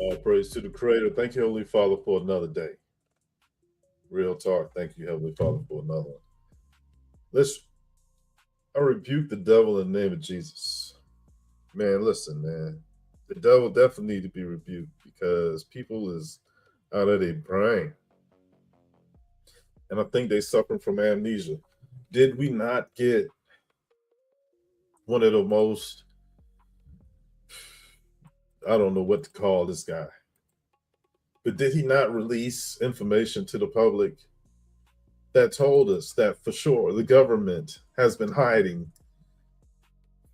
All praise to the Creator. Thank you, Heavenly Father, for another day. Real talk. Thank you, Heavenly Father, for another one. Let's. I rebuke the devil in the name of Jesus. Man, listen, man. The devil definitely need to be rebuked because people is out of their brain, and I think they suffering from amnesia. Did we not get one of the most? I don't know what to call this guy, but did he not release information to the public that told us that for sure the government has been hiding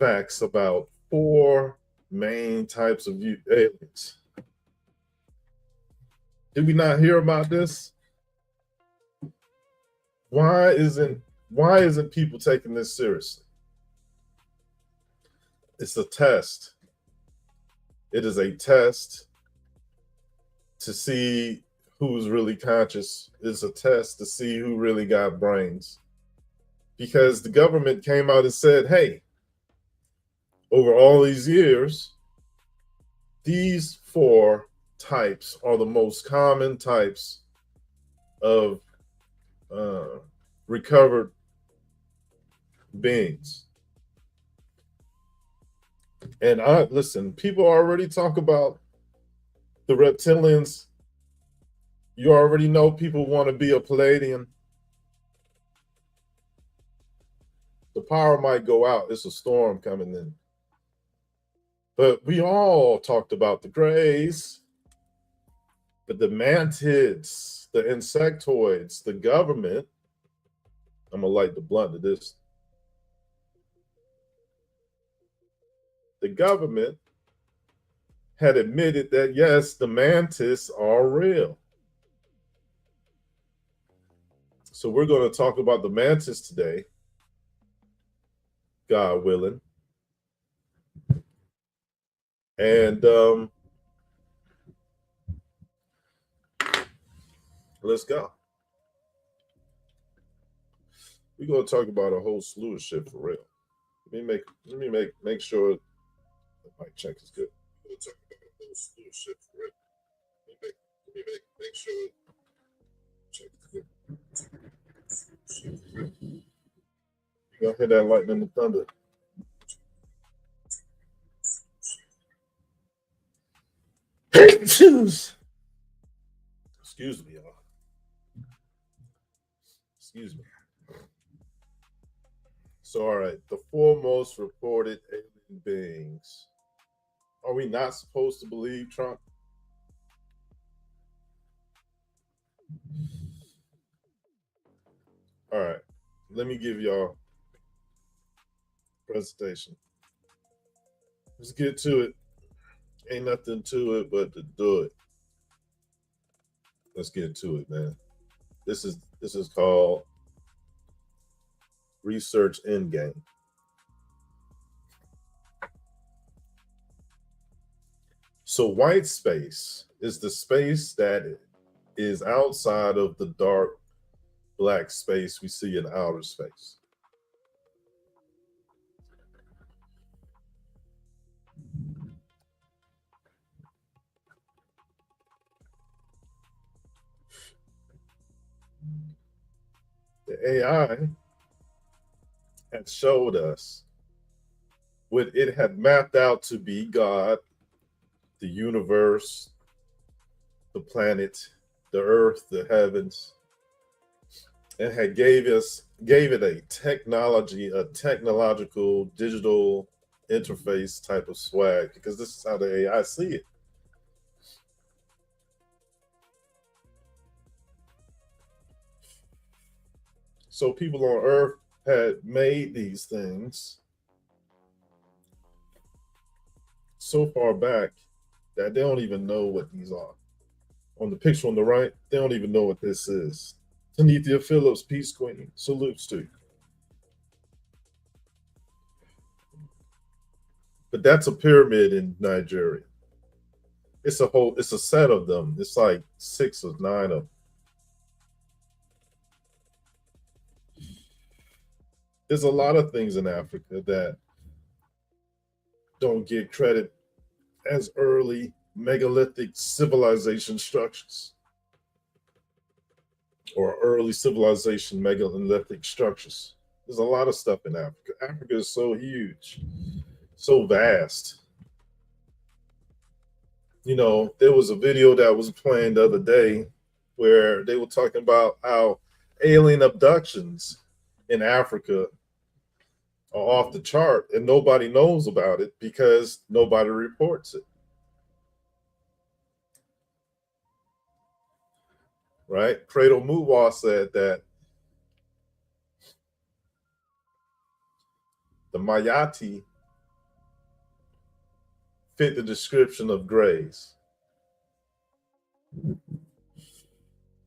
facts about four main types of aliens? Did we not hear about this? Why isn't people taking this seriously? It's a test. It is a test to see who's really conscious. It's a test to see who really got brains. Because the government came out and said, hey, over all these years, these four types are the most common types of recovered beings. And listen, people already talk about the reptilians. You already know people want to be a Palladian. The power might go out. It's a storm coming in. But we all talked about the Greys, but the Mantids, the insectoids, the government. I'm going to light the blunt of this. The government had admitted that, yes, the Mantis are real. So we're going to talk about the Mantis today, God willing. And let's go. We're going to talk about a whole slew of shit for real. Let me make sure the mic check is good. We're going to talk about a whole slew of shit for real. Let me make sure check is good. You gonna hear that lightning and thunder? Excuse me, y'all. Excuse me. So, all right, the four most reported alien beings. Are we not supposed to believe Trump? All right, let me give y'all a presentation. Let's get to it. Ain't nothing to it but to do it. Let's get to it, man. This is called Research Endgame. So white space is the space that is outside of the dark black space we see in outer space. The AI had showed us what it had mapped out to be God, the universe, the planet, the earth, the heavens, and had gave it a technological digital interface type of swag, because this is how the AI see it. So people on earth had made these things so far back that they don't even know what these are. On the picture on the right, they don't even know what this is. Tanithia Phillips, Peace Queen, salutes to you. But that's a pyramid in Nigeria. It's a set of them. It's like 6 or 9 of them. There's a lot of things in Africa that don't get credit as early megalithic civilization structures, or early civilization megalithic structures. There's a lot of stuff in Africa. Africa is so huge, so vast. You know, there was a video that was playing the other day where they were talking about how alien abductions in Africa are off the chart and nobody knows about it because nobody reports it. Right? Cradle Muwa said that the Mayati fit the description of Greys.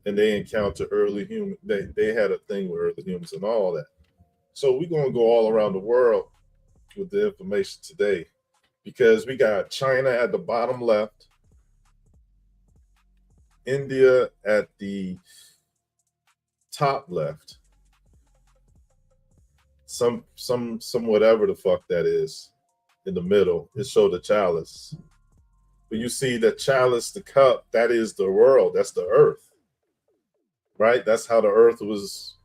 And they encountered early humans. They had a thing with early humans and all that. So we're going to go all around the world with the information today, because we got China at the bottom left, India at the top left, some whatever the fuck that is in the middle. It showed the chalice. But you see the chalice, the cup, that is the world. That's the earth. Right? That's how the earth was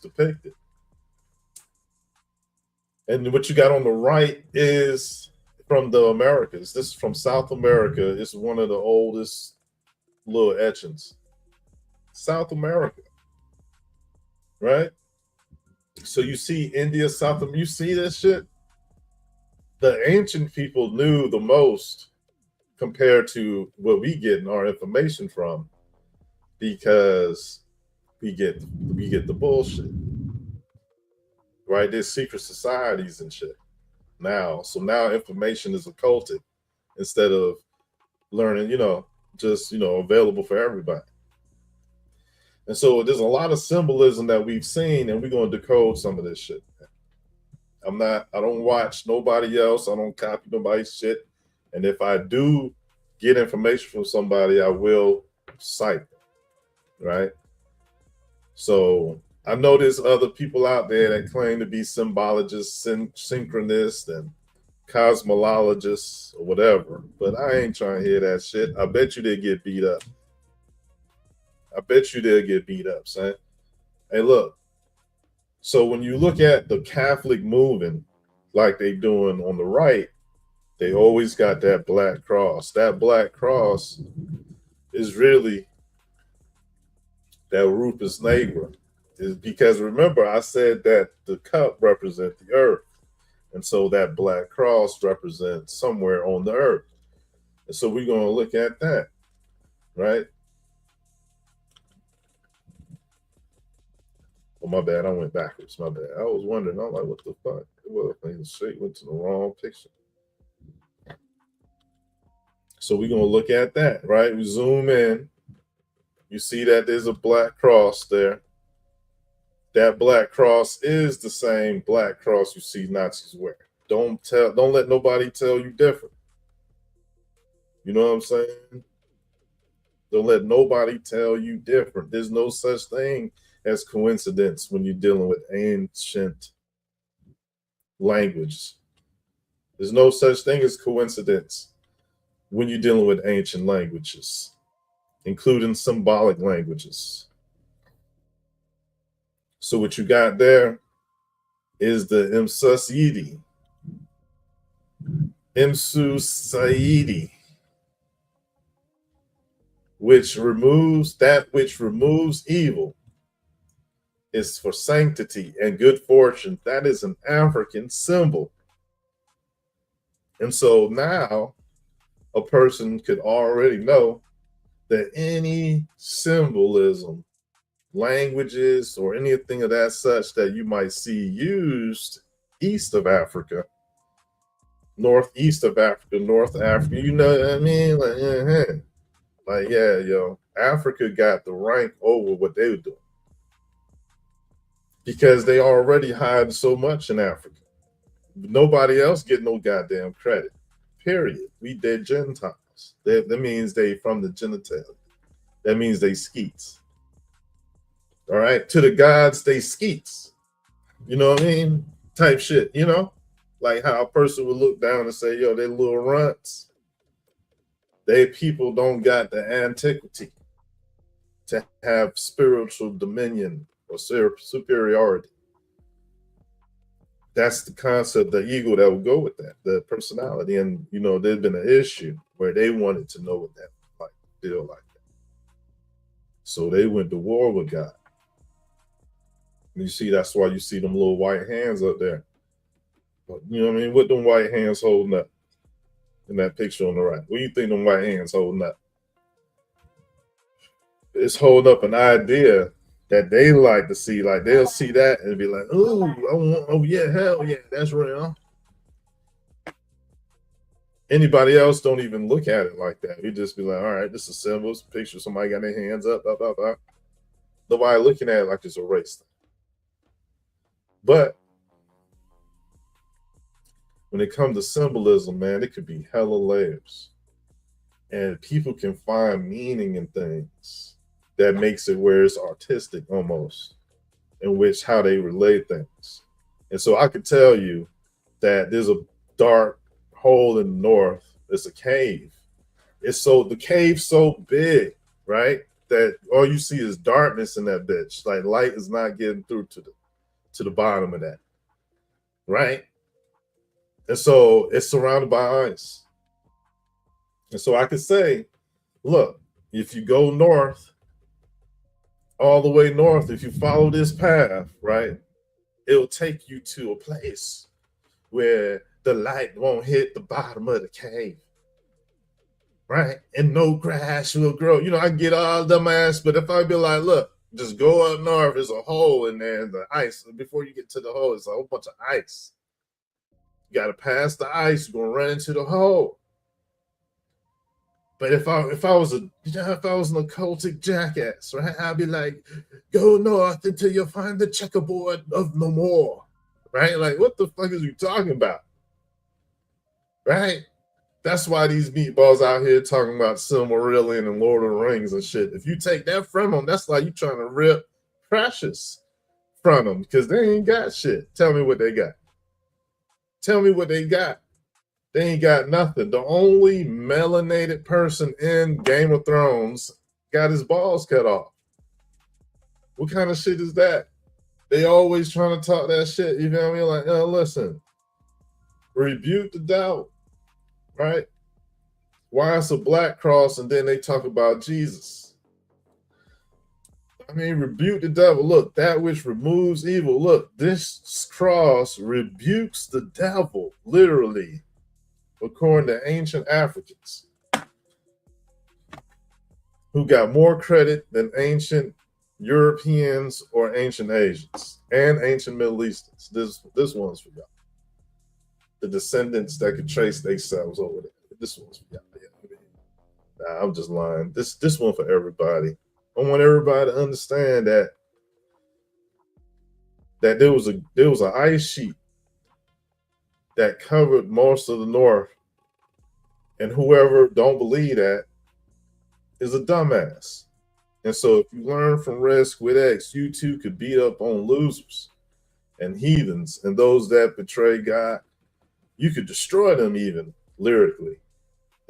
depicted. And what you got on the right is from the Americas. This is from South America. It's one of the oldest little etchings. South America. Right? So you see India, South America, you see this shit? The ancient people knew the most compared to what we get our information from, because we get the bullshit. Right? There's secret societies and shit now. So now information is occulted instead of learning, just, available for everybody. And so there's a lot of symbolism that we've seen, and we're going to decode some of this shit. I don't watch nobody else. I don't copy nobody's shit. And if I do get information from somebody, I will cite them. Right? So I know there's other people out there that claim to be symbologists, synchronists, and cosmologists or whatever, but I ain't trying to hear that shit. I bet you they get beat up. I bet you they'll get beat up, son. Hey, look. So when you look at the Catholic movement, like they doing on the right, they always got that black cross. That black cross is really that Rufus Negra. Is because remember, I said that the cup represents the earth. And so that black cross represents somewhere on the earth. And so we're going to look at that, right? Oh, my bad. I went backwards. My bad. I was wondering. I'm like, what the fuck? Well, straight went to the wrong picture. So we're going to look at that, right? We zoom in. You see that there's a black cross there. That black cross is the same black cross you see Nazis wear. Don't let nobody tell you different. You know what I'm saying? Don't let nobody tell you different. There's no such thing as coincidence when you're dealing with ancient language. There's no such thing as coincidence when you're dealing with ancient languages, including symbolic languages. So what you got there is the Imsu Saidi, which removes evil, is for sanctity and good fortune. That is an African symbol. And so now a person could already know that any symbolism, languages, or anything of that such that you might see used east of Africa, northeast of Africa, North Africa, you know what I mean? Like, yeah, yo, Africa got the rank over what they were doing, because they already hide so much in Africa. Nobody else get no goddamn credit, period. We dead Gentiles. That means they from the genitalia. That means they skeets. All right, to the gods, they skeets. You know what I mean? Type shit, like how a person would look down and say, yo, they little runts. People don't got the antiquity to have spiritual dominion or superiority. That's the concept, the ego that would go with that, the personality. And there's been an issue where they wanted to know what that like feel like that. So they went to war with God. And you see, that's why you see them little white hands up there. But, you know what I mean? What them white hands holding up in that picture on the right? What do you think them white hands holding up? It's holding up an idea that they like to see. Like they'll see that and be like, oh yeah, hell yeah, that's real. Anybody else don't even look at it like that. You just be like, all right, this is symbols, picture, somebody got their hands up, blah, blah, blah. Nobody looking at it like it's a race thing. But when it comes to symbolism, man, it could be hella layers. And people can find meaning in things that makes it where it's artistic almost, in which how they relate things. And so I could tell you that there's a dark hole in the north. It's a cave. The cave's so big, right, that all you see is darkness in that bitch. Like light is not getting through to the bottom of that, right? And so it's surrounded by ice. And so I could say, look, if you go north, all the way north, if you follow this path, right, it'll take you to a place where the light won't hit the bottom of the cave, right? And no grass will grow. I get all dumb ass, but if I be like, look, just go up north, there's a hole in there, the ice. Before you get to the hole, it's a whole bunch of ice. You got to pass the ice, you're going to run into the hole. But if I was an occultic jackass, right, I'd be like, go north until you find the checkerboard of no more, right? Like, what the fuck is you talking about, right? That's why these meatballs out here talking about Silmarillion and Lord of the Rings and shit. If you take that from them, that's like you trying to rip Precious from them because they ain't got shit. Tell me what they got. Tell me what they got. They ain't got nothing. The only melanated person in Game of Thrones got his balls cut off. What kind of shit is that? They always trying to talk that shit. You know what I mean? Like, listen, rebuke the doubt, right? Why it's a black cross and then they talk about Jesus? I mean, rebuke the devil. Look, that which removes evil. Look, this cross rebukes the devil, literally. According to ancient Africans, who got more credit than ancient Europeans or ancient Asians and ancient Middle Easterns. This one's for y'all. The descendants that could trace themselves over there. This one's for y'all. Nah, I'm just lying. This one for everybody. I want everybody to understand that there was an ice sheet that covered most of the north, and whoever don't believe that is a dumbass. And so if you learn from Red Squid X, you too could beat up on losers and heathens and those that betray God. You could destroy them even lyrically.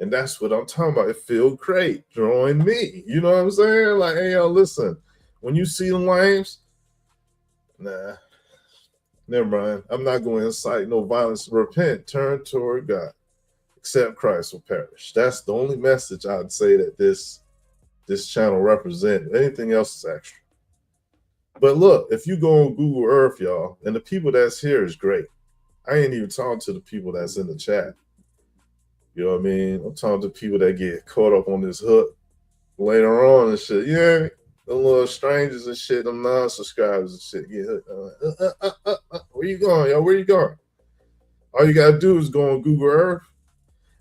And that's what I'm talking about. It feels great. Join me. You know what I'm saying? Like, hey, yo, listen, when you see them lames, nah, never mind. I'm not going to incite no violence. Repent, turn toward God, except Christ will perish. That's the only message I'd say that this channel represents. Anything else is extra. But look, if you go on Google Earth, y'all, and the people that's here is great. I ain't even talking to the people that's in the chat. You know what I mean? I'm talking to people that get caught up on this hook later on and shit. Yeah, the little strangers and shit, them non-subscribers and shit get hooked. Where you going, yo? Where you going? All you gotta do is go on Google Earth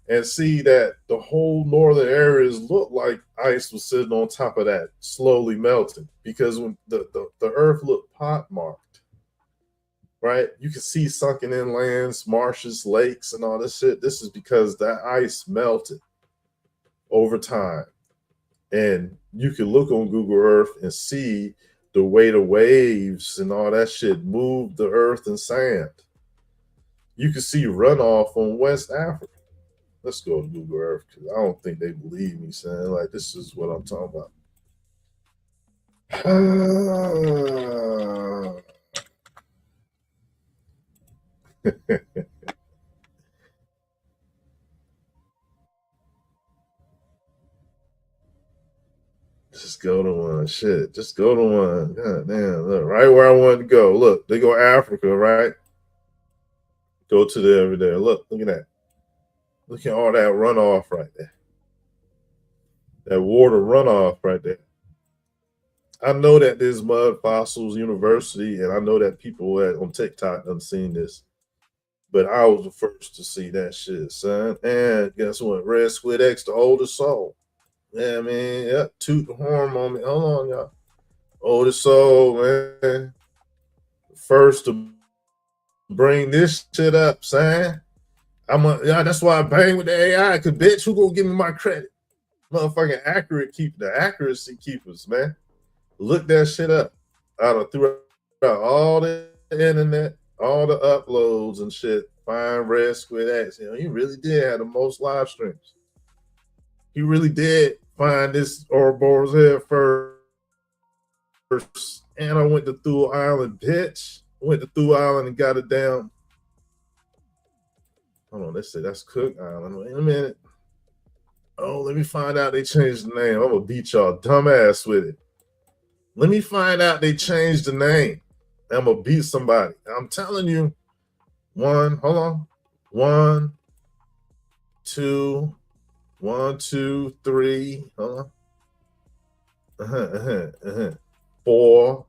and see that the whole northern areas look like ice was sitting on top of that, slowly melting. Because when the Earth looked pot-marked, right? You can see sunken inlands, marshes, lakes, and all this shit. This is because that ice melted over time. And you can look on Google Earth and see the way the waves and all that shit move the earth and sand. You can see runoff on West Africa. Let's go to Google Earth because I don't think they believe me, son. Like, this is what I'm talking about. Just go to one. Shit. Just go to one. God damn. Look, right where I wanted to go. Look, they go Africa, right? Go to the over there. Look at that. Look at all that runoff right there. That water runoff right there. I know that there's Mud Fossils University, and I know that people on TikTok done seen this. But I was the first to see that shit, son. And guess what? Red Squid X, the oldest soul. Yeah, I mean, yep, toot the horn on me. Hold on, y'all. Oldest soul, man. First to bring this shit up, son. Yeah, that's why I bang with the AI, cause bitch, who gonna give me my credit? Motherfucking the accuracy keepers, man. Look that shit up. I done threw out all the internet, all the uploads and shit. Find Red Squid X. He really did have the most live streams. He really did find this Ouroboros head first. And I went to Thule Island, bitch. Went to Thule Island and got it down. Hold on, let's say that's Cook Island. Wait a minute. Oh, let me find out they changed the name. I'm gonna beat y'all dumbass with it. Let me find out they changed the name. I'm gonna beat somebody. I'm telling you. Hold on. 1, 2, 1, 2, 3. Hold on. 4.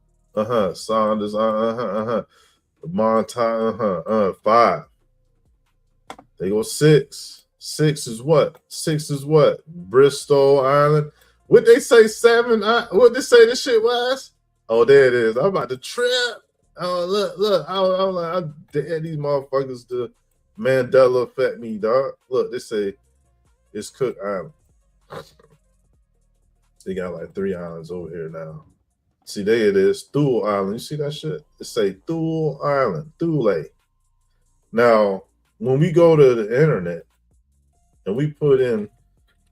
Saunders. Montage. 5. They go 6. 6 is what? 6 is what? Bristol Island. What they say 7? What they say this shit was? Oh, there it is. I'm about to trip. Oh, look. I dare these motherfuckers to Mandela effect me, dog. Look, they say it's Cook Island. They got like 3 islands over here now. See, there it is. Thule Island. You see that shit? It say Thule Island. Thule. Now, when we go to the internet and we put in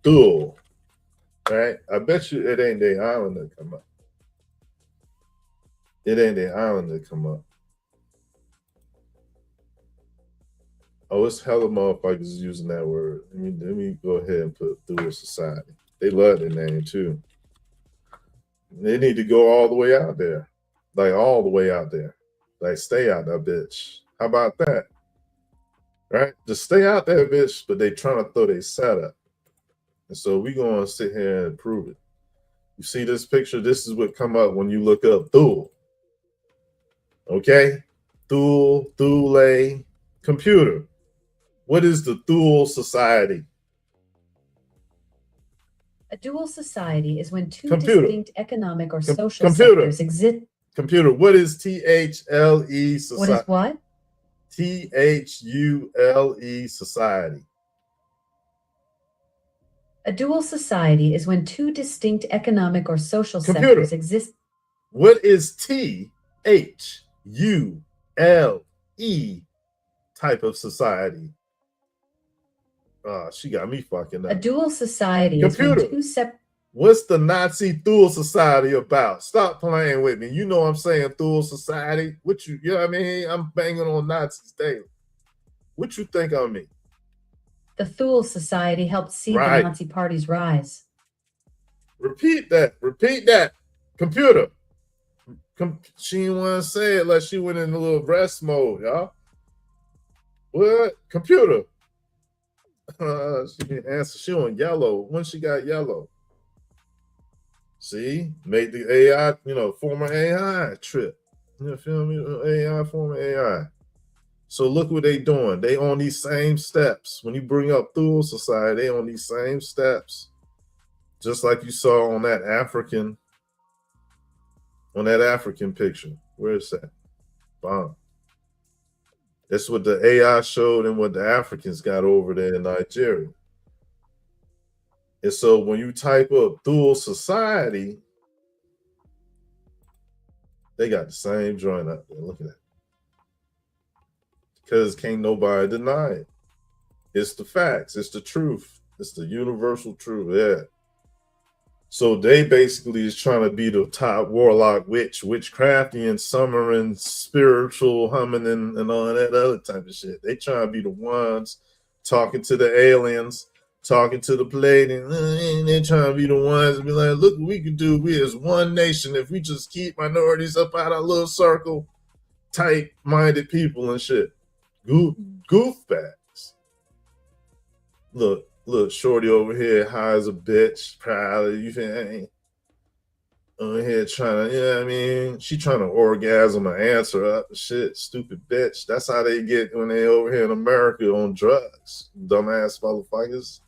Thule, right? I bet you it ain't the island that come up. It ain't the island that come up. Oh, it's hella motherfuckers using that word. Let me go ahead and put Thule Society. They love their name too. They need to go all the way out there. Like all the way out there. Like stay out there, bitch. How about that? Right? Just stay out there, bitch, but they trying to throw their setup. And so we gonna sit here and prove it. You see this picture? This is what come up when you look up Thule. Okay? Thule, computer. What is the Thule Society? A dual society is when two distinct economic or social sectors exist. Computer, what is THLE society? What is what? THULE society. A dual society is when two distinct economic or social sectors exist. What is THULE type of society? She got me fucking up. A dual society is when two separate. What's the Nazi Thule Society about? Stop playing with me. You know I'm saying Thule Society. You know what I mean? I'm banging on Nazis daily. What you think of me? The Thule Society helped see the Nazi Party's rise. Repeat that. Computer. She didn't want to say it like she went in a little rest mode, y'all. What? Computer. She didn't answer. She on yellow. When she got yellow. See? Made the AI, former AI trip. You feel me? AI, former AI. So look what they doing. They on these same steps. When you bring up Thule Society, they on these same steps. Just like you saw on that African picture. Where is that? Bomb. That's what the AI showed and what the Africans got over there in Nigeria. And so when you type up Thule Society, they got the same joint up there. Look at that. Because can't nobody deny it. It's the facts. It's the truth. It's the universal truth. Yeah. So they basically is trying to be the top warlock, witchcraftian, summoning, spiritual, humming, and all that other type of shit. They trying to be the ones talking to the aliens, talking to the Palladians. They trying to be the ones to be like, look what we can do. We as one nation. If we just keep minorities up out our little circle, tight-minded people and shit. Goofbags. Look, shorty over here high as a bitch, proud. You think over here trying to, you know what I mean? She trying to orgasm an answer up. Shit, stupid bitch. That's how they get when they over here in America on drugs. Dumbass motherfuckers.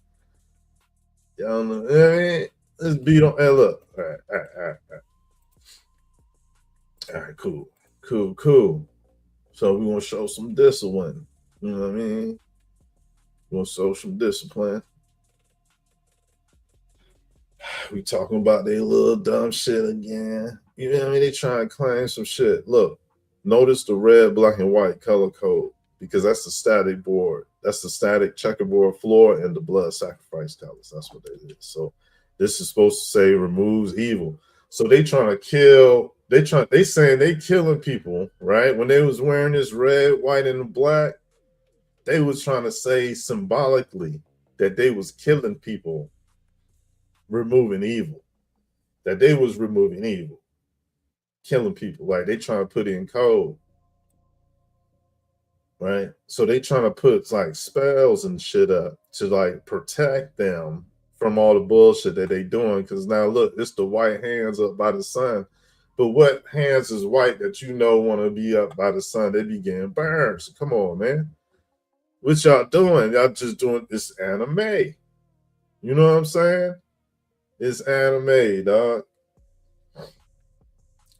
Y'all know, you know what I mean? Let's beat on. Hey, look. All right, cool. So we're gonna show some discipline. You know what I mean? We're gonna show some discipline. We talking about their little dumb shit again. You know what I mean? They trying to claim some shit. Look, notice the red, black, and white color code because that's the static board. That's the static checkerboard floor and the blood sacrifice colors. That's what they did. So this is supposed to say removes evil. So they trying to kill. They saying they killing people, right? When they was wearing this red, white, and black, they was trying to say symbolically that they was killing people, removing evil. That they was removing evil, killing people. Like they trying to put in code, right? So they trying to put like spells and shit up to like protect them from all the bullshit that they doing. Because now look, it's the white hands up by the sun. But what hands is white that you know want to be up by the sun? They be getting burned. So come on, man. What y'all doing? Y'all just doing this anime. You know what I'm saying? It's anime, dog.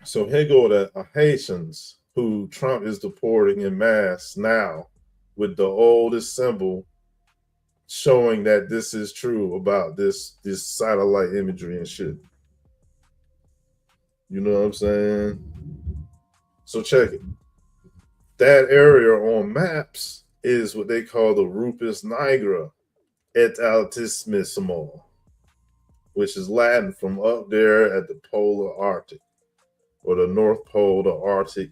So here go the Haitians who Trump is deporting in mass now with the oldest symbol showing that this is true about this satellite imagery and shit. You know what I'm saying? So check it. That area on maps is what they call the Rupus Nigra et Altissimo, which is Latin from up there at the polar Arctic or the North Pole, the Arctic,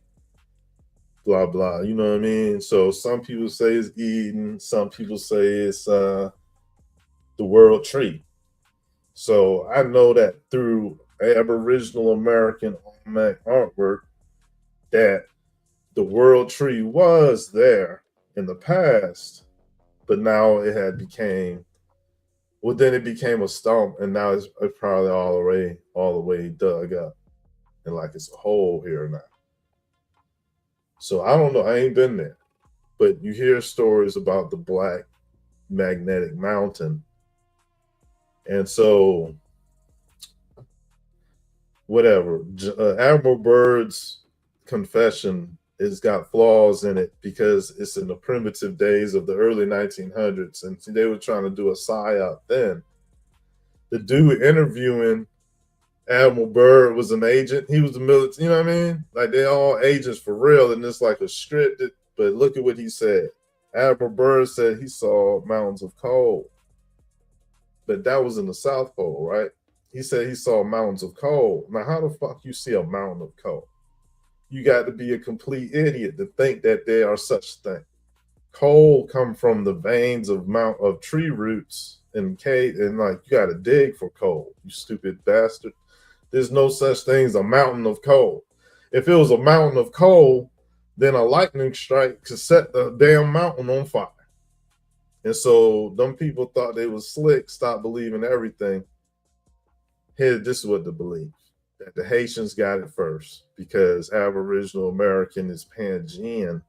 blah blah. You know what I mean? So some people say it's Eden, some people say it's the World Tree. So I know that through Aboriginal American artwork that the World Tree was there in the past, but now it had became then it became a stump, and now it's probably all the way dug up, and like it's a hole here now. So I don't know. I ain't been there, but you hear stories about the Black Magnetic Mountain, and so whatever. Admiral Byrd's confession has got flaws in it because it's in the primitive days of the early 1900s, and they were trying to do a psyop then. The dude interviewing Admiral Byrd was an agent. He was the military, you know what I mean? Like they're all agents for real, and it's like a scripted. But look at what he said. Admiral Byrd said he saw mountains of coal, but that was in the South Pole, right? He said he saw mountains of coal. Now, how the fuck you see a mountain of coal? You got to be a complete idiot to think that there are such things. Coal come from the veins of tree roots and like you got to dig for coal. You stupid bastard. There's no such thing as a mountain of coal. If it was a mountain of coal, then a lightning strike could set the damn mountain on fire. And so them people thought they was slick, stopped believing everything. Here, this is what they believe. That the Haitians got it first because Aboriginal American is Pangean.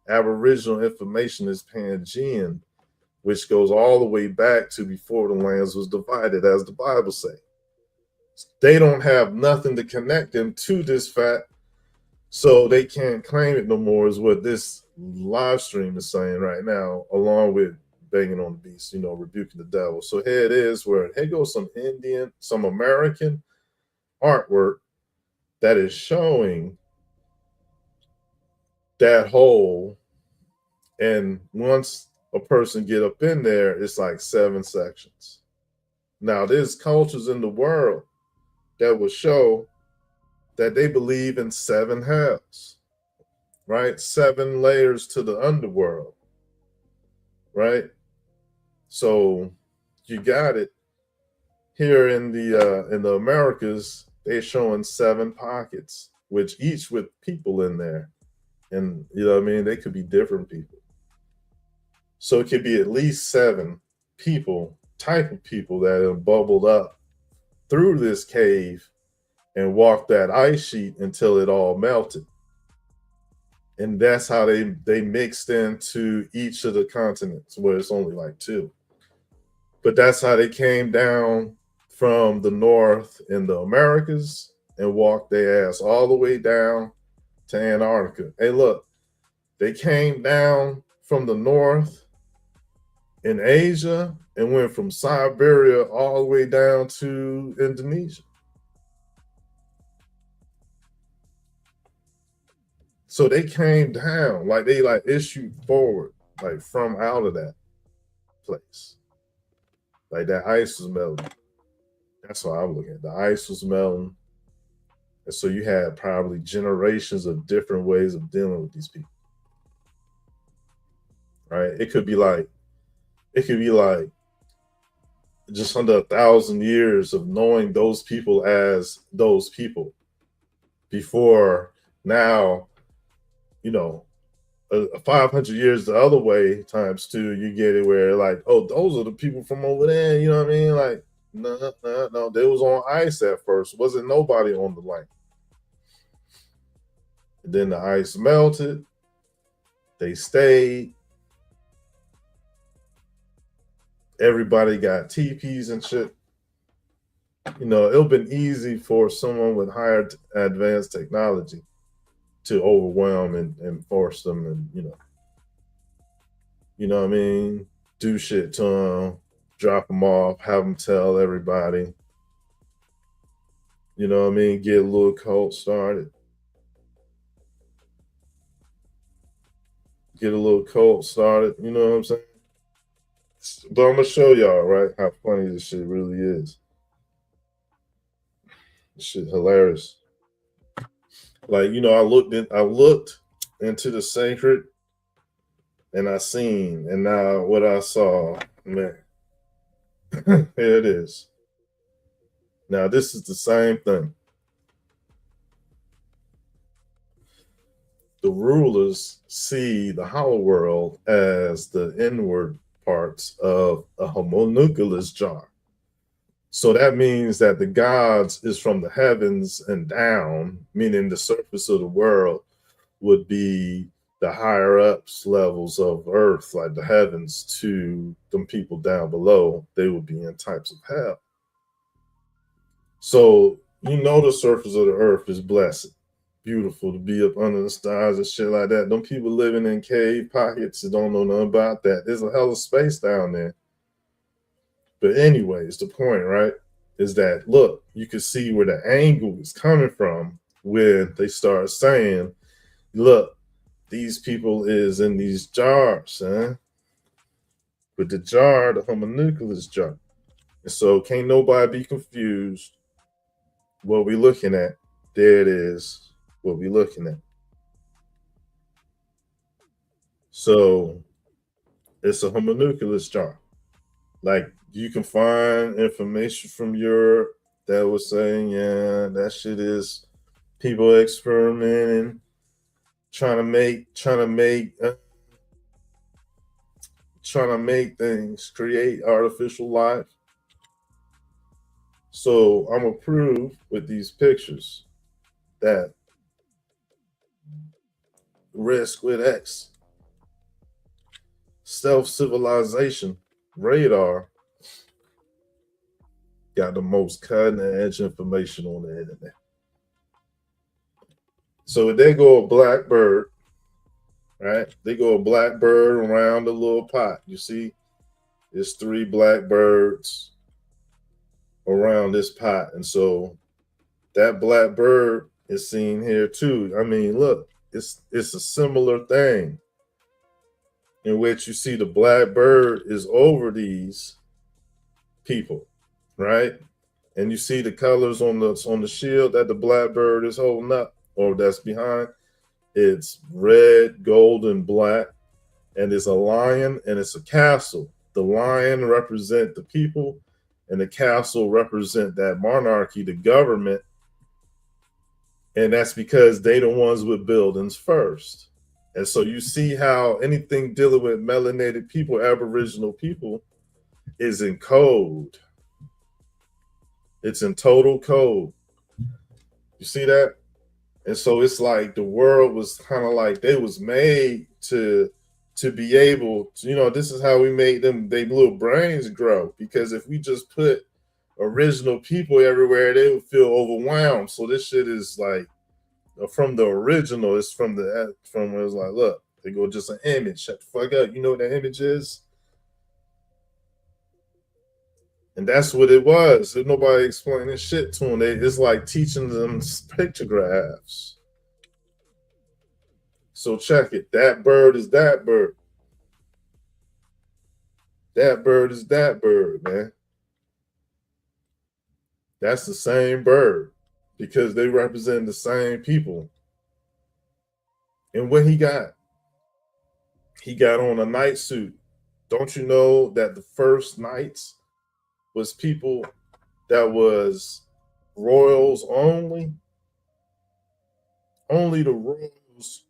Aboriginal information is Pangean, which goes all the way back to before the lands was divided, as the Bible says. They don't have nothing to connect them to this fact, so they can't claim it no more, is what this live stream is saying right now, along with banging on the beast, rebuking the devil. So here it is, where here goes some American artwork that is showing that hole. And once a person get up in there, it's like 7 sections. Now, there's cultures in the world that will show that they believe in 7 hells, right? 7 layers to the underworld, right? So you got it. Here in the Americas, they're showing 7 pockets, which each with people in there. And you know what I mean? They could be different people. So it could be at least 7 type of people that have bubbled up through this cave and walked that ice sheet until it all melted. And that's how they mixed into each of the continents, where it's only like 2. But that's how they came down from the north in the Americas and walked their ass all the way down to Antarctica. Hey, look, they came down from the north in Asia and went from Siberia all the way down to Indonesia. So they came down, like they like issued forward, like from out of that place. Like that ice was melting. That's what I'm looking at. The ice was melting. And so you had probably generations of different ways of dealing with these people. Right? It could be like just under 1,000 years of knowing those people as those people before now, 500 years the other way times 2, you get it where like, oh, those are the people from over there. You know what I mean? Like, no, they was on ice at first. Wasn't nobody on the land. And then the ice melted. They stayed. Everybody got teepees and shit. It'll been easy for someone with higher advanced technology to overwhelm and force them and, what I mean? Do shit to them, drop them off, have them tell everybody. You know what I mean? Get a little cult started. You know what I'm saying? But I'm gonna show y'all, right, how funny this shit really is. This shit hilarious. Like, I looked into the sacred and I seen, and now what I saw, man. Here it is. Now this is the same thing. The rulers see the hollow world as the inward parts of a homunculus jar. So that means that the gods is from the heavens and down, meaning the surface of the world would be the higher ups levels of earth, like the heavens, to them people down below. They would be in types of hell. So the surface of the earth is blessed. Beautiful to be up under the stars and shit like that. Them people living in cave pockets that don't know nothing about that. There's a hell of space down there. But anyways, the point, right, is that, look, you can see where the angle is coming from when they start saying, look, these people is in these jars, huh? With the jar, the homunculus jar. And so can't nobody be confused. What we looking at, there it is, what we looking at. So it's a homunculus jar. Like, you can find information from Europe that was saying, yeah, that shit is people experimenting, trying to make things, create artificial life. So I'm gonna prove with these pictures that Red Squid X, stealth civilization, radar, got the most cutting edge information on the internet. So they go a blackbird, right? They go a blackbird around the little pot. You see, there's 3 blackbirds around this pot. And so that blackbird is seen here too. I mean, look, it's a similar thing. in which you see the black bird is over these people, right? And you see the colors on the shield that the black bird is holding up, or that's behind. It's red, gold, and black, and it's a lion and it's a castle. The lion represent the people, and the castle represent that monarchy, the government. And that's because they the ones with buildings first. And so you see how anything dealing with melanated people, Aboriginal people, is in code. It's in total code. You see that? And so it's like the world was kind of like they was made to be able to, this is how we made them, they little brains grow. Because if we just put original people everywhere, they would feel overwhelmed. So this shit is like from the original. It's from where it's like, look, they go just an image. Shut the fuck up. You know what the image is? And that's what it was. There's nobody explaining shit to them. It's like teaching them pictographs. So check it. That bird is that bird. That bird is that bird, man. That's the same bird because they represent the same people. And what he got on a night suit. Don't you know that the first knights was people that was royals only? Only the royals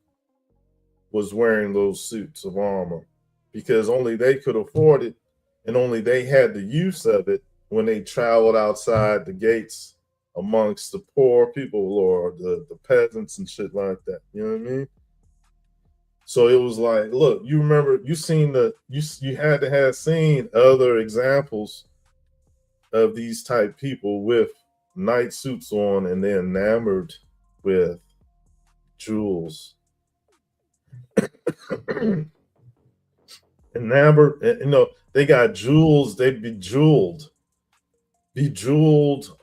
was wearing those suits of armor because only they could afford it and only they had the use of it when they traveled outside the gates amongst the poor people or the peasants and shit like that. You know what I mean? So it was like, look, you remember, you had to have seen other examples of these type people with night suits on and they're enamored with jewels. Enamored, they got jewels, they bejeweled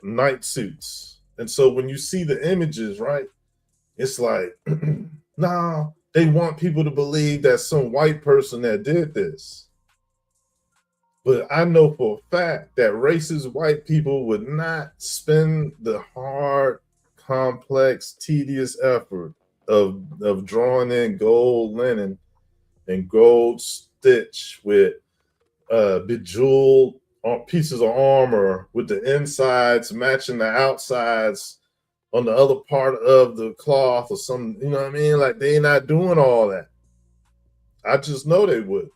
night suits. And so when you see the images, right, it's like, nah, they want people to believe that some white person that did this. But I know for a fact that racist white people would not spend the hard, complex, tedious effort of drawing in gold linen and gold stitch with bejeweled pieces of armor with the insides matching the outsides on the other part of the cloth or something. You know what I mean? Like they're not doing all that. I just know they would.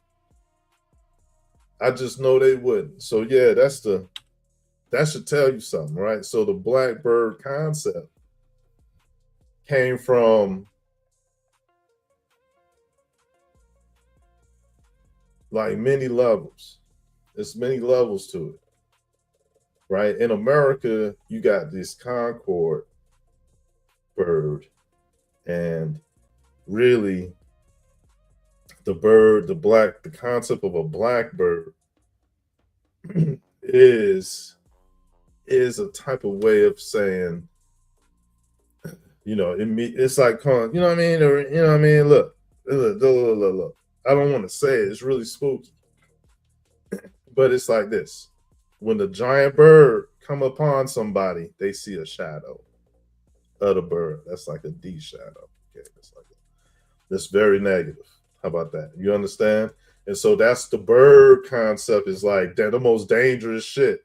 So yeah, that should tell you something, right? So the blackbird concept came from like many levels. There's many levels to it, right? In America, you got this Concord bird, and really the concept of a blackbird is a type of way of saying, it's like, you know what I mean? Or, you know what I mean? Look. I don't want to say it. It's really spooky. But it's like this. When the giant bird come upon somebody, they see a shadow of the bird. That's like a D shadow. Okay, that's very negative. How about that? You understand? And so that's the bird concept, is like that the most dangerous shit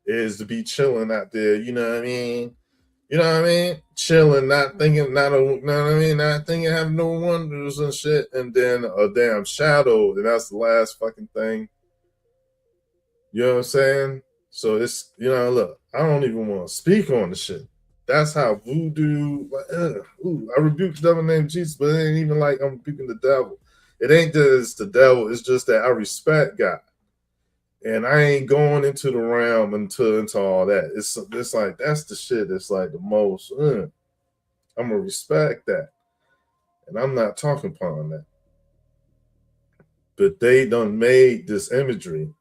is to be chilling out there. You know what I mean? Chilling, not thinking, not thinking, have no wonders and shit. And then a damn shadow, and that's the last fucking thing. You know what I'm saying? So it's, look, I don't even want to speak on the shit. That's how voodoo, I rebuke the devil named Jesus, but it ain't even like I'm rebuking the devil. It ain't that it's the devil, it's just that I respect God. And I ain't going into the realm into all that. It's like, that's the shit that's like the most, I'm going to respect that. And I'm not talking upon that. But they done made this imagery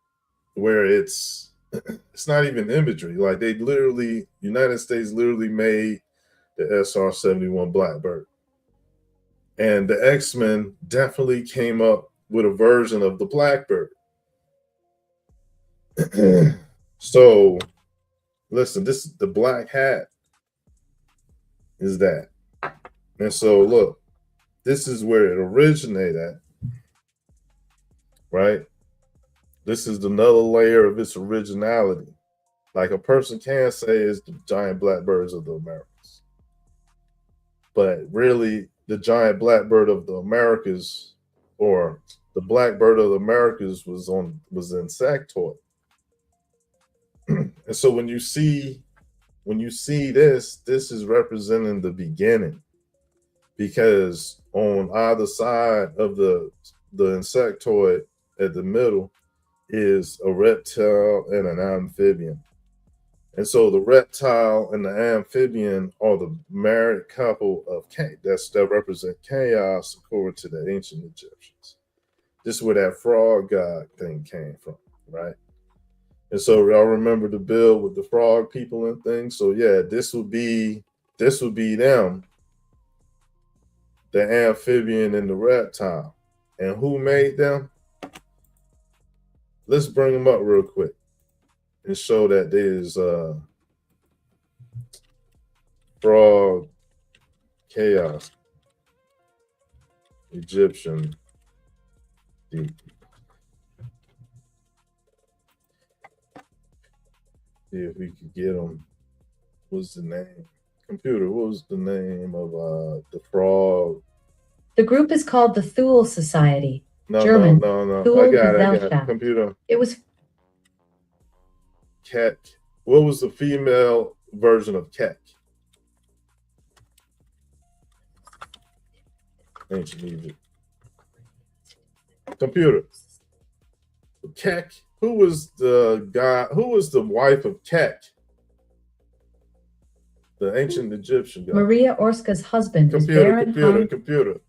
where it's not even imagery. Like United States literally made the SR-71 Blackbird. And the X-Men definitely came up with a version of the blackbird. So listen, this the black hat is that. And so look, this is where it originated at, right? This is another layer of its originality. Like a person can say it's the giant blackbirds of the Americas. But really, the giant blackbird of the Americas, or the blackbird of the Americas, was insectoid. And so when you see this is representing the beginning, because on either side of the insectoid at the middle is a reptile and an amphibian. And so the reptile and the amphibian are the married couple of that represent chaos according to the ancient Egyptians. This is where that frog god thing came from, right? And so y'all remember the bill with the frog people and things. So yeah, this would be them, the amphibian and the reptile. And who made them? Let's bring them up real quick and show that there's frog chaos Egyptian deep. See if we could get them. What's the name? Computer, what was the name of the frog? The group is called the Thule Society. No. Thule I got it. Computer. It was Cat. What was the female version of Cat? Ancient Egypt. Computer. Kek. Who was the guy? Who was the wife of Kek? The ancient Egyptian guy. Maria Orska's husband. Computer.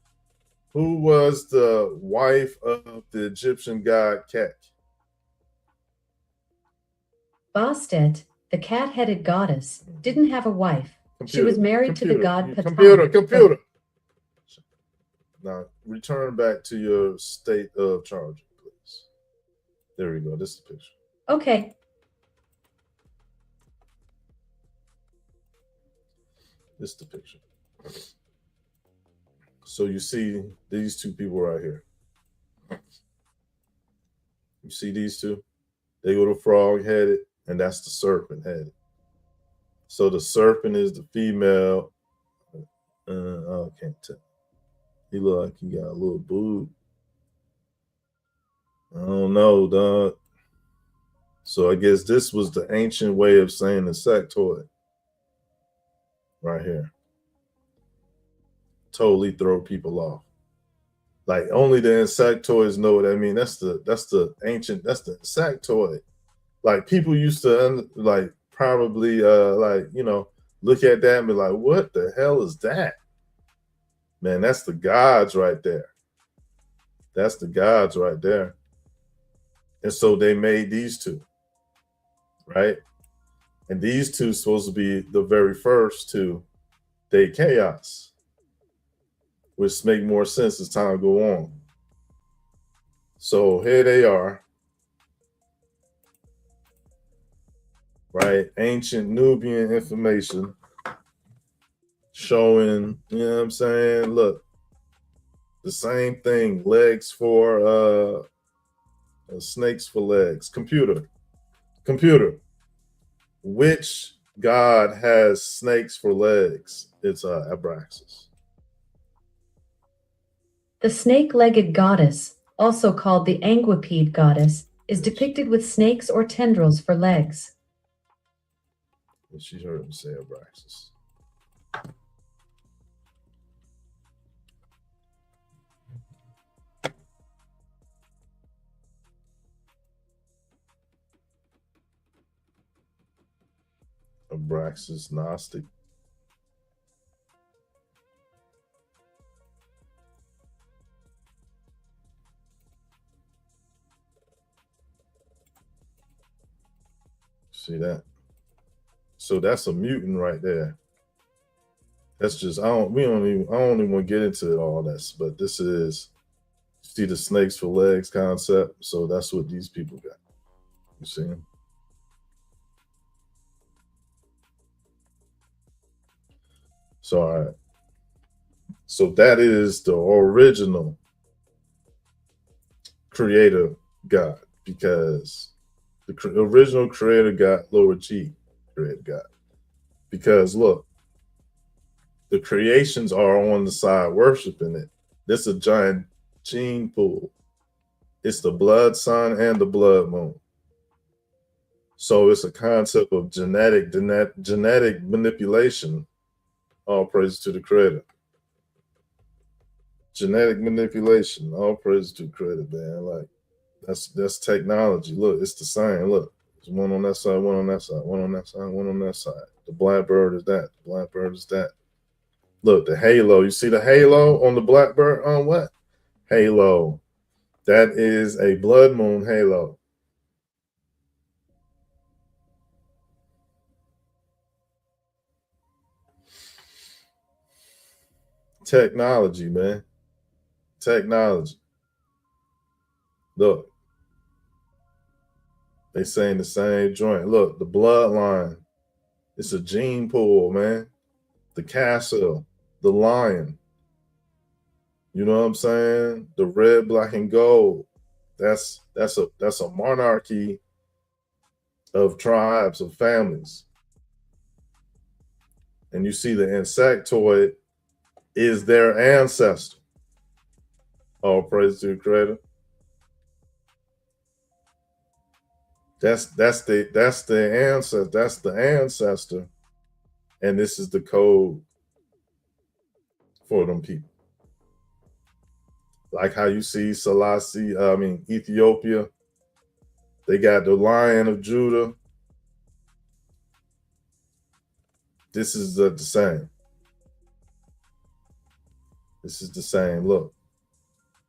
Who was the wife of the Egyptian god Kek? Bastet, the cat-headed goddess, didn't have a wife. She was married to the god Ptah. Computer. Now return back to your state of charge, please. There we go. This is the picture. Okay. This is the picture. So you see these two people right here. You see these two? They go to frog-headed, and that's the serpent-headed. So the serpent is the female. I can't tell. He look like he got a little boob. I don't know, dog. So I guess this was the ancient way of saying insectoid. Right here. Totally throw people off. Like only the insectoids know what I mean. That's the insectoid. Like people used to probably look at that and be like, what the hell is that? Man, that's the gods right there. That's the gods right there. And so they made these two, right? And these two supposed to be the very first to date chaos, which make more sense as time go on. So here they are, right? Ancient Nubian information showing, you know what I'm saying? Look, the same thing, legs for snakes for legs. Computer. Which god has snakes for legs? It's Abraxas. The snake-legged goddess, also called the Anguipede goddess, is depicted with snakes or tendrils for legs. She heard him say Abraxas. Abraxas Gnostic. See that? So that's a mutant right there. That's just I don't even want to get into all this, but this is See the snakes for legs concept. So that's what these people got. You see them? So, all right. So that is the original creator God, because the original creator God, lower G, creator God. Because look, the creations are on the side worshiping it. This is a giant gene pool. It's the blood sun and the blood moon. So it's a concept of genetic manipulation. All praise to the creator. Genetic manipulation. All praise to the creator, man. Like that's technology. Look, it's the same. Look, there's one on that side, one on that side, one on that side, one on that side. The blackbird is that. The blackbird is that. Look, the halo. You see the halo on the blackbird? On what? Halo. That is a blood moon halo. Technology, man. Technology. Look, they saying the same joint. Look, the bloodline. It's a gene pool, man. The castle, the lion. You know what I'm saying? The red, black, and gold. That's a monarchy of tribes, of families. And you see the insectoid is their ancestor. All praise to the creator. That's the ancestor. That's the ancestor. And this is the code for them people. Like how you see Ethiopia, they got the Lion of Judah. This is the same. This is the same. Look,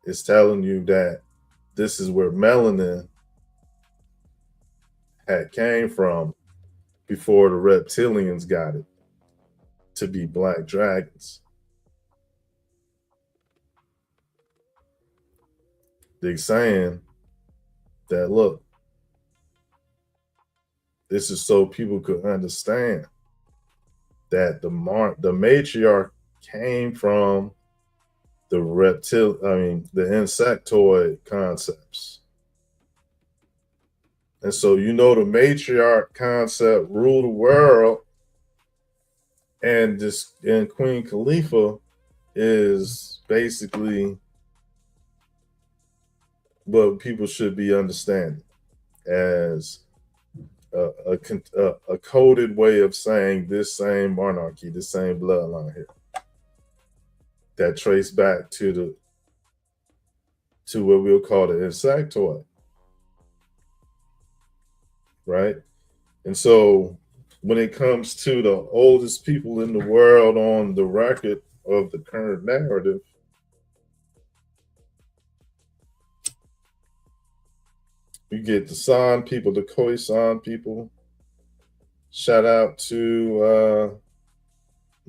it's telling you that this is where melanin had came from before the reptilians got it to be black dragons. They're saying that, look, this is so people could understand that the matriarch came from the the insectoid concepts. And so, the matriarch concept ruled the world, and Queen Khalifa is basically what people should be understanding as a coded way of saying this same monarchy, this same bloodline here, that trace back to what we'll call the insectoid, right? And so when it comes to the oldest people in the world on the record of the current narrative, you get the San people, the Khoisan people. Shout out to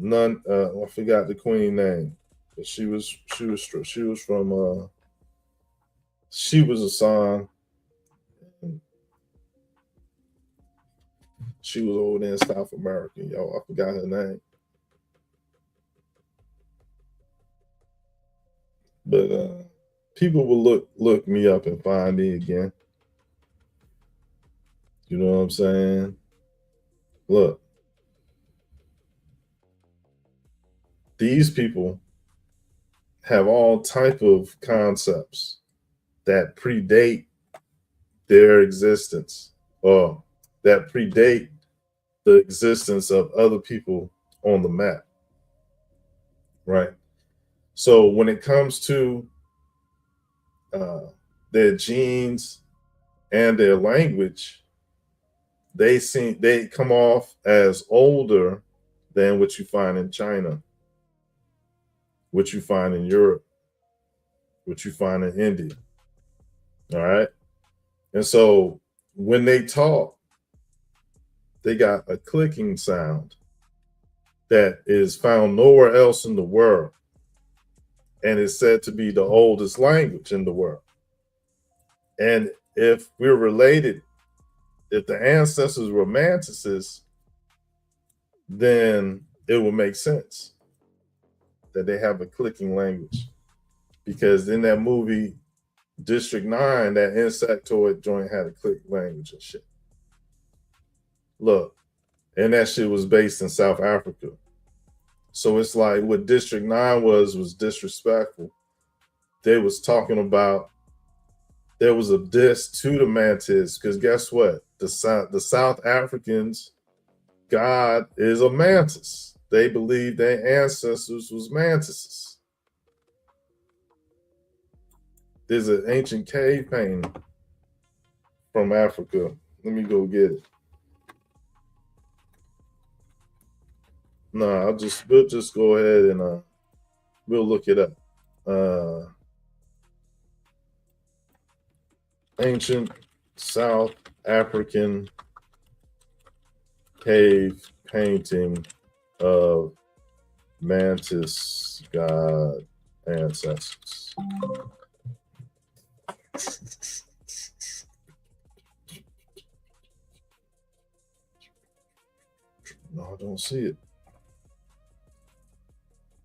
I forgot the queen name, but she was from she was a San. She was over there in South America, yo. I forgot her name. But people will look me up and find me again. You know what I'm saying? Look, these people have all type of concepts that predate their existence, or that predate the existence of other people on the map, right? So when it comes to their genes and their language, they come off as older than what you find in China, what you find in Europe, what you find in India. All right. And so when they talk, they got a clicking sound that is found nowhere else in the world. and it's said to be the oldest language in the world. And if we're related, if the ancestors were mantises, then it will make sense that they have a clicking language. Because in that movie, District 9, that insectoid joint had a click language and shit. Look, and that shit was based in South Africa. So it's like what District 9 was disrespectful. They was talking about, there was a diss to the Mantis, because guess what? The South Africans, God is a mantis. They believe their ancestors was mantises. There's an ancient cave painting from Africa. Let me go get it. No, we'll just go ahead and we'll look it up. Ancient South African cave painting of mantis god ancestors. No, I don't see it.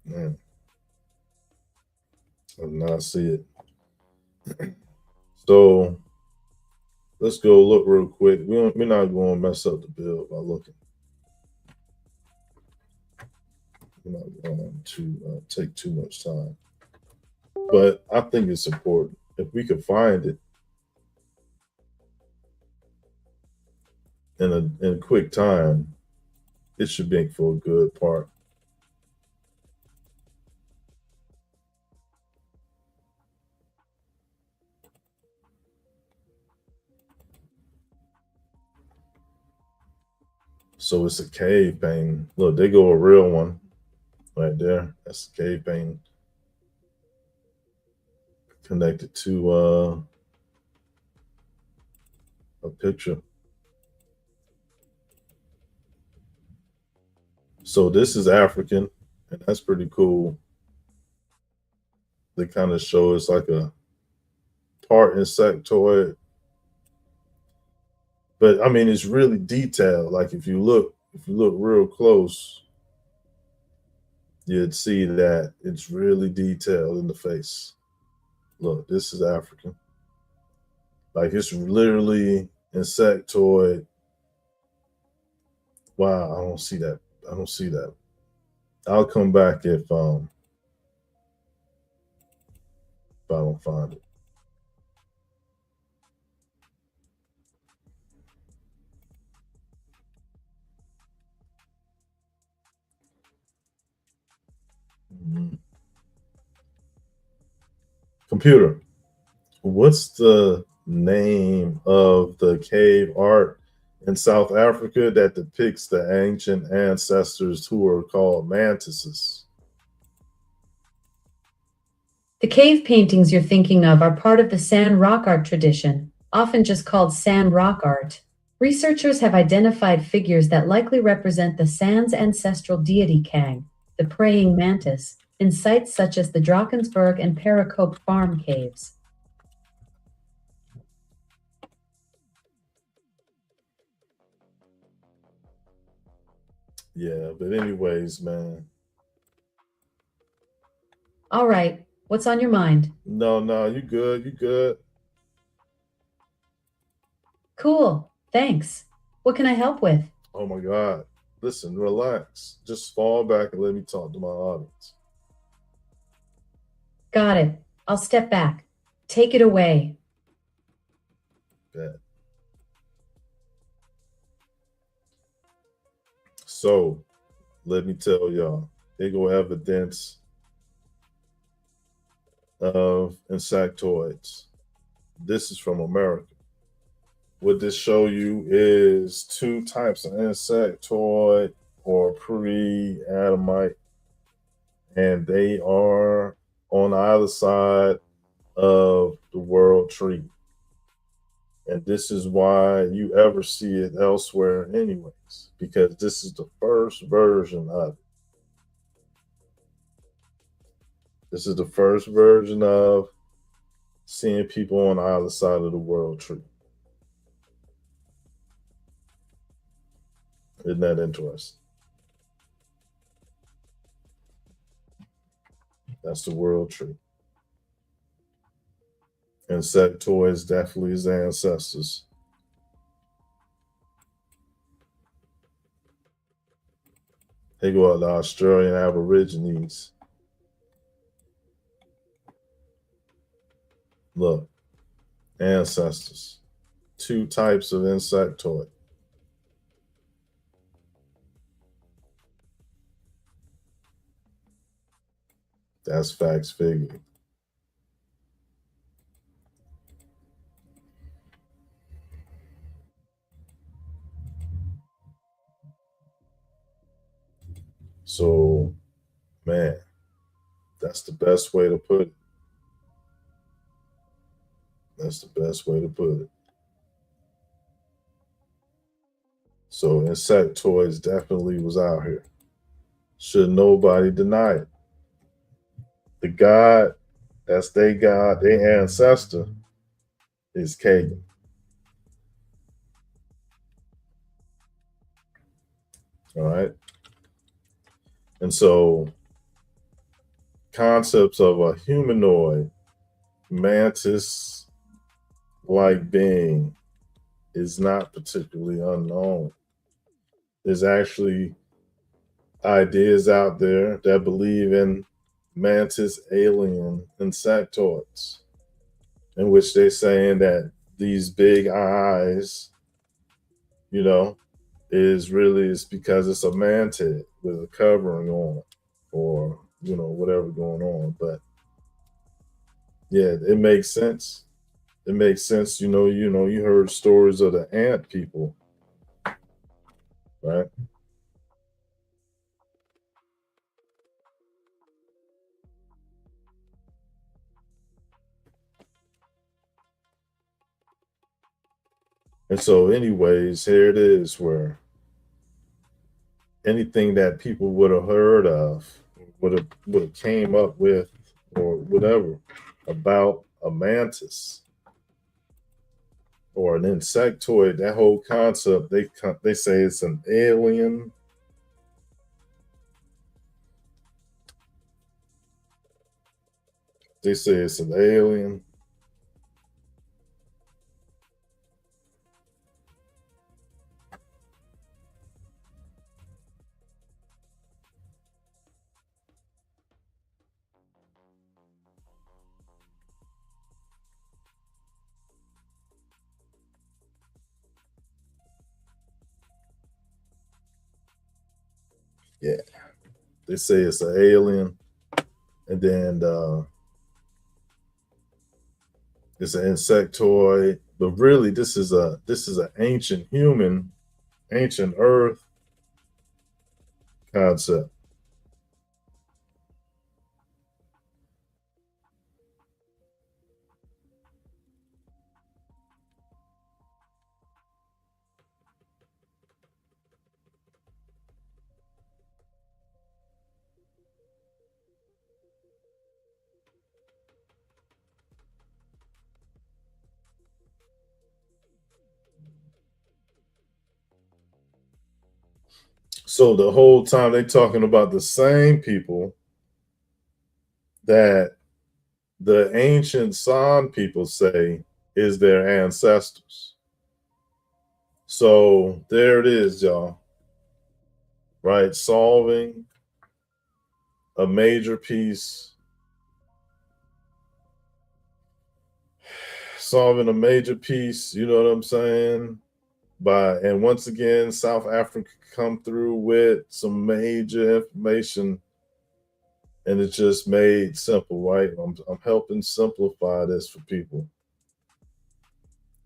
Man, I do not see it. So let's go look real quick. We're not going to mess up the build by looking. We're not going to take too much time. But I think it's important. If we could find it in a quick time, it should make for a good part. So it's a cave painting. Look, they go a real one right there. That's a cave painting connected to a picture. So this is African, and that's pretty cool. They kind of show it's like a part insectoid, but I mean it's really detailed. Like if you look real close, you'd see that it's really detailed in the face. Look, this is African. Like it's literally insectoid. Wow, I don't see that. I don't see that. I'll come back if I don't find it. Computer, what's the name of the cave art in South Africa that depicts the ancient ancestors who are called mantises? The cave paintings you're thinking of are part of the sand rock art tradition, often just called sand rock art. Researchers have identified figures that likely represent the sand's ancestral deity Kang, the praying mantis, in sites such as the Drakensberg and Paracope Farm caves. Yeah, but anyways, man. All right, what's on your mind? No, you good. You good. Cool, thanks. What can I help with? Oh my God. Listen, relax. Just fall back and let me talk to my audience. Got it. I'll step back. Take it away. Bet. So, let me tell y'all, here go evidence of insectoids. This is from America. What this show you is two types of insectoid or pre-Adamite, and they are on either side of the world tree. And this is why you ever see it elsewhere anyways, because this is the first version of it. This is the first version of seeing people on either side of the world tree. Isn't that interesting? That's the world tree. Insectoids definitely his ancestors. They go out to Australian Aborigines. Look, ancestors. Two types of insectoid. That's facts figured. So, man, that's the best way to put it. That's the best way to put it. So insectoids definitely was out here. Should nobody deny it. The god, that's their god, their ancestor, is Kagan. All right. And so concepts of a humanoid mantis like being is not particularly unknown. There's actually ideas out there that believe in mantis alien insectoids, in which they're saying that these big eyes, you know, is because it's a mantid with a covering on, or whatever going on. But yeah, it makes sense. It makes sense. You heard stories of the ant people, right? And so, anyways, here it is where anything that people would have heard of, would have came up with, or whatever, about a mantis or an insectoid. That whole concept, they say it's an alien. They say it's an alien. Yeah, they say it's an alien, and then it's an insectoid. But really, this is an ancient human, ancient Earth concept. So the whole time they talking about the same people that the ancient San people say is their ancestors. So there it is, y'all. Right? a major piece, solving a major piece, you know what I'm saying? And once again, South Africa come through with some major information, and it's just made simple, right? I'm helping simplify this for people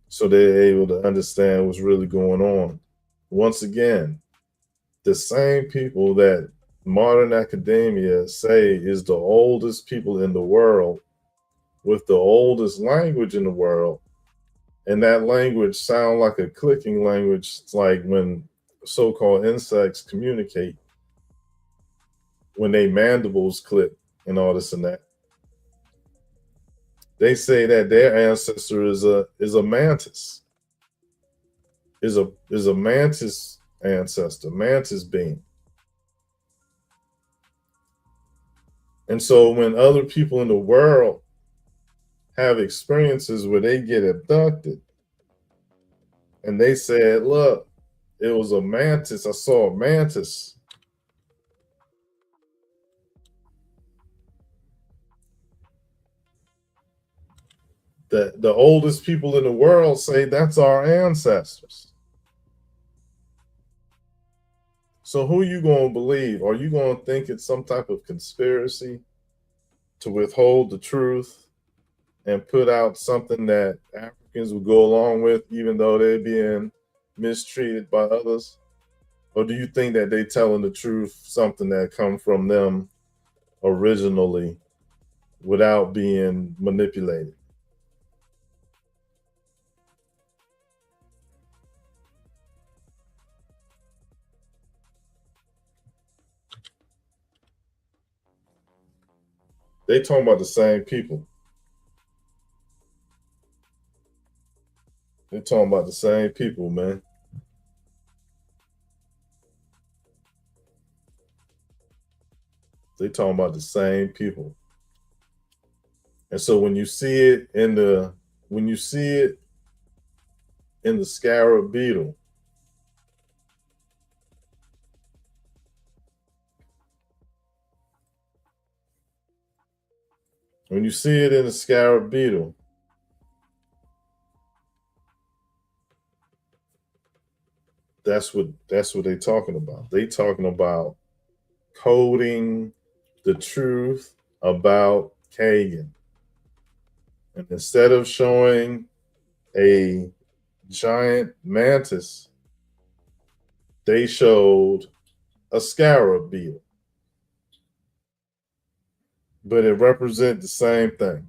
so they're able to understand what's really going on. Once again, the same people that modern academia say is the oldest people in the world with the oldest language in the world, and that language sound like a clicking language. It's like when so-called insects communicate, when they mandibles click and all this and that. they say that their ancestor is a mantis, is a mantis ancestor, mantis being. And so when other people in the world have experiences where they get abducted and they said, look, it was a mantis, I saw a mantis. The oldest people in the world say that's our ancestors. So who are you going to believe? Are you going to think it's some type of conspiracy to withhold the truth and put out something that Africans will go along with, even though they're being mistreated by others? Or do you think that they're telling the truth, something that come from them originally without being manipulated? They talking about the same people. They talking about the same people, man. They talking about the same people. And so when you see it in the scarab beetle, when you see it in the scarab beetle, that's what they talking about. They talking about coding the truth about Kagan. And instead of showing a giant mantis, they showed a scarab beetle. But it represents the same thing.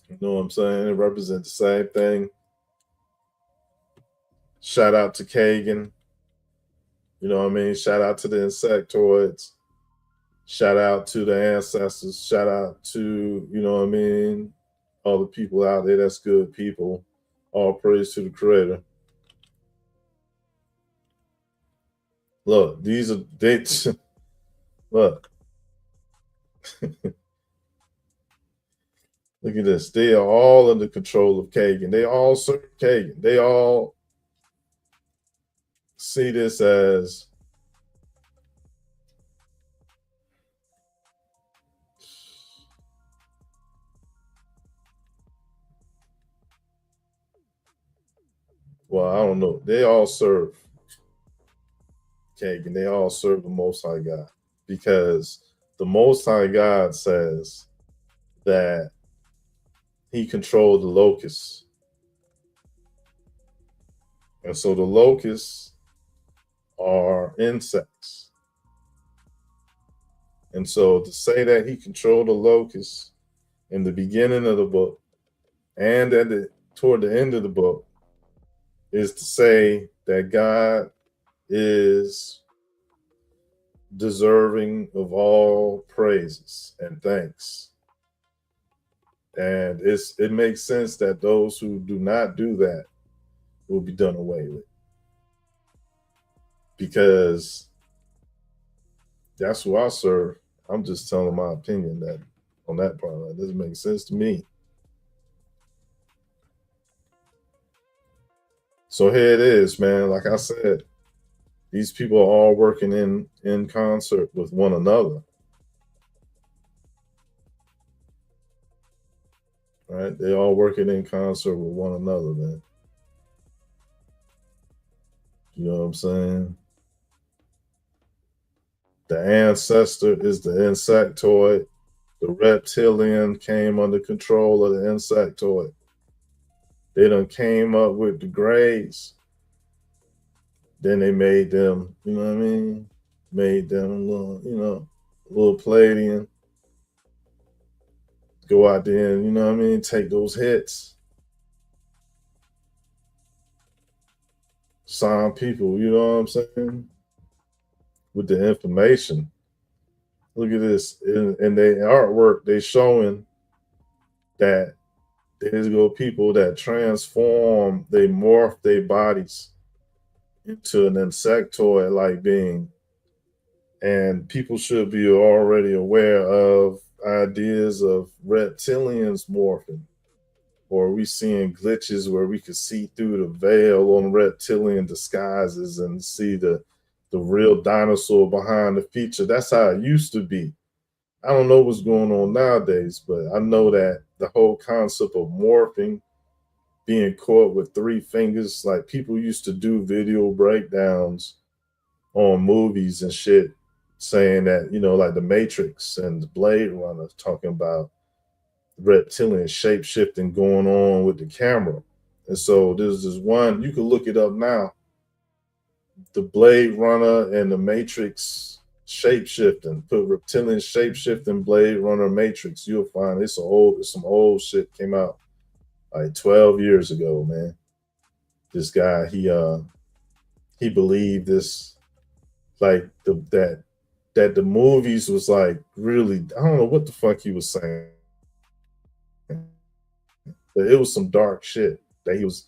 You know what I'm saying? It represents the same thing. Shout out to Kagan. You know what I mean? Shout out to the insectoids. Shout out to the ancestors. Shout out to, you know what I mean, all the people out there that's good people. All praise to the creator. Look, these are dates. Look. Look at this. They are all under control of Kagan. They all serve Kagan. They all see this as well, I don't know. They all serve Kagan. They all serve the Most High God because the Most High God says that he controlled the locusts. And so the locusts are insects. And so to say that he controlled the locusts in the beginning of the book and toward the end of the book is to say that God is deserving of all praises and thanks. And it makes sense that those who do not do that will be done away with. Because that's who I serve. I'm just telling my opinion that on that part. That doesn't make sense to me. So here it is, man. Like I said, these people are all working in concert with one another. Right? They're all working in concert with one another, man. You know what I'm saying? The ancestor is the insectoid. The reptilian came under control of the insectoid. They done came up with the grays. Then they made them, you know what I mean? Made them a little Palladian. Go out there and, you know what I mean? Take those hits. Sign people, you know what I'm saying? With the information. Look at this. In their artwork, they showing that there's go people that transform, they morph their bodies into an insectoid like being. And people should be already aware of ideas of reptilians morphing, or we seeing glitches where we could see through the veil on reptilian disguises and see the real dinosaur behind the feature. That's how it used to be. I don't know what's going on nowadays, but I know that the whole concept of morphing, being caught with three fingers, like people used to do video breakdowns on movies and shit, saying that, you know, like the Matrix and the Blade Runner, talking about reptilian shape shifting going on with the camera. And so there's this one, you can look it up now, the Blade Runner and the Matrix shape shifting. Put reptilian shape shifting Blade Runner Matrix. You'll find it's some old shit came out like 12 years ago, man. This guy, he believed this, like that the movies was like really, I don't know what the fuck he was saying, but it was some dark shit that he was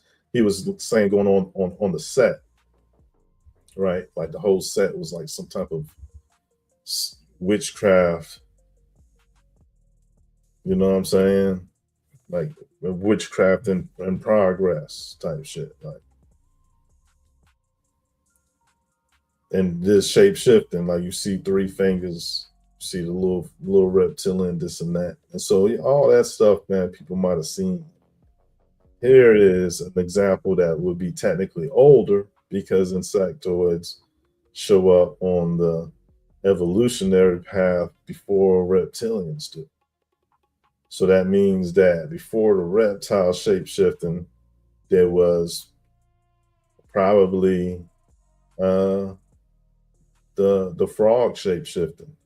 saying going on the set, right? Like the whole set was like some type of witchcraft. You know what I'm saying? Like witchcraft in progress type shit. Like, and this shape shifting, like you see three fingers, you see the little reptilian, this and that. And so all that stuff, man, people might have seen. Here is an example that would be technically older because insectoids show up on the evolutionary path before reptilians do. So that means that before the reptile shape shifting, there was probably the frog shape shifting.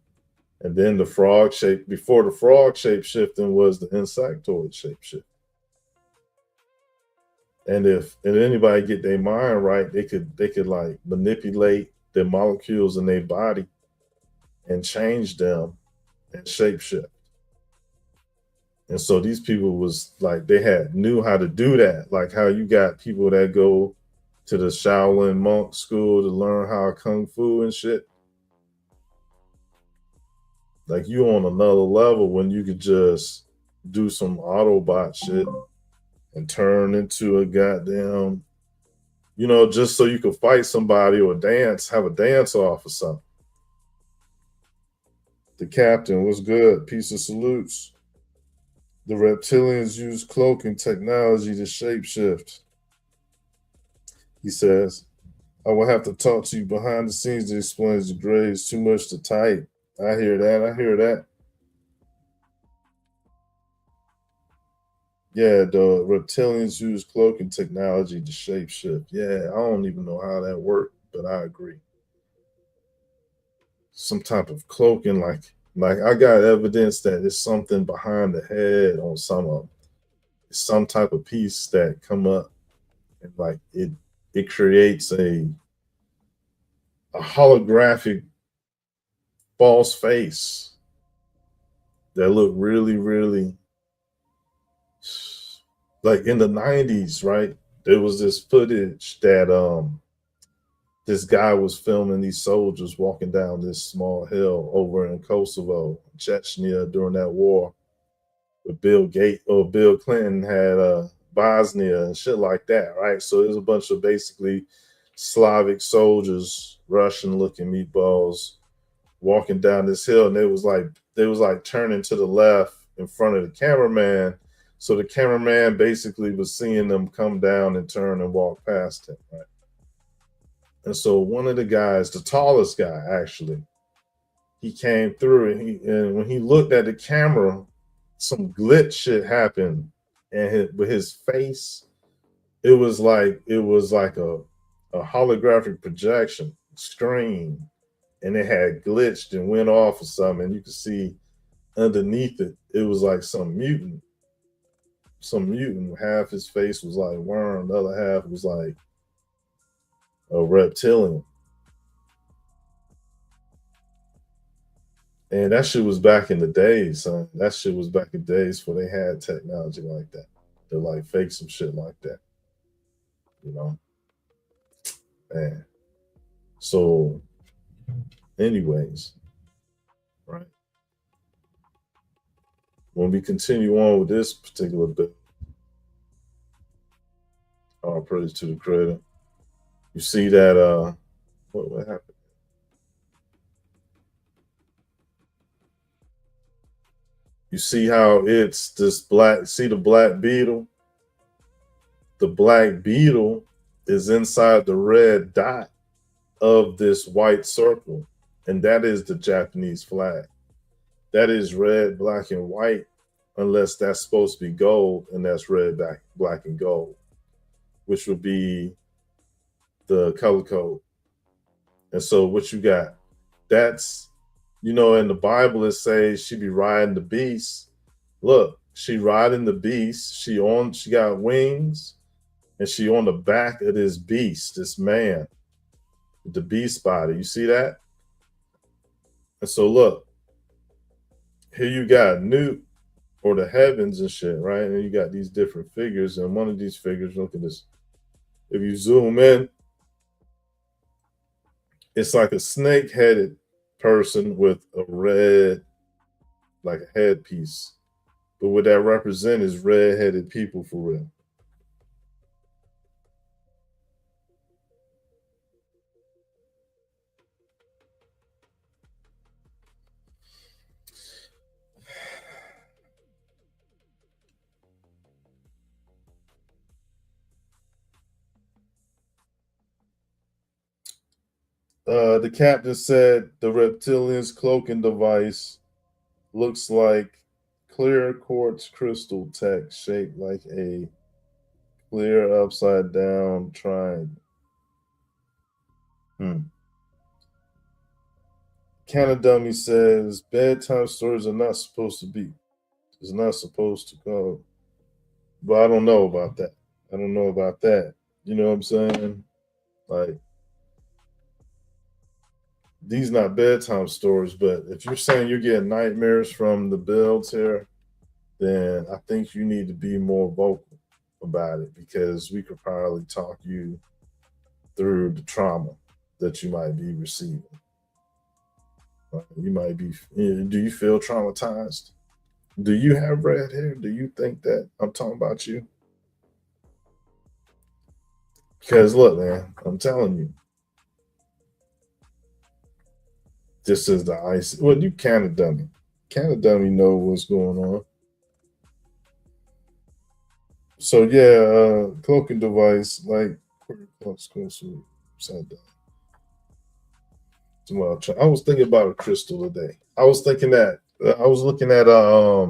And then before the frog shape shifting was the insectoid shape shift. And if anybody get their mind right, they could like manipulate the molecules in their body and change them and shapeshift. And so these people was like, they knew how to do that. Like how you got people that go to the Shaolin monk school to learn how kung fu and shit. Like you on another level when you could just do some Autobot shit and turn into a goddamn, you know, just so you could fight somebody or dance, have a dance off or something. The captain was good. Peace and salutes. The reptilians use cloaking technology to shapeshift. He says, I will have to talk to you behind the scenes to explain the grades. Too much to type. I hear that. Yeah, the reptilians use cloaking technology to shapeshift. Yeah, I don't even know how that worked, but I agree. Some type of cloaking, like I got evidence that there's something behind the head on some of them. It's some type of piece that come up and like it creates a holographic false face that look really, really like in the 90s, right? There was this footage that this guy was filming these soldiers walking down this small hill over in Kosovo, Chechnya during that war with Bill Clinton had Bosnia and shit like that, right? So there's a bunch of basically Slavic soldiers, Russian looking meatballs, walking down this hill, and they was like turning to the left in front of the cameraman. So the cameraman basically was seeing them come down and turn and walk past him, right? And so one of the guys, the tallest guy actually, he came through and when he looked at the camera, some glitch shit happened, and with his face, it was like a holographic projection screen, and it had glitched and went off or something, and you could see underneath it, it was like some mutant. Half his face was like worm, the other half was like a reptilian. And that shit was back in the days, son. That shit was back in days before they had technology like that. They're like fake some shit like that, you know? Man. So, anyways, right. When we continue on with this particular bit, all praise to the creator. You see that what happened? You see how it's this black, see the black beetle? The black beetle is inside the red dot of this white circle, and that is the Japanese flag. That is red, black, and white, unless that's supposed to be gold, and that's red, black, and gold, which would be the color code. And so what you got? That's, you know, in the Bible it says she be riding the beast. Look, she riding the beast. She got wings, and she on the back of this beast, this man, the beast body. You see that? And so look, here you got Newt or the heavens and shit, right? And you got these different figures, and one of these figures, look at this. If you zoom in, it's like a snake-headed person with a red, like a headpiece. But what that represents is red-headed people for real. The captain said the reptilian's cloaking device looks like clear quartz crystal text shaped like a clear upside down triangle. Canadummy says bedtime stories are not supposed to be. It's not supposed to go. But I don't know about that. I don't know about that. You know what I'm saying? Like, these not bedtime stories, but if you're saying you're getting nightmares from the builds here, then I think you need to be more vocal about it, because we could probably talk you through the trauma that you might be receiving. You might be, do you feel traumatized? Do you have red hair? Do you think that I'm talking about you? Because look, man, I'm telling you, this is the ice. Well, you kind of dummy. Kind of dummy know what's going on. So yeah, cloaking device, like upside down. I was thinking about a crystal today. I was thinking that I was looking at a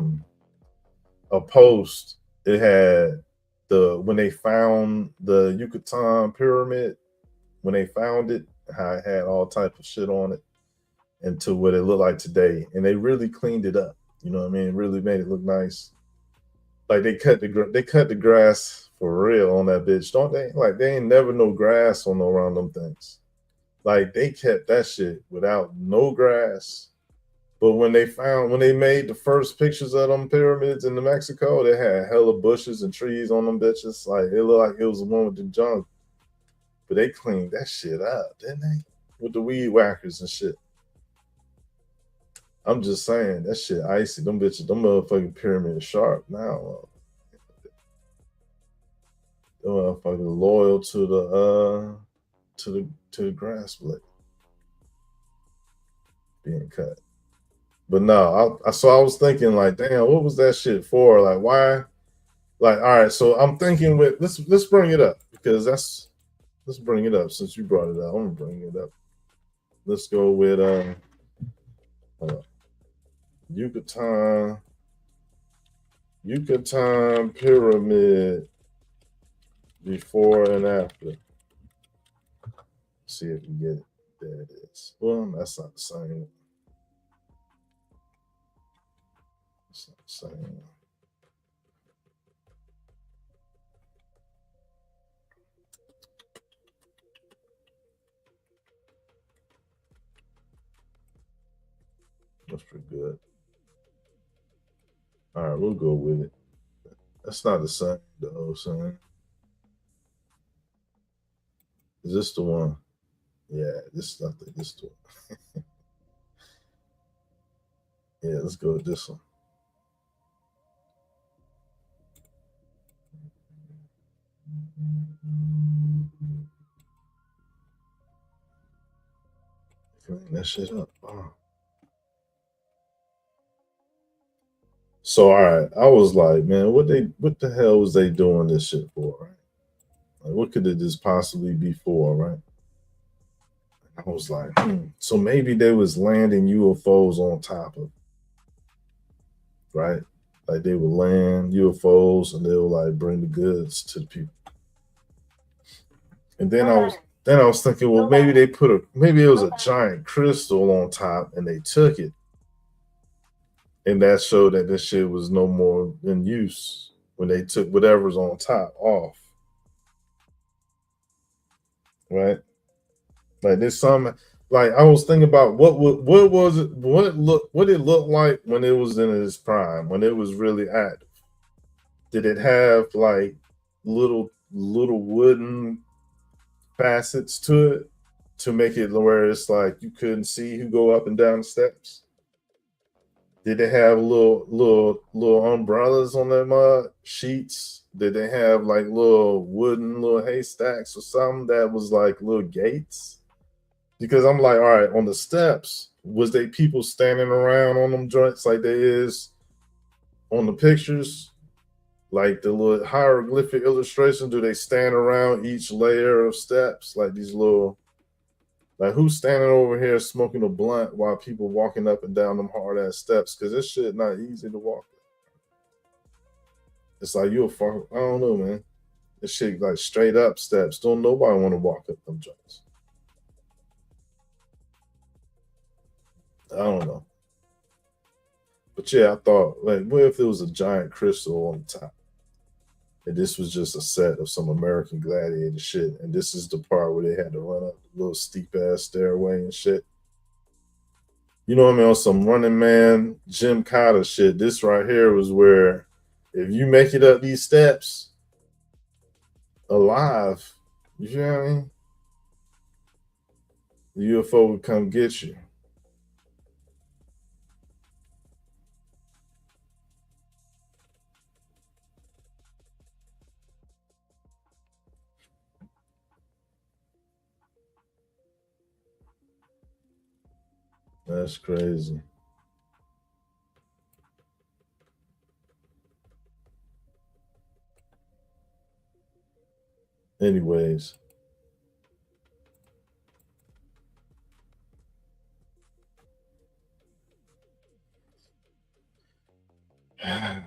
post. It had when they found the Yucatan pyramid, when they found it, how it had all type of shit on it, and to what it looked like today, and they really cleaned it up. You know what I mean? Really made it look nice. Like they cut the grass for real on that bitch, don't they? Like they ain't never no grass on around them things. Like they kept that shit without no grass. But when they made the first pictures of them pyramids in New Mexico, they had hella bushes and trees on them bitches. Like it looked like it was the one with the jungle. But they cleaned that shit up, didn't they? With the weed whackers and shit. I'm just saying that shit icy. Them bitches, them motherfucking pyramids sharp now. Them motherfuckers loyal to the grass blade being cut. But no, I was thinking like, damn, what was that shit for? Like, why? Like, all right, so I'm thinking with let's bring it up, because let's bring it up since you brought it up. I'm gonna bring it up. Let's go with Yucatan pyramid before and after. See if we get it. There it is. Well, that's not the same. It's not the same. That's pretty good. All right, we'll go with it. That's not the same, though, son. Is this the one? Yeah, this I think this is the one. Yeah, let's go with this one. Clean that shit up. Oh. So all right, I was like, man, what the hell was they doing this shit for, right? Like, what could it just possibly be for, right? I was like, so maybe they was landing UFOs on top of, right? Like they would land UFOs and they would like bring the goods to the people. And then I was thinking, well, maybe maybe it was a giant crystal on top and they took it. And that showed that this shit was no more in use when they took whatever's on top off. Right? Like there's some like I was thinking about what was it what it looked like when it was in its prime, when it was really active. Did it have like little wooden facets to it to make it where it's like you couldn't see who go up and down the steps? Did they have little umbrellas on them sheets? Did they have like little haystacks or something that was like little gates? Because I'm like, all right, on the steps, was they people standing around on them joints like they is on the pictures? Like the little hieroglyphic illustration, do they stand around each layer of steps? Like these little, like who's standing over here smoking a blunt while people walking up and down them hard ass steps? Because this shit not easy to walk. It's like you'll fuck. I don't know, man. This shit like straight up steps. Don't nobody want to walk up them joints. I don't know. But yeah, I thought, like, what if it was a giant crystal on the top? And this was just a set of some American Gladiator shit. And this is the part where they had to run up the little steep ass stairway and shit. You know what I mean? On some Running Man, Jim Cotter shit. This right here was where if you make it up these steps alive, you feel what I mean? The UFO would come get you. That's crazy. Anyways. Yeah.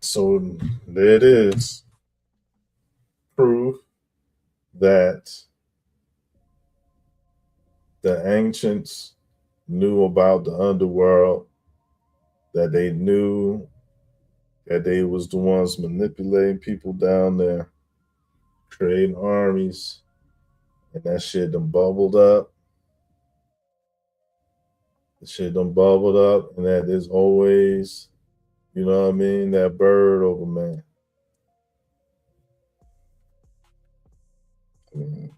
So there it is. Proof that the ancients knew about the underworld, that they knew that they was the ones manipulating people down there, creating armies, and that shit done bubbled up. The shit done bubbled up, and that there's always, you know what I mean, that bird over man. I mean,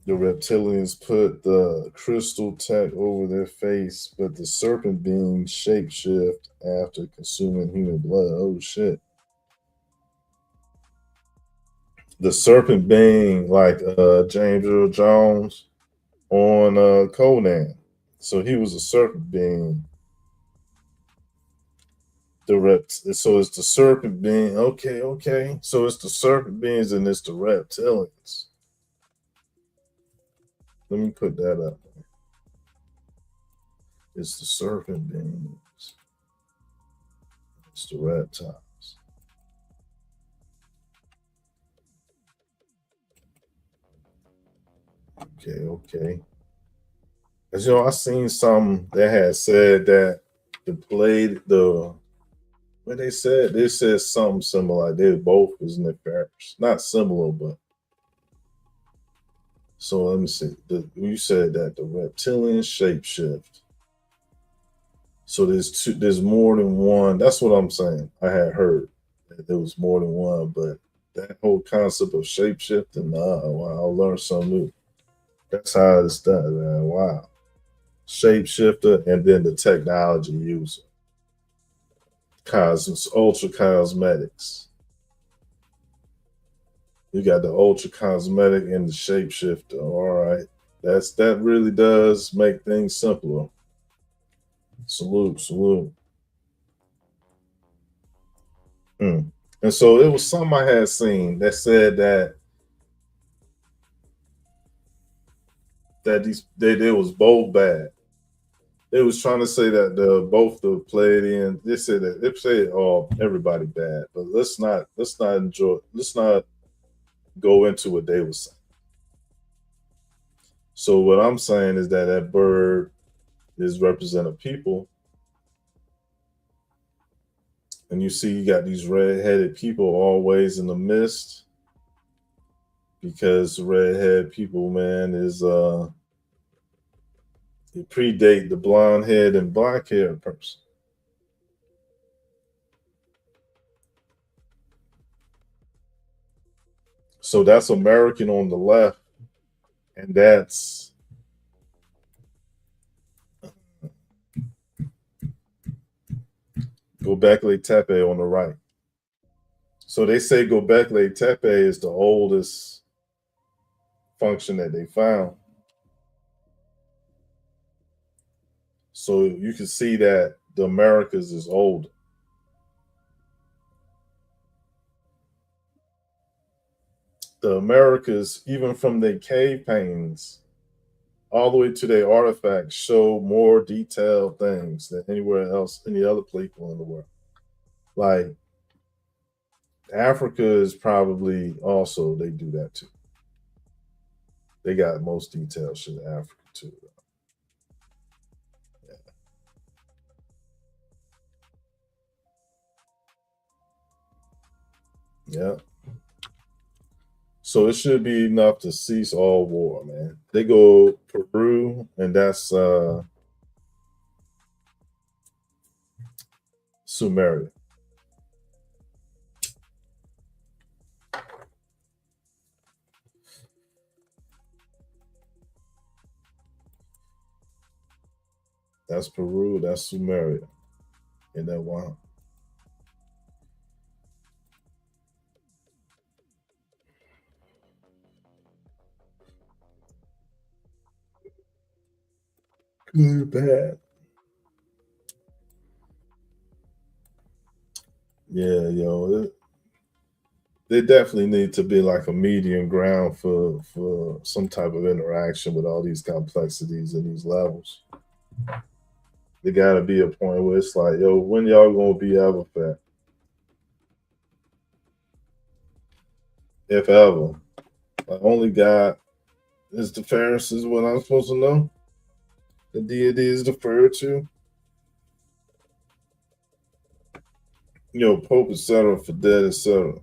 the reptilians put the crystal tech over their face, but the serpent beings shapeshift after consuming human blood. Oh shit. The serpent being like James Earl Jones on Conan. So he was a serpent being. So it's the serpent being. Okay. So it's the serpent beings and it's the reptilians. Let me put that up. It's the serpent beings. It's the reptiles. Okay. As you know, I seen some that had said that what they said something similar. Like they both was nefarious. Not similar, but So let me see. You said that the reptilian shapeshift. So there's more than one. That's what I'm saying. I had heard that there was more than one, but that whole concept of shapeshifting, wow, I'll learn something new. That's how it's done, man. Wow. Shapeshifter and then the technology user. Ultra cosmetics. You got the ultra cosmetic and the shapeshifter. All right. That really does make things simpler. Salute, salute. Mm. And so it was something I had seen that said that they was both bad. They was trying to say that both the Pleiadians, they said that they say everybody bad, but let's not go into what they was saying. So what I'm saying is that bird is representing people, and you see you got these red-headed people always in the mist, because red-headed people, man, is it predate the blonde head and black haired person. So that's American on the left, and that's Gobekli Tepe on the right. So they say Gobekli Tepe is the oldest function that they found. So you can see that the Americas is old. The Americas, even from their cave paintings all the way to their artifacts, show more detailed things than anywhere else, any other people in the world. Like Africa is probably also, they do that too. They got most detailed shit in Africa too. Yeah. So it should be enough to cease all war, man. They go Peru, and that's Sumeria. That's Peru, that's Sumeria. And that wow. Good, bad. Yeah, they definitely need to be like a medium ground for some type of interaction with all these complexities and these levels. There gotta be a point where it's like, yo, when y'all gonna be ever fat? If ever. Like only God is the fairest is what I'm supposed to know. The deity is deferred to. Pope, etc., for dead, etc.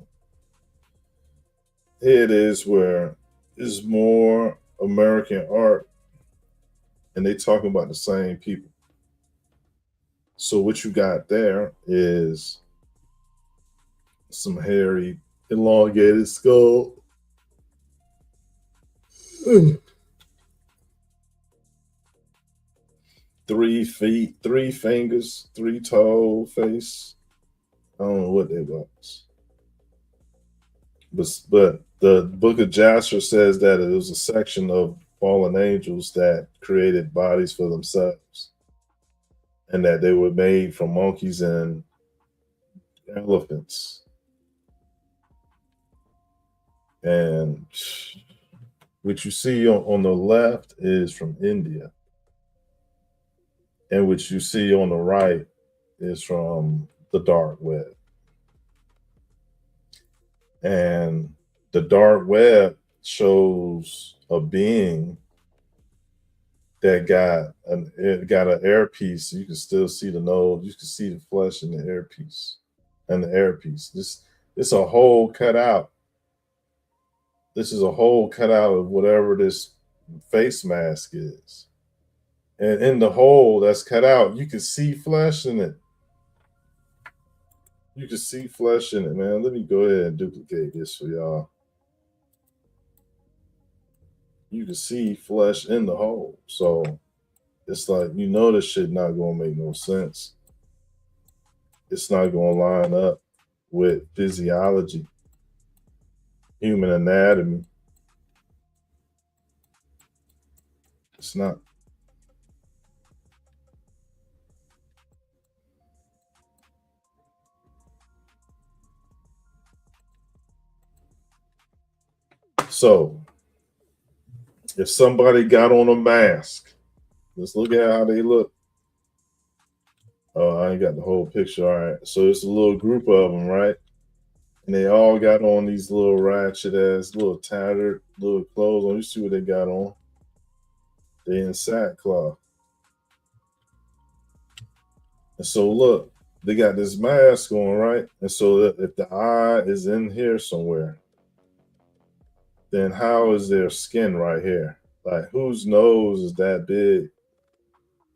Here it is where it's more American art, and they talking about the same people. So what you got there is some hairy, elongated skull. 3 feet, 3 fingers, 3 toe face. I don't know what they was. But the book of Jasher says that it was a section of fallen angels that created bodies for themselves, and that they were made from monkeys and elephants. And what you see on the left is from India, and what you see on the right is from the dark web. And the dark web shows a being that got an earpiece. You can still see the nose. You can see the flesh in the earpiece, and the earpiece. It's a hole cut out. This is a hole cut out of whatever this face mask is. And in the hole that's cut out, you can see flesh in it. You can see flesh in it, man. Let me go ahead and duplicate this for y'all. You can see flesh in the hole. So it's like, you know, this shit not going to make no sense. It's not going to line up with physiology, human anatomy. It's not. So if somebody got on a mask, let's look at how they look. Oh, I ain't got the whole picture. All right. So it's a little group of them, right? And they all got on these little ratchet ass, little tattered little clothes on. You see what they got on? They in sackcloth. And so look, they got this mask on, right? And so if the eye is in here somewhere, then how is their skin right here? Like, whose nose is that big?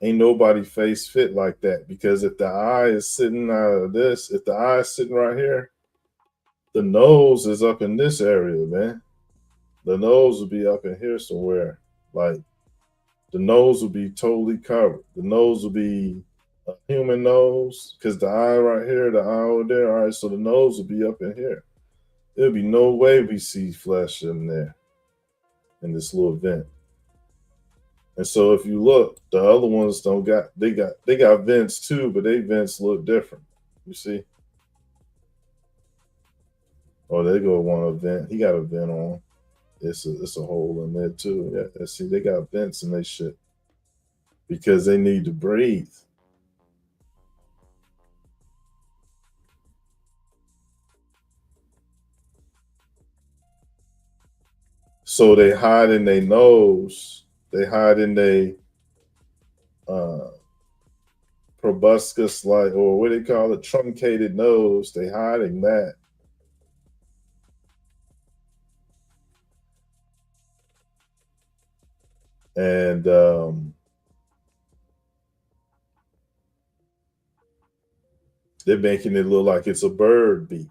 Ain't nobody face fit like that, because if the eye is sitting out of this, if the eye is sitting right here, the nose is up in this area, man. The nose will be up in here somewhere. Like, the nose will be totally covered. The nose will be a human nose, because the eye right here, the eye over there. All right, so the nose will be up in here. There'll be no way we see flesh in there, in this little vent. And so if you look, the other ones don't got they got vents too, but they vents look different. You see? Oh, they go one vent. He got a vent on. It's a hole in there too. Yeah, see, they got vents in their shit because they need to breathe. So they hide in their nose. They hide in their proboscis, like, or what do they call it, truncated nose. They hiding that. And they're making it look like it's a bird beak.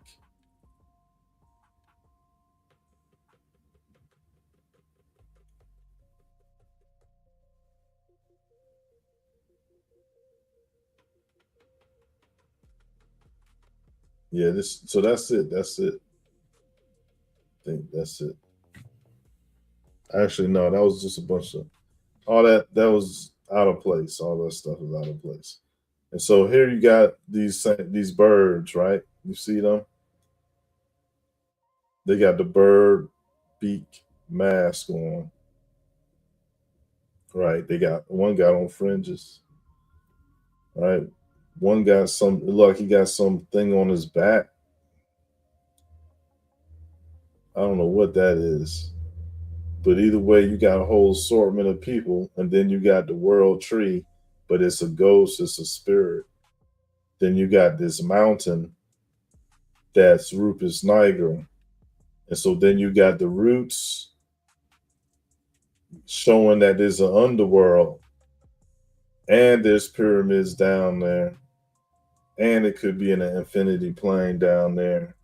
Yeah, this. So that's it. That's it. I think that's it. Actually, no, that was just a bunch of all that. That was out of place. All that stuff is out of place. And so here you got these birds, right? You see them? They got the bird beak mask on, right? They got one got on fringes, right? One got some. Look, he got something on his back. I don't know what that is. But either way, you got a whole assortment of people, and then you got the world tree, but it's a ghost, it's a spirit. Then you got this mountain that's Rupus Niger. And so then you got the roots showing that there's an underworld, and there's pyramids down there, and it could be in an infinity plane down there.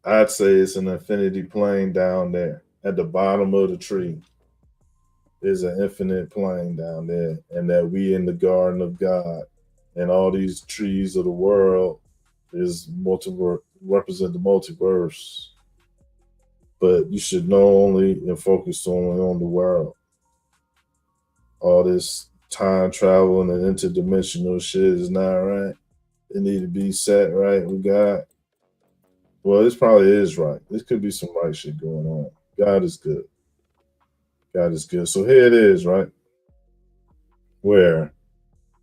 I'd say it's an infinity plane down there at the bottom of the tree. There's an infinite plane down there, and that we in the garden of God, and all these trees of the world is multiverse, represent the multiverse. But you should know only and focus only on the world. All this time travel and interdimensional shit is not right. It need to be set right with God. Well, this probably is right. This could be some right shit going on. God is good. God is good. So here it is, right? Where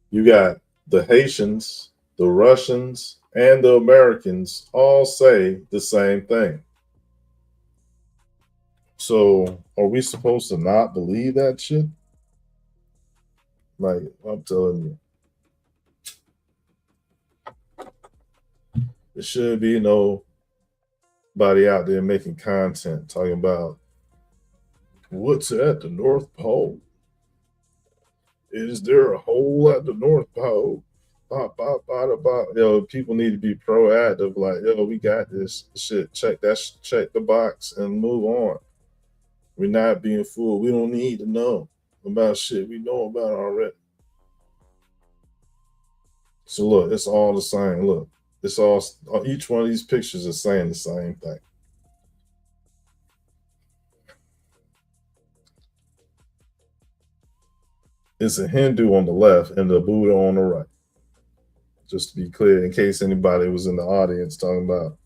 you got the Haitians, the Russians, and the Americans all say the same thing. So are we supposed to not believe that shit? Like, I'm telling you, there shouldn't be no out there making content talking about what's at the North Pole. Is there a hole at the North Pole? Bop, bop, bop, bop. Yo, people need to be proactive. Like, yo, we got this shit. Check the box and move on. We're not being fooled. We don't need to know about shit we know about already. So look, it's all the same. Look, it's all, each one of these pictures is saying the same thing. It's a Hindu on the left and the Buddha on the right. Just to be clear, in case anybody was in the audience talking about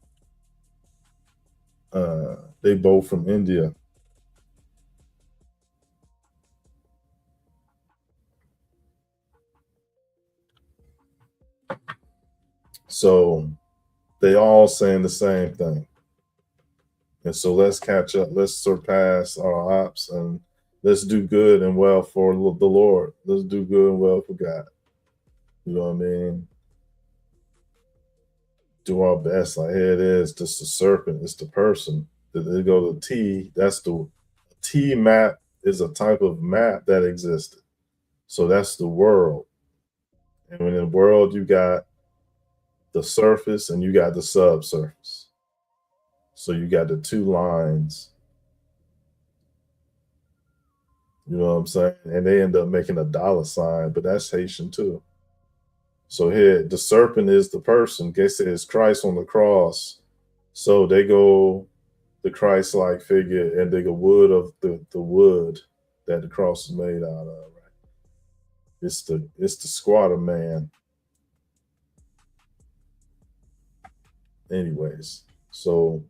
they both from India. So they all saying the same thing. And so let's catch up, let's surpass our ops, and let's do good and well for the Lord. Let's do good and well for God. You know what I mean? Do our best. Like, here it is, just the serpent, it's the person. They go to T, that's the T map is a type of map that existed. So that's the world. And in the world, you got the surface and you got the subsurface. So you got the two lines. You know what I'm saying? And they end up making a dollar sign, but that's Haitian too. So here, the serpent is the person. They say it's Christ on the cross. So they go the Christ-like figure and they go wood of the wood that the cross is made out of. Right? It's the squatter man. Anyways, so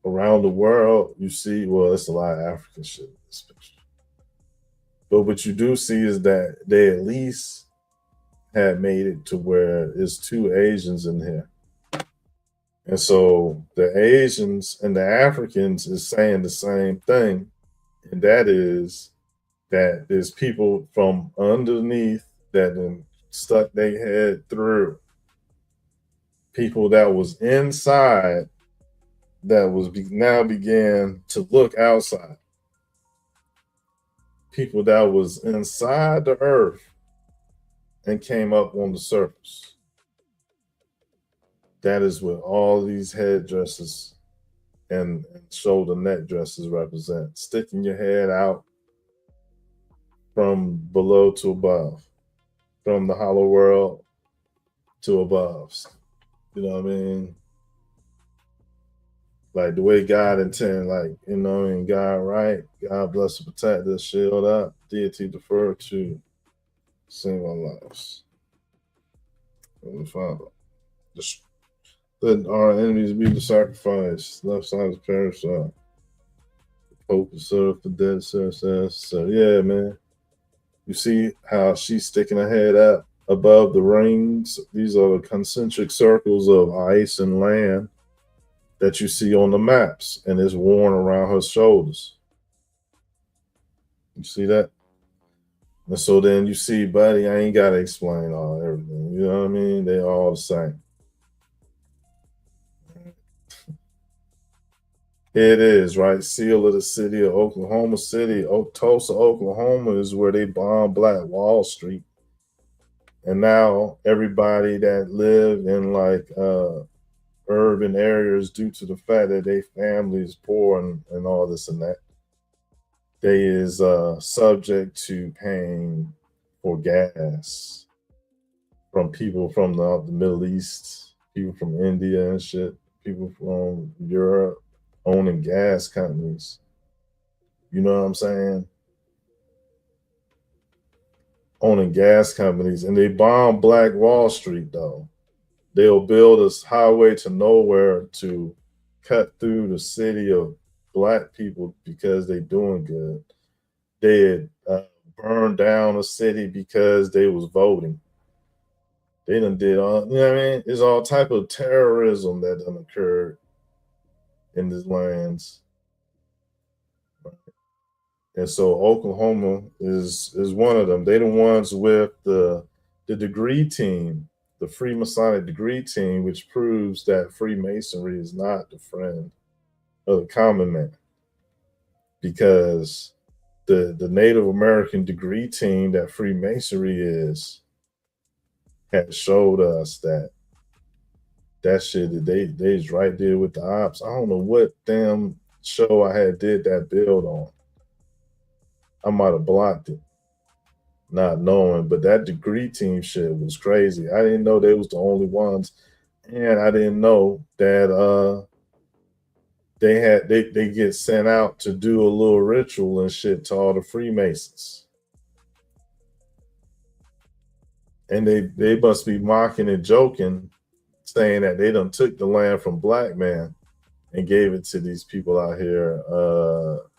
around the world, you see, well, it's a lot of African shit in this picture. But what you do see is that they at least had made it to where it's two Asians in here. And so the Asians and the Africans is saying the same thing. And that is that there's people from underneath that then stuck their head through. People that was inside that was now began to look outside. People that was inside the earth and came up on the surface. That is what all these headdresses and shoulder neck dresses represent. Sticking your head out from below to above, from the hollow world to above. You know what I mean? Like the way God intended, like, you know, and God, right? God bless and protect us, shield up, deity defer to, save our lives. Holy Father, just let our enemies be the sacrifice. Left side is perish. The Pope is served for dead, sir. So yeah, man. You see how she's sticking her head up above the rings. These are the concentric circles of ice and land that you see on the maps, and it's worn around her shoulders. You see that? And so then you see, buddy, I ain't gotta explain everything. You know what I mean? They all the same. Here it is, right? Seal of the city of Oklahoma City. Tulsa, Oklahoma is where they bombed Black Wall Street. And now everybody that live in like urban areas, due to the fact that their family is poor and all this and that, they is subject to paying for gas from people from the Middle East, people from India and shit, people from Europe owning gas companies. You know what I'm saying? Owning gas companies, and they bomb Black Wall Street though. They'll build a highway to nowhere to cut through the city of Black people because they doing good. They had burned down a city because they was voting. They done did all, you know what I mean? There's all type of terrorism that done occurred in these lands. And so Oklahoma is one of them. They the ones with the degree team, the Freemasonic degree team, which proves that Freemasonry is not the friend of the common man, because the Native American degree team that Freemasonry is had showed us that shit, they's right there with the ops. I don't know what damn show I had did that build on. I might have blocked it, not knowing, but that degree team shit was crazy. I didn't know they was the only ones, and I didn't know that they get sent out to do a little ritual and shit to all the Freemasons. And they must be mocking and joking, saying that they done took the land from black man and gave it to these people out here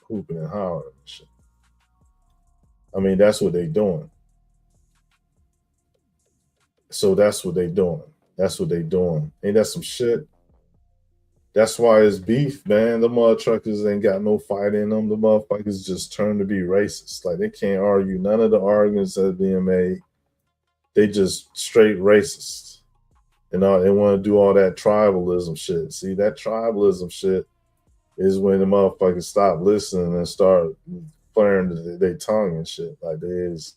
hooping and hollering and shit. I mean, that's what they doing. So that's what they doing. That's what they doing. Ain't that some shit? That's why it's beef, man. The mother truckers ain't got no fight in them. The motherfuckers just turn to be racist. Like, they can't argue none of the arguments that are being made. They just straight racist. And they want to do all that tribalism shit. See, that tribalism shit is when the motherfuckers stop listening and start flaring their tongue and shit. Like, they is,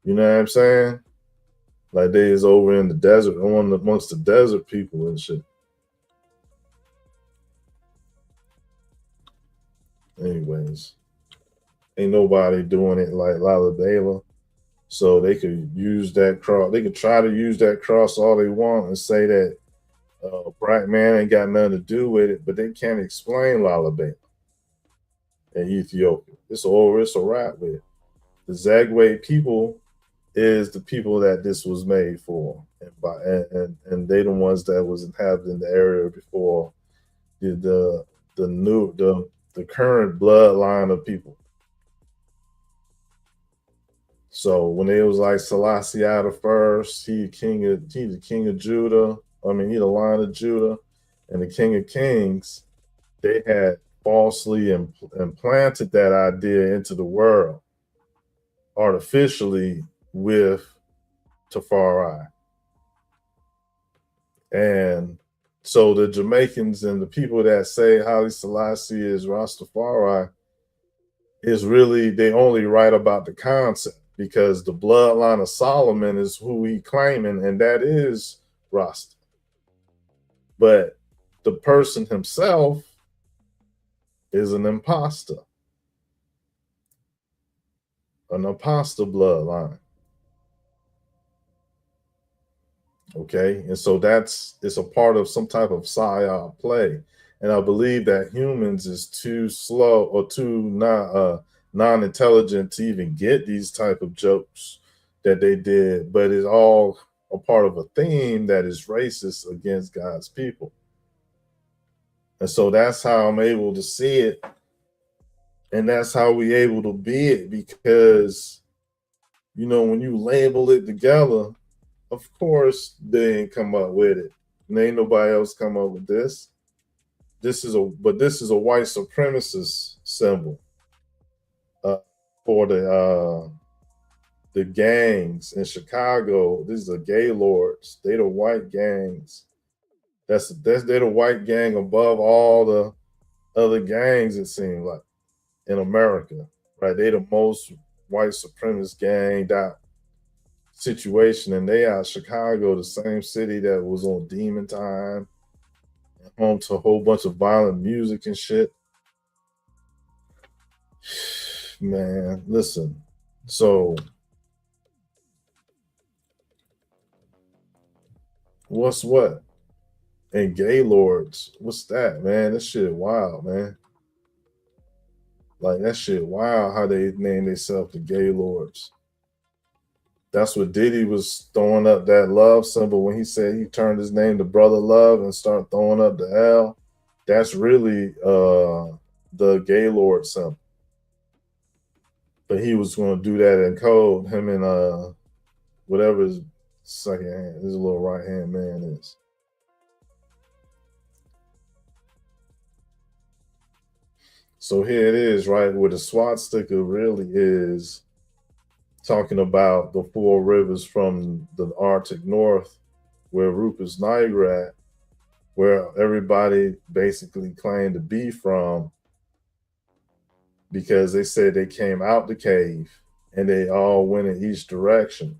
you know what I'm saying? Like, they is over in the desert, amongst the desert people and shit. Anyways, ain't nobody doing it like Lala Bela. So they could use that cross. They could try to use that cross all they want and say that black man ain't got nothing to do with it, but they can't explain Lala Bela in Ethiopia. It's over. It's a wrap with it. The Zagwe people is the people that this was made for, and they the ones that was inhabiting the area before the current bloodline of people. So when it was like Selassie the first, he the king of Judah. I mean, he the line of Judah, and the King of Kings. They had falsely implanted that idea into the world artificially with Tafari. And so the Jamaicans and the people that say Haile Selassie is Rastafari is really, they only write about the concept, because the bloodline of Solomon is who he claiming, and that is Rasta. But the person himself is an imposter bloodline. Okay, and so it's a part of some type of psyop play. And I believe that humans is too slow or too non-intelligent to even get these type of jokes that they did, but it's all a part of a theme that is racist against God's people. And so that's how I'm able to see it, and that's how we able to be it, because, you know, when you label it together, of course they ain't come up with it, and ain't nobody else come up with this. This is a white supremacist symbol for the gangs in Chicago. These are gay lords. They the white gangs. They're the white gang above all the other gangs, it seems like, in America, right? They the most white supremacist ganged out situation, and they out Chicago, the same city that was on Demon Time, home to a whole bunch of violent music and shit. Man, listen. So what's what? And gay lords, what's that, man? That shit wild, man. Like, that shit wild how they name themselves the gay lords. That's what Diddy was throwing up, that love symbol, when he said he turned his name to Brother Love and started throwing up the L. That's really the gay lord symbol. But he was going to do that in code, him and whatever his second hand, his little right hand man is. So here it is, right, where the swastika really is talking about the four rivers from the Arctic North where Rupert Niagara at, where everybody basically claimed to be from, because they said they came out the cave and they all went in each direction.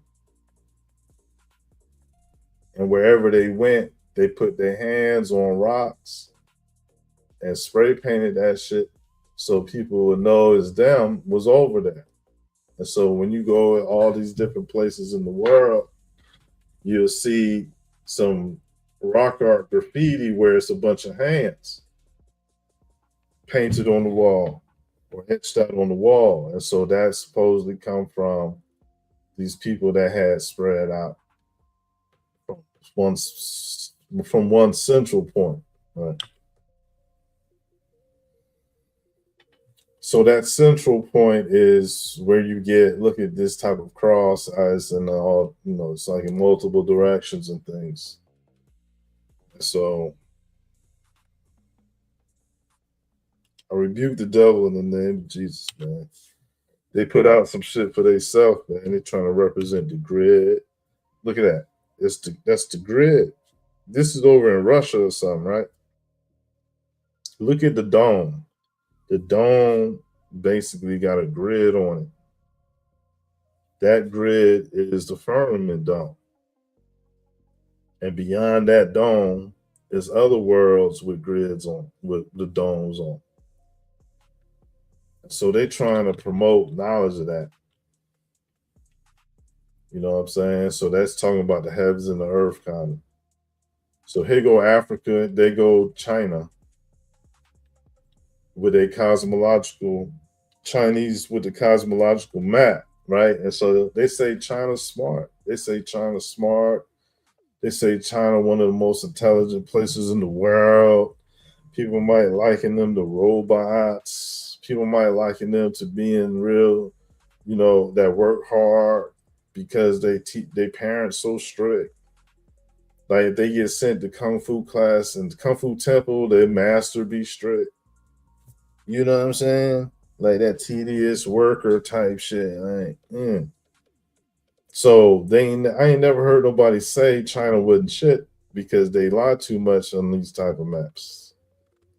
And wherever they went, they put their hands on rocks and spray painted that shit so people would know it's them was over there. And so when you go in all these different places in the world, you'll see some rock art graffiti where it's a bunch of hands painted on the wall or etched out on the wall. And so that supposedly come from these people that had spread out from one central point. Right. So that central point is where you get, look at this type of cross eyes and all, it's like in multiple directions and things. So I rebuke the devil in the name of Jesus, man. They put out some shit for themselves, man. They're trying to represent the grid. Look at that. That's the grid. This is over in Russia or something, right? Look at the dome. The dome basically got a grid on it. That grid is the firmament dome. And beyond that dome is other worlds with grids on, with the domes on. So they're trying to promote knowledge of that. You know what I'm saying? So that's talking about the heavens and the earth kind of. So here go Africa, they go China with a cosmological, Chinese with the cosmological map, right? And so they say China's smart. They say China's smart. They say China one of the most intelligent places in the world. People might liken them to robots. People might liken them to being real, that work hard because their parents so strict. Like if they get sent to Kung Fu class and Kung Fu temple, their master be strict. You know what I'm saying? Like that tedious worker type shit. So I ain't never heard nobody say China wasn't shit because they lie too much on these type of maps.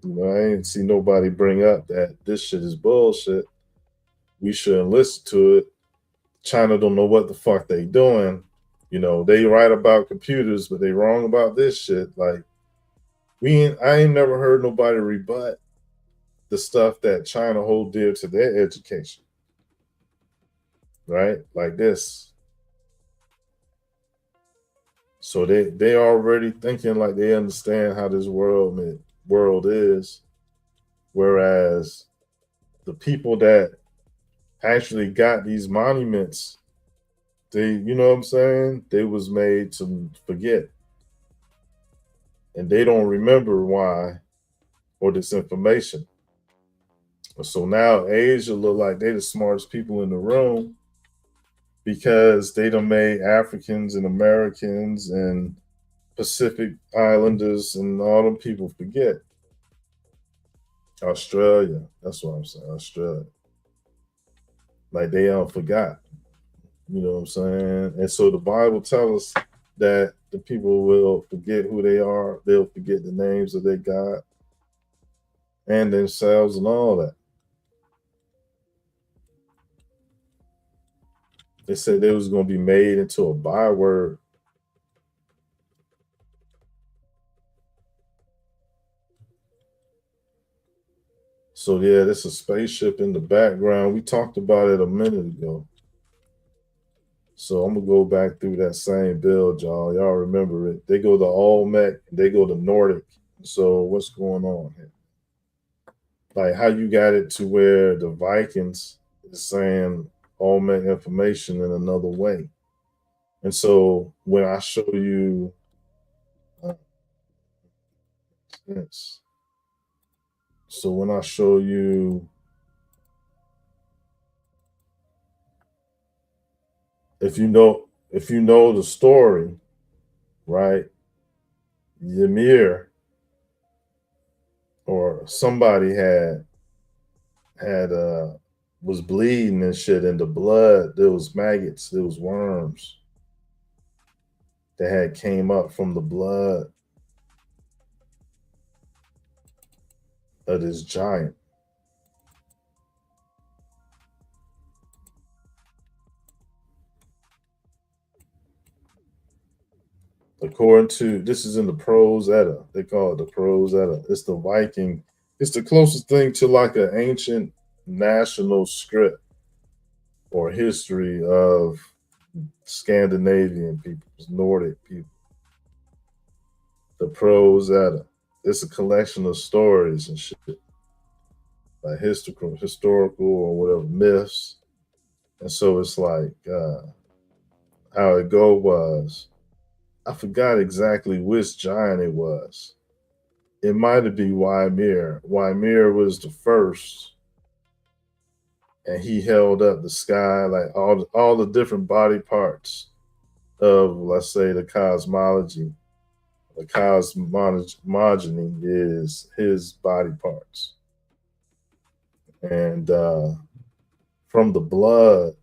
I ain't see nobody bring up that this shit is bullshit. We shouldn't listen to it. China don't know what the fuck they doing. They write about computers, but they wrong about this shit. Like I ain't never heard nobody rebut the stuff that China hold dear to their education. Right? Like this. So they already thinking like they understand how this world is. Whereas the people that actually got these monuments, you know what I'm saying? They was made to forget. And they don't remember why or this information. So now Asia look like they the smartest people in the room because they done made Africans and Americans and Pacific Islanders and all them people forget. Australia, that's what I'm saying, Australia. Like they all forgot. You know what I'm saying? And so the Bible tells us that the people will forget who they are. They'll forget the names of their God and themselves and all that. They said they was going to be made into a byword. So yeah, there's a spaceship in the background. We talked about it a minute ago. So I'm gonna go back through that same build, y'all. Y'all remember it. They go to Olmec, they go to Nordic. So what's going on here? Like how you got it to where the Vikings is saying Olmec information in another way. And so when I show you this, so when I show you if you know the story, right? Ymir or somebody was bleeding and shit, and the blood, there was maggots, there was worms. that had came up from the blood of this giant. According to, this is in the Prose Edda. They call it the Prose Edda. It's the Viking. It's the closest thing to like an ancient national script or history of Scandinavian peoples, Nordic people. The Prose Edda. It's a collection of stories and shit, like historical or whatever myths. And so it's like how it go was, I forgot exactly which giant it was. It might have been Ymir. Ymir was the first, and he held up the sky, like all the different body parts of, let's say, the cosmology. The cosmogony is his body parts, and from the blood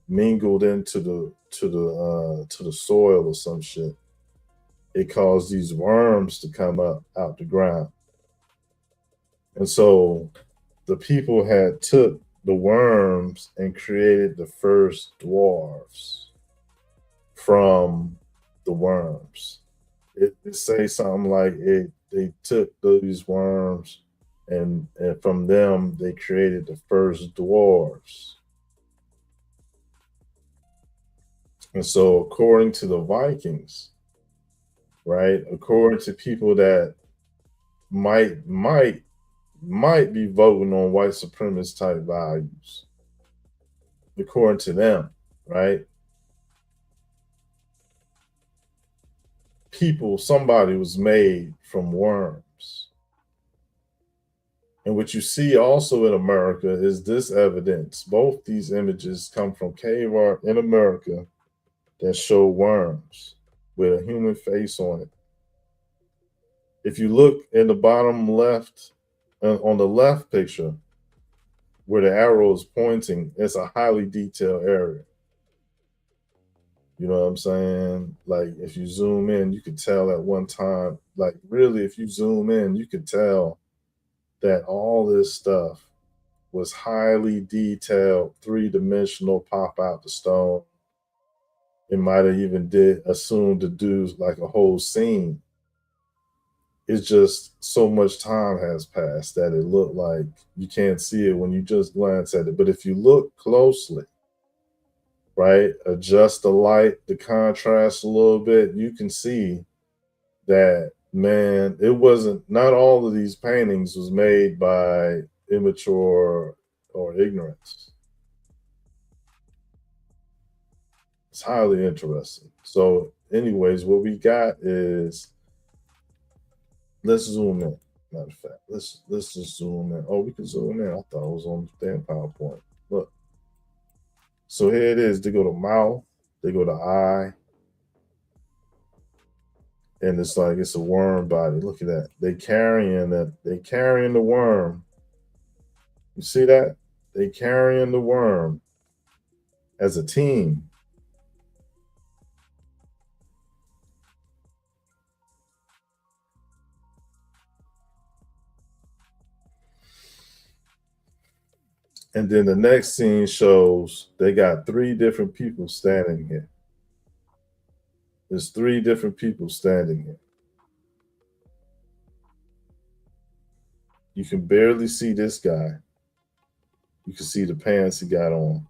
mingled into the soil or some shit, it caused these worms to come up out the ground. And so the people had took the worms and created the first dwarves from the worms. It say something like they took these worms and from them they created the first dwarves. And so according to the Vikings, right, according to people that might be voting on white supremacist type values, according to them, right? Somebody was made from worms. And what you see also in America is this evidence. Both these images come from cave art in America that show worms with a human face on it. If you look in the bottom left, on the left picture, where the arrow is pointing, it's a highly detailed area. You know what I'm saying? Like if you zoom in, you could tell at one time, like really, if you zoom in, you could tell that all this stuff was highly detailed, three-dimensional, pop out the stone. It might have even assumed to do like a whole scene. It's just so much time has passed that it looked like you can't see it when you just glance at it. But if you look closely, right, adjust the light, the contrast a little bit, you can see that, man, it wasn't, not all of these paintings was made by immature or ignorance. It's highly interesting. So anyways, what we got is, let's zoom in. Matter of fact, let's just zoom in. Oh, we can zoom in. I thought it was on the damn PowerPoint. Look. So here it is. They go to mouth, they go to eye, and it's like it's a worm body. Look at that. They carrying the worm. You see that? They carrying the worm as a team. And then the next scene shows they got three different people standing here. There's three different people standing here. You can barely see this guy. You can see the pants he got on,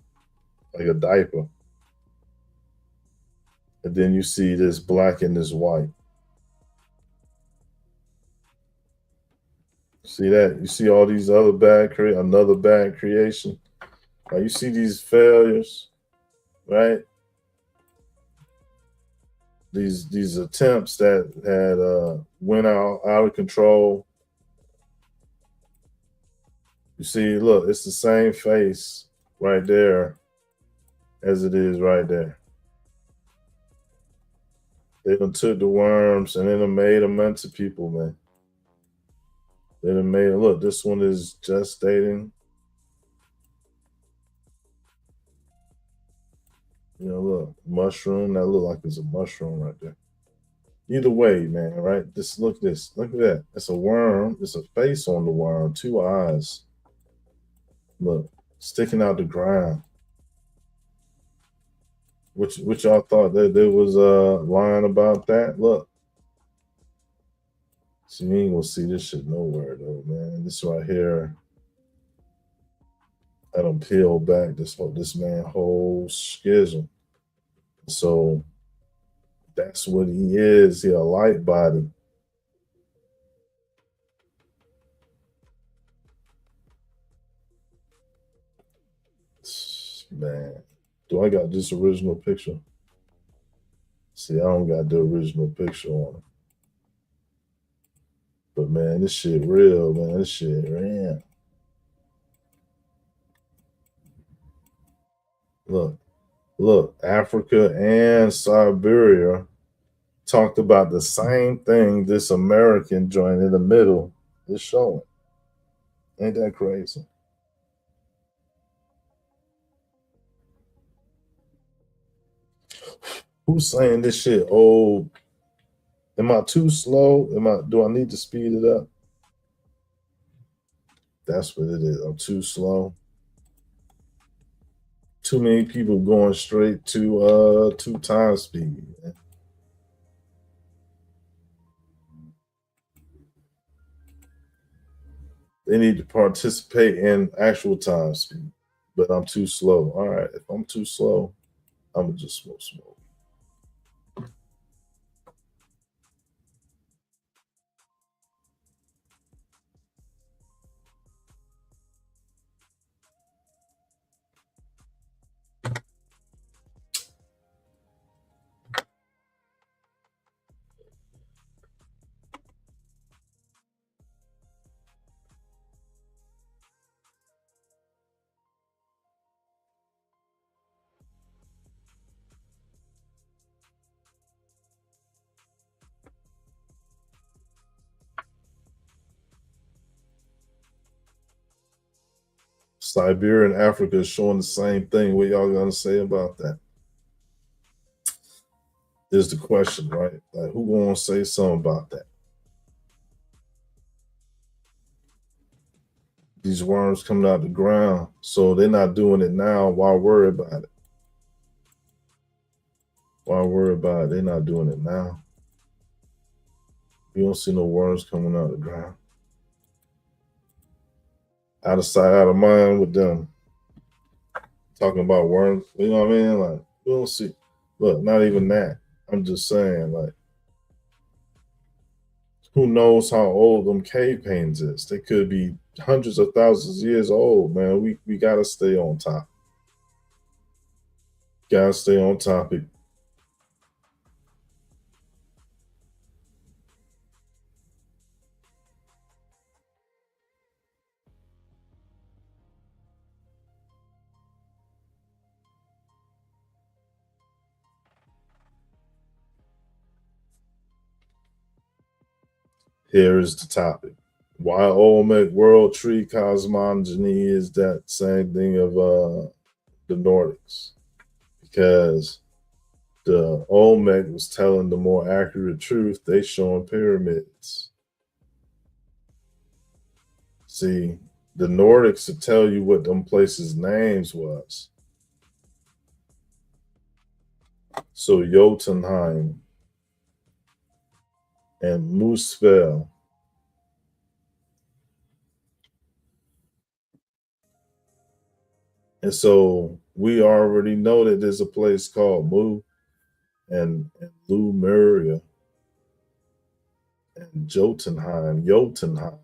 like a diaper. And then you see this black and this white. See that? You see all these other another bad creation. You see these failures, right? These attempts that had went out of control. You see, look, it's the same face right there as it is right there. They done took the worms and then made them into people, man. They done made it. Look, this one is gestating. You know, look, mushroom. That look like it's a mushroom right there. Either way, man, right? Just look at this. Look at that. It's a worm. It's a face on the worm. Two eyes. Look, sticking out the ground. Which y'all thought that there was a line about that? Look. See, you ain't gonna see this shit nowhere though, man. This right here. I don't peel back this man whole schism. So that's what he is. He a light body. Man, do I got this original picture? See, I don't got the original picture on it. But man, this shit real, man. This shit real. Look, Africa and Siberia talked about the same thing this American joint in the middle is showing. Ain't that crazy? Who's saying this shit old? Am I too slow? Do I need to speed it up? That's what it is. I'm too slow. Too many people going straight to 2 times speed. Man. They need to participate in actual time speed, but I'm too slow. All right, if I'm too slow, I'm gonna just smoke. Siberia and Africa is showing the same thing. What y'all gonna say about that? Is the question, right? Like, who gonna say something about that? These worms coming out the ground, so they're not doing it now. Why worry about it? Why worry about it? They're not doing it now. You don't see no worms coming out the ground. Out of sight, out of mind with them. Talking about worms, you know what I mean? Like, we don't see. Look, not even that. I'm just saying, like, who knows how old them cave paintings is? They could be hundreds of thousands of years old, man. We gotta stay on top. Gotta stay on topic. Here is the topic. Why Olmec World Tree Cosmology is that same thing of the Nordics? Because the Olmec was telling the more accurate truth, they showing pyramids. See, the Nordics to tell you what them places' names was. So Jotunheim and Moosfell. And so we already know that there's a place called Mu and Lemuria and Jotunheim. Jotunheim.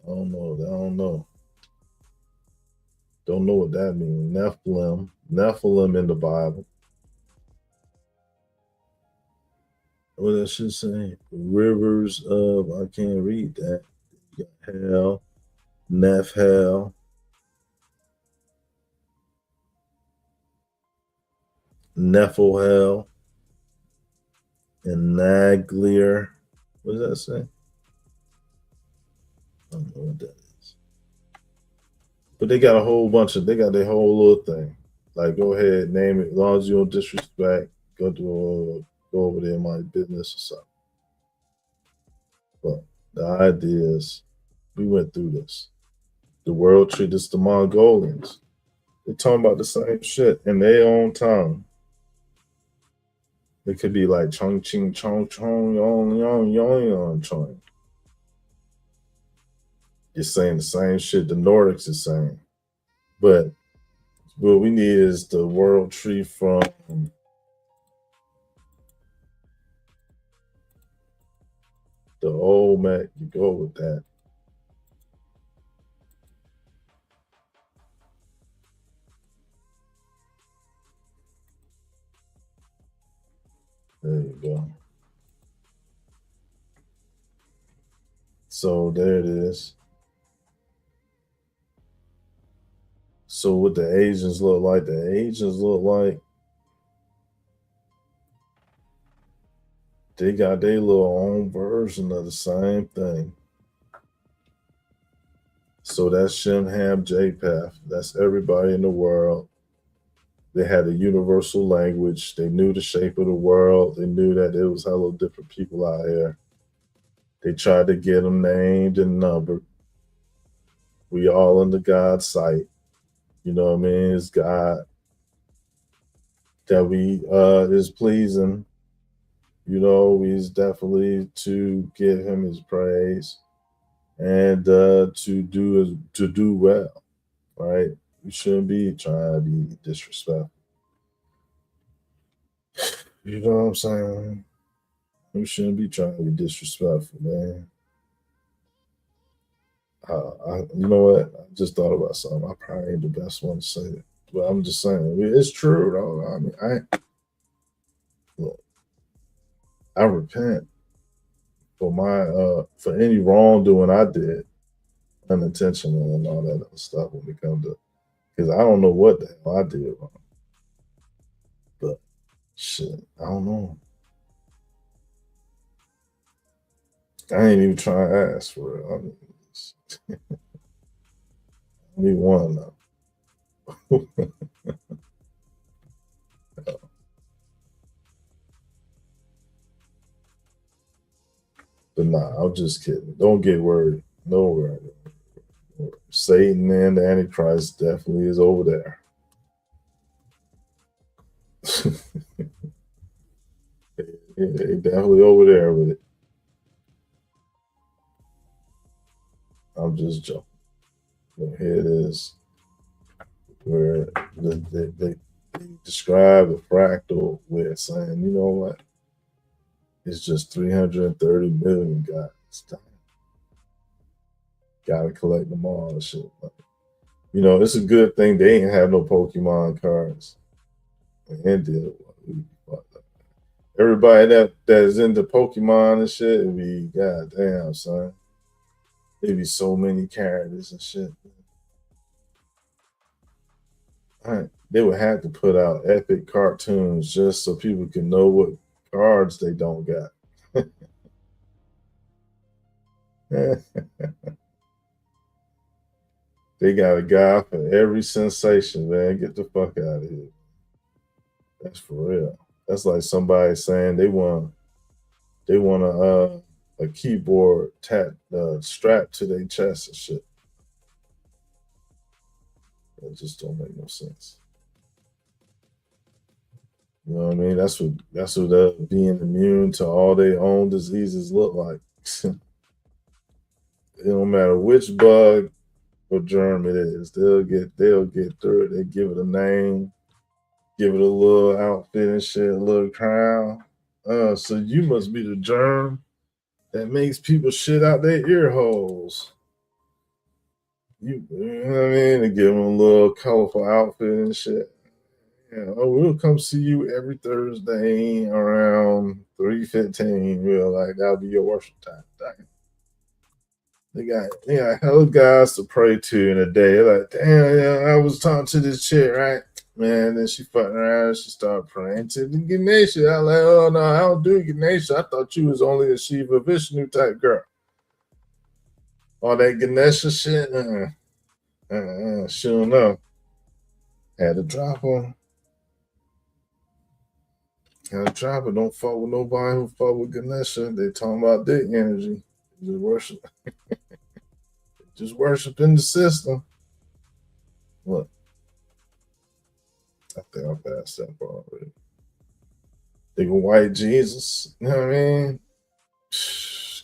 I don't know. Don't know what that means. Nephilim in the Bible. What that should say? Rivers of, I can't read that. You got hell, Nephel, Nephelhel, and Naglier. What does that say? don't know what that is. But they got a whole bunch of, they got their whole little thing. Like, go ahead, name it. As long as you don't disrespect, go over there in my business or something. But the idea is, we went through this. The world treated us the Mongolians. They're talking about the same shit in their own tongue. It could be like chong ching chong chong yong yong yong yong chong. You're saying the same shit the Nordics is saying. But what we need is the world tree from the old Mac. You go with that. There you go. So there it is. So what the Asians look like? The Asians look like they got their little own version of the same thing. So that's Shinham Japheth. That's everybody in the world. They had a universal language. They knew the shape of the world. They knew that there was hella different people out here. They tried to get them named and numbered. We all under God's sight. You know what I mean? It's God that we is pleasing. You know, he's definitely to give him his praise and to do well, right? We shouldn't be trying to be disrespectful. You know what I'm saying? We shouldn't be trying to be disrespectful, man. You know what? I just thought about something. I probably ain't the best one to say it, but I'm just saying it's true, though. I mean, look, I repent for my for any wrongdoing I did, unintentional and all that other stuff when it comes to, because I don't know what the hell I did wrong. But shit, I don't know. I ain't even trying to ask for it. I mean, I need one now. But nah, I'm just kidding. Don't get worried. No worry. Satan and the Antichrist definitely is over there. They definitely over there with it. I'm just joking. But here it is, where they describe a fractal with saying, you know what? It's just 330 million guys. Gotta collect them all and shit. You know, it's a good thing they ain't have no Pokemon cards in India. Everybody that is into Pokemon and shit, it'd be goddamn, son. It'd be so many characters and shit. They would have to put out epic cartoons just so people can know what cards they don't got. They got a guy for every sensation, man. Get the fuck out of here. That's for real. That's like somebody saying they want a keyboard strapped to their chest and shit. That just don't make no sense. You know what I mean? That's what being immune to all their own diseases look like. It don't matter which bug or germ it is, they'll get through it. They give it a name, give it a little outfit and shit, a little crown. So you must be the germ that makes people shit out their ear holes. You know what I mean? To give them a little colorful outfit and shit. Yeah, we'll come see you every Thursday around 3:15. We'll like that'll be your worship time. They got hell guys to pray to in a day. Like, damn, yeah, I was talking to this chick, right? Man, then she fucking around and she started praying to the Ganesha. I was like, oh no, I don't do Ganesha. I thought you was only a Shiva Vishnu type girl. All that Ganesha shit. Sure enough. Had to drop her. Had to drop her. Don't fuck with nobody who fuck with Ganesha. They talking about dick energy. Just worship. Just worshiping the system. Look. I think I passed that part already. They go white Jesus. You know what I mean?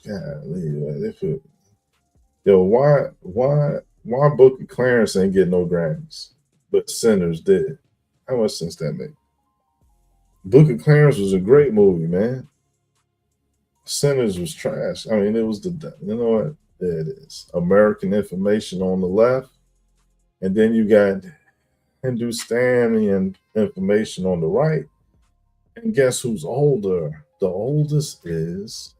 Golly, they put, yo, why Booker Clarence ain't get no Grammys, but Sinners did? How much sense that make? Booker Clarence was a great movie, man. Sinners was trash. I mean, it was you know what? There it is. American Information on the left, and then you got Hindustani Information on the right. And guess who's older? The oldest is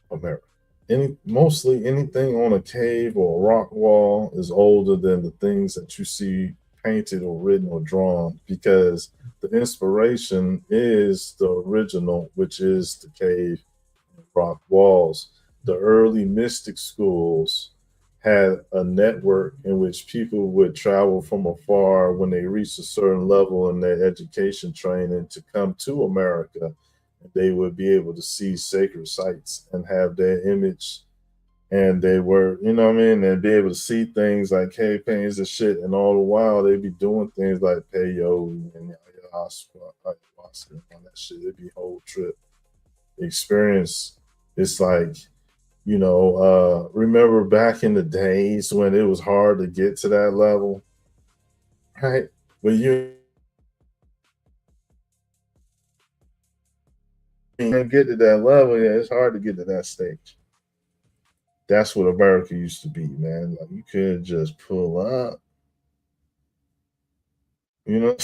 America. Mostly anything on a cave or a rock wall is older than the things that you see painted or written or drawn, because the inspiration is the original, which is the cave and rock walls. The early mystic schools had a network in which people would travel from afar when they reached a certain level in their education training to come to America. They would be able to see sacred sites and have their image, and they were, you know what I mean, they'd be able to see things like cave paintings and shit, and all the while they'd be doing things like peyote and ayahuasca and all that shit. It'd be a whole trip experience. It's like, remember back in the days when it was hard to get to that level, right? When you get to that level, yeah, it's hard to get to that stage. That's what America used to be, man. Like, you could just pull up, you know.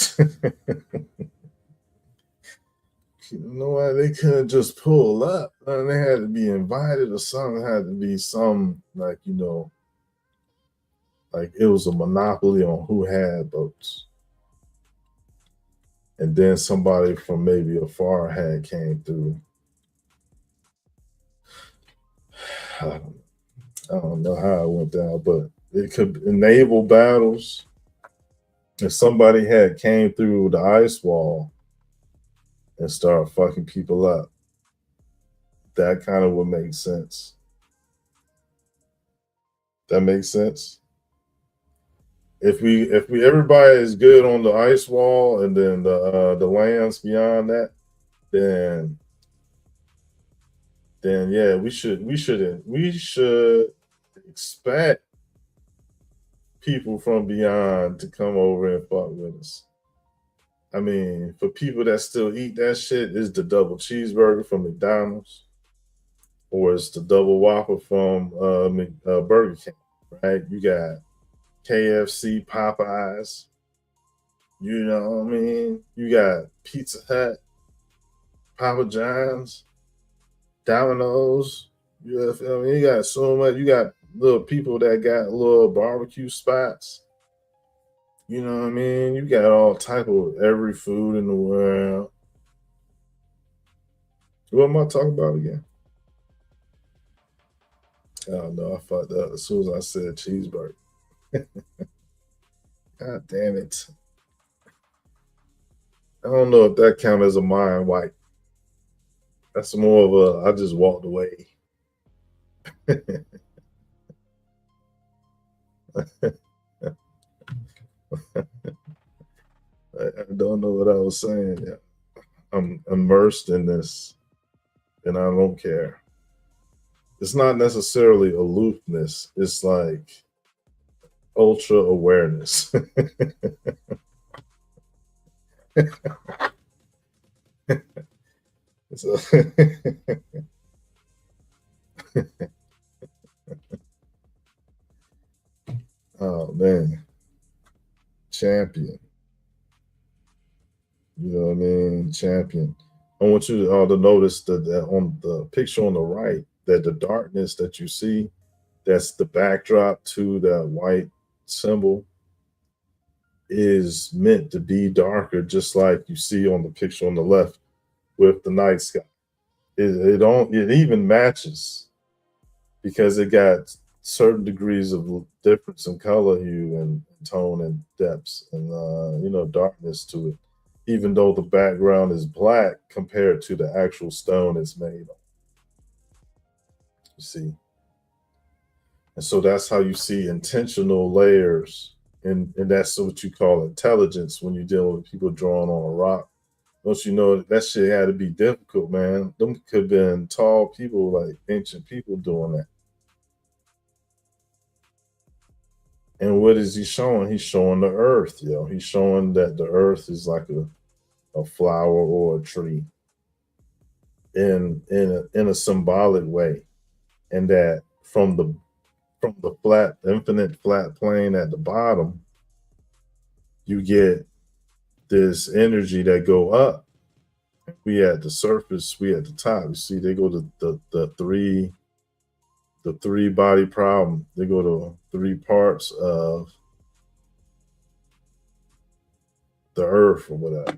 You know why they couldn't just pull up? They had to be invited, or something. Had to be some, like, like it was a monopoly on who had boats, and then somebody from maybe afar had came through. I don't know how it went down, but it could naval battles. If somebody had came through the ice wall and start fucking people up, that kind of would make sense. That makes sense. If we everybody is good on the ice wall, and then the lands beyond that, then yeah, we should expect people from beyond to come over and fuck with us. I mean, for people that still eat that shit, is the double cheeseburger from McDonald's, or it's the double Whopper from Burger King, right? You got KFC, Popeyes, you know what I mean? You got Pizza Hut, Papa John's, Domino's. You got so much. You got little people that got little barbecue spots. You know what I mean? You got all type of every food in the world. What am I talking about again? I don't know. I fucked up as soon as I said cheeseburger. God damn it. I don't know if that counts as a mind wipe. That's more of I just walked away. I don't know what I was saying. I'm immersed in this, and I don't care. It's not necessarily aloofness. It's like ultra awareness. So, oh man, champion. You know what I mean? Champion. I want you to all to notice that on the picture on the right, that the darkness that you see, that's the backdrop to that white symbol, is meant to be darker, just like you see on the picture on the left with the night sky. It even matches, because it got certain degrees of difference in color hue and tone and depths and darkness to it, even though the background is black compared to the actual stone it's made of. You see, and so that's how you see intentional layers, and that's what you call intelligence when you're dealing with people drawing on a rock. Don't you know that shit had to be difficult, man? Them could have been tall people, like ancient people, doing that. And what is he showing? He's showing the earth, yo. He's showing that the earth is like a flower or a tree in a symbolic way, and that from the flat, infinite flat plane at the bottom, you get this energy that go up. We at the surface, we at the top. You see, they go to the three body problem. They go to three parts of the earth or whatever.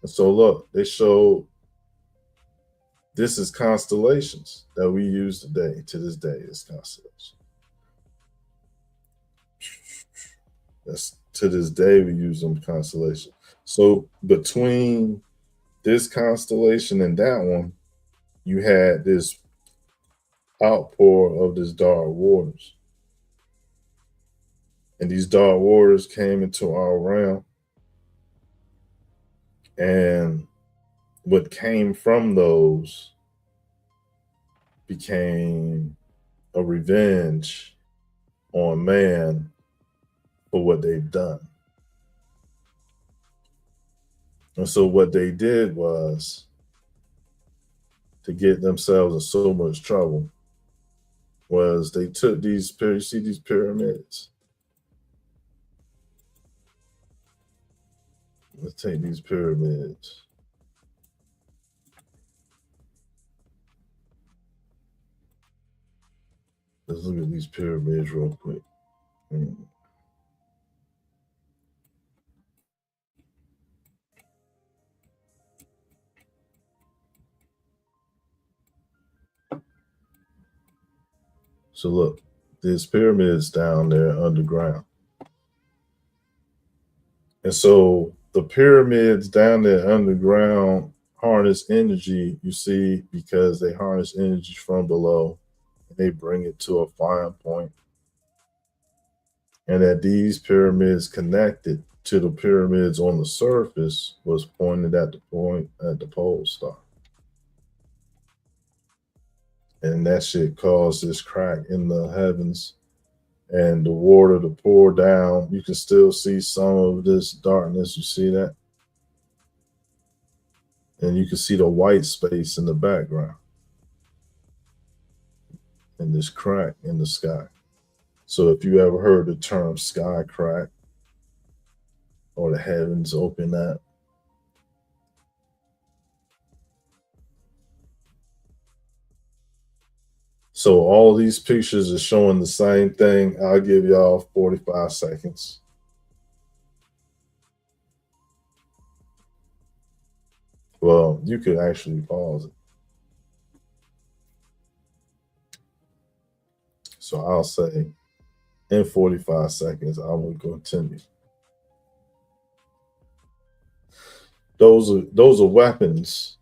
And so look, they show this is constellations that we use today. To this day, is constellation. That's to this day we use them constellation. So between this constellation and that one, you had this outpour of this dark waters. And these dark waters came into our realm. And what came from those became a revenge on man for what they've done. And so what they did was, to get themselves in so much trouble, was they took these, you see these pyramids? Let's take these pyramids. Let's look at these pyramids real quick. So look, there's pyramids down there underground. And so the pyramids down there underground harness energy, you see, because they harness energy from below and they bring it to a fine point. And that these pyramids connected to the pyramids on the surface was pointed at the point at the pole star. And that shit caused this crack in the heavens and the water to pour down. You can still see some of this darkness. You see that? And you can see the white space in the background and this crack in the sky. So if you ever heard the term sky crack or the heavens open up, so all these pictures are showing the same thing. I'll give y'all 45 seconds. Well, you could actually pause it. So I'll say in 45 seconds, I will continue. Those are weapons.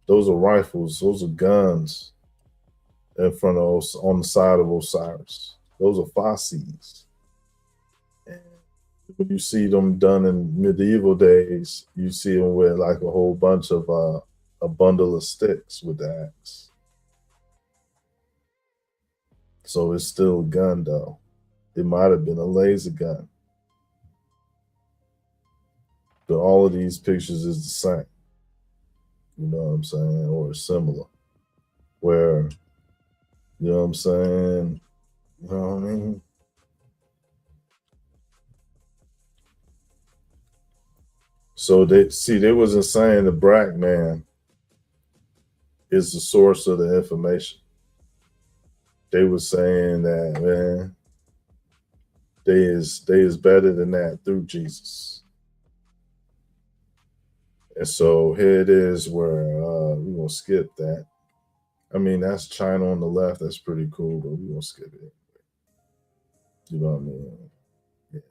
Those are rifles. Those are guns in front of us on the side of Osiris. Those are fasces. And when you see them done in medieval days, you see them with like a whole bunch of a bundle of sticks with the axe. So it's still a gun though. It might have been a laser gun. But all of these pictures is the same. You know what I'm saying? Or similar. Where, you know what I'm saying? You know what I mean? So they wasn't saying the black man is the source of the information. They were saying that, man, they is better than that through Jesus. And so here it is where we're gonna skip that. I mean, that's China on the left. That's pretty cool, but we won't skip it. You know what I mean? Yeah,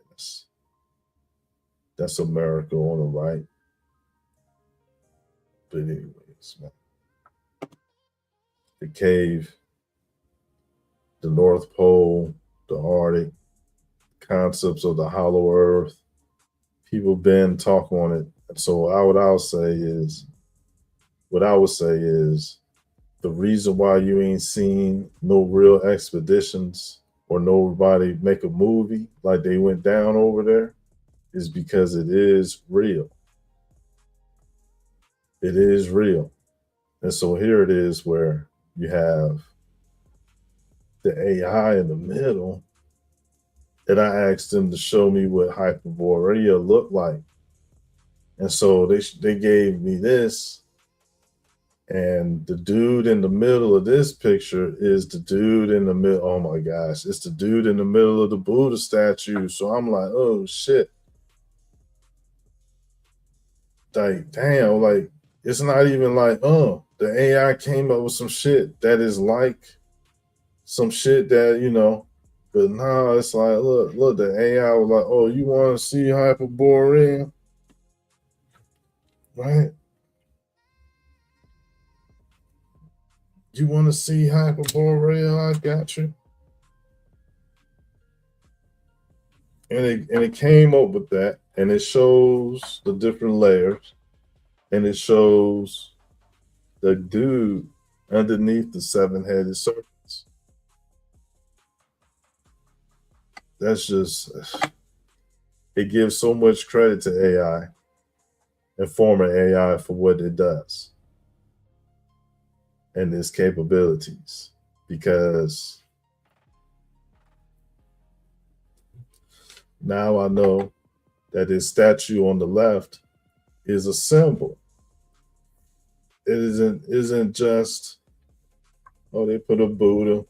that's America on the right. But anyways, man. The cave, the North Pole, the Arctic, concepts of the hollow earth. People been talking on it. So what I would say is the reason why you ain't seen no real expeditions or nobody make a movie like they went down over there is because it is real. It is real. And so here it is where you have the AI in the middle. And I asked them to show me what Hyperborea looked like. And so they gave me this. And the dude in the middle of this picture is the dude in the middle. Oh my gosh, it's the dude in the middle of the Buddha statue. So I'm like, oh shit. Like, damn, like, it's not even like, oh, the AI came up with some shit that is like some shit that, you know, but nah, it's like, look, the AI was like, oh, you want to see Hyperborean? Right? You want to see Hyperborean? I got you. And it came up with that, and it shows the different layers, and it shows the dude underneath the seven-headed serpents. That's just, it gives so much credit to AI and former AI for what it does and its capabilities, because now I know that his statue on the left is a symbol. It isn't just, oh, they put a Buddha,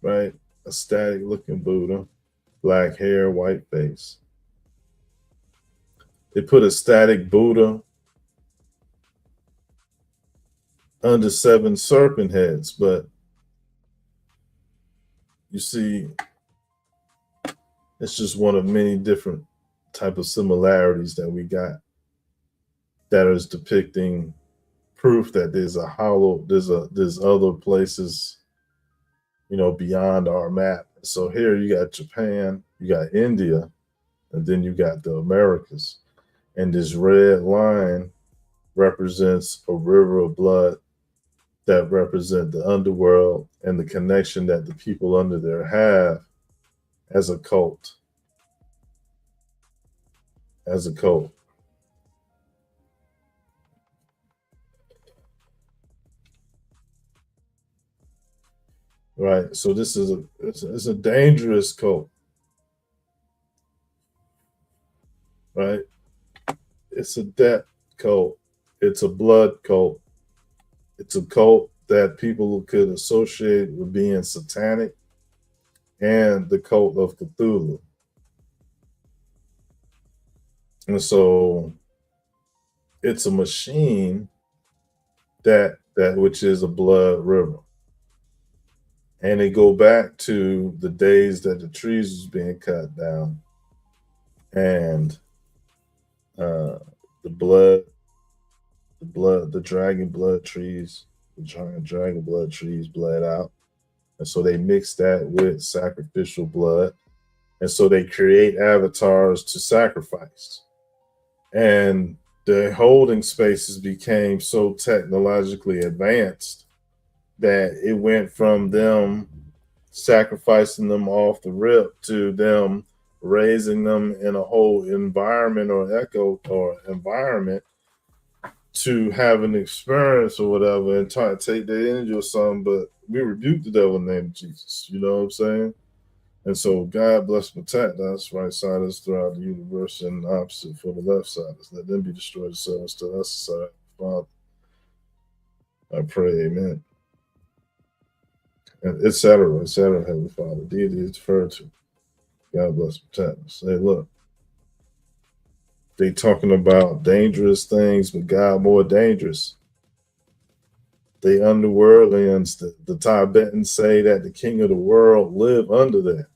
right? A static looking Buddha, black hair, white face. They put a static Buddha under 7 serpent heads, but you see, it's just one of many different type of similarities that we got that is depicting proof that there's other places, you know, beyond our map. So here you got Japan, you got India, and then you got the Americas. And this red line represents a river of blood that represent the underworld and the connection that the people under there have as a cult. As a cult. Right. So this is it's a dangerous cult. Right. It's a death cult. It's a blood cult. It's a cult that people could associate with being satanic and the cult of Cthulhu. And so it's a machine that which is a blood river. And they go back to the days that the trees was being cut down, and the dragon blood trees, the giant dragon blood trees bled out. And so they mix that with sacrificial blood. And so they create avatars to sacrifice. And the holding spaces became so technologically advanced that it went from them sacrificing them off the rip to them raising them in a whole environment or echo or environment to have an experience or whatever and try to take their energy or something. But we rebuke the devil in the name of Jesus. You know what I'm saying? And so God bless protect us, right side us throughout the universe, and the opposite for the left side us. Let them be destroyed themselves to us side. Father, I pray, amen. And etc. Heavenly Father. Deity is referred to. God bless protect us. Hey, look. They talking about dangerous things, but God more dangerous. the Underworldians, the Tibetans say that the king of the world live under there,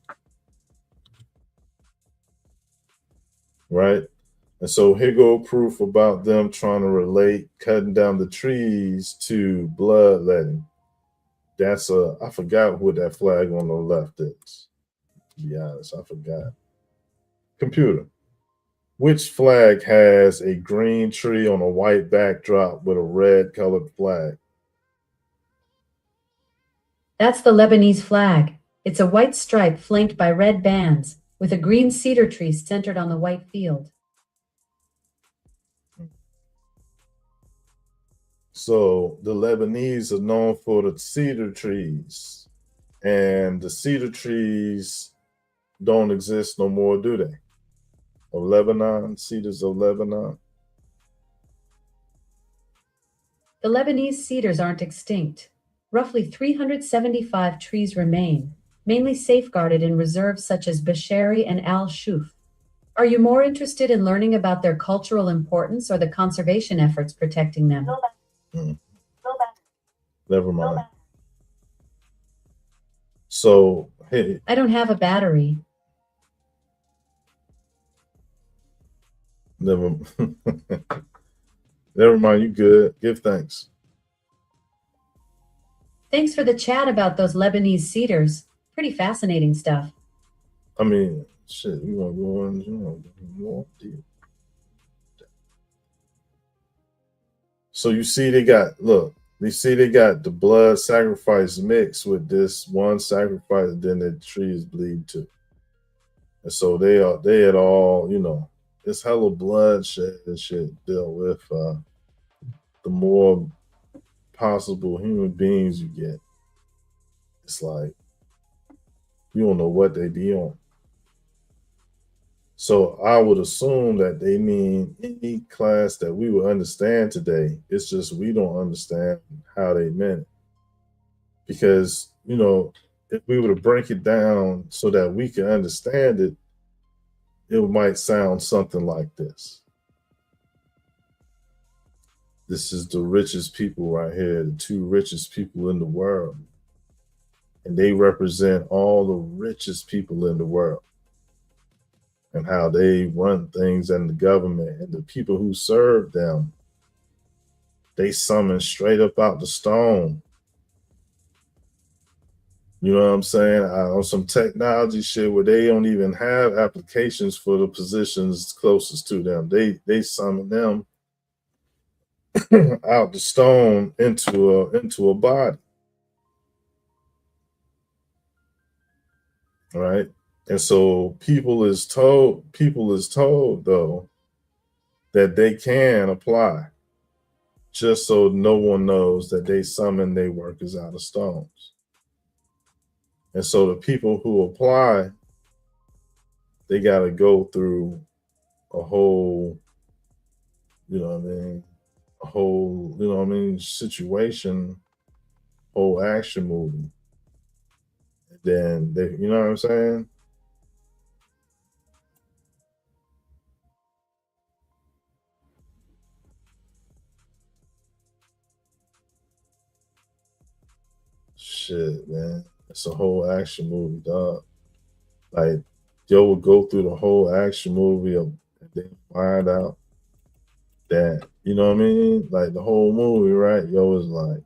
right? And so here go proof about them trying to relate cutting down the trees to bloodletting. That's I forgot what that flag on the left is. To be honest, I forgot. Computer. Which flag has a green tree on a white backdrop with a red colored flag? That's the Lebanese flag. It's a white stripe flanked by red bands, with a green cedar tree centered on the white field. So the Lebanese are known for the cedar trees, and the cedar trees don't exist no more, do they? Of Lebanon, cedars of Lebanon. The Lebanese cedars aren't extinct. Roughly 375 trees remain, mainly safeguarded in reserves such as Bashari and Al Shuf. Are you more interested in learning about their cultural importance or the conservation efforts protecting them? Never mind. So, hey, I don't have a battery. never, never mind. You good? Give thanks. Thanks for the chat about those Lebanese cedars. Pretty fascinating stuff. I mean, shit. You want to go on? You want to go more deep. So you see, they got the blood sacrifice mixed with this one sacrifice, and then the trees bleed too. And so they had all, it's hella bloodshed and shit dealt with. The more possible human beings you get, it's like you don't know what they be on. So I would assume that they mean any class that we would understand today. It's just we don't understand how they meant it. Because, if we were to break it down so that we can understand it, it might sound something like this. This is the richest people right here, the two richest people in the world. And they represent all the richest people in the world and how they run things in the government, and the people who serve them, they summon straight up out the stone. You know what I'm saying? On some technology shit where they don't even have applications for the positions closest to them. They summon them out the stone into a body. Right? And so people is told though that they can apply, just so no one knows that they summon their workers out of stones. And so the people who apply, they got to go through a whole, a whole, situation, whole action movie. And then they, you know what I'm saying? Shit, man. It's a whole action movie, dog. Like, Joe would go through the whole action movie and then find out that, you know what I mean? Like the whole movie, right? Yo is like,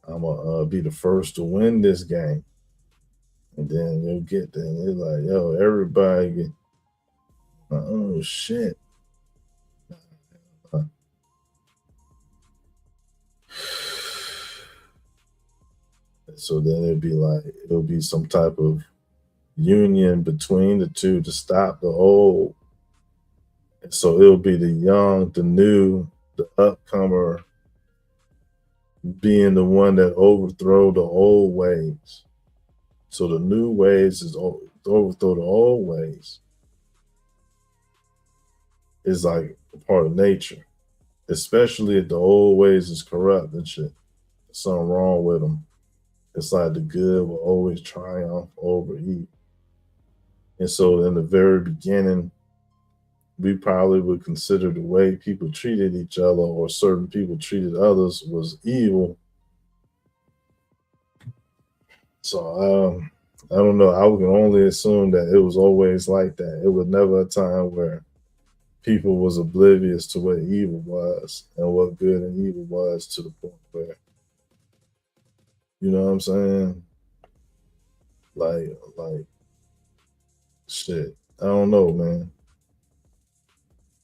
I'm gonna be the first to win this game. And then you'll get there and it's like, yo, everybody get, oh shit. So then it'll be some type of union between the two to stop the old. And so it'll be the young, the new, the upcomer being the one that overthrow the old ways. So the new ways is overthrow the old ways. Is like a part of nature, especially if the old ways is corrupt and shit. There's something wrong with them. It's like the good will always triumph over evil. And so in the very beginning, we probably would consider the way people treated each other or certain people treated others was evil. So I don't know. I would only assume that it was always like that. It was never a time where people was oblivious to what evil was and what good and evil was, to the point where, you know what I'm saying? Like shit. I don't know, man.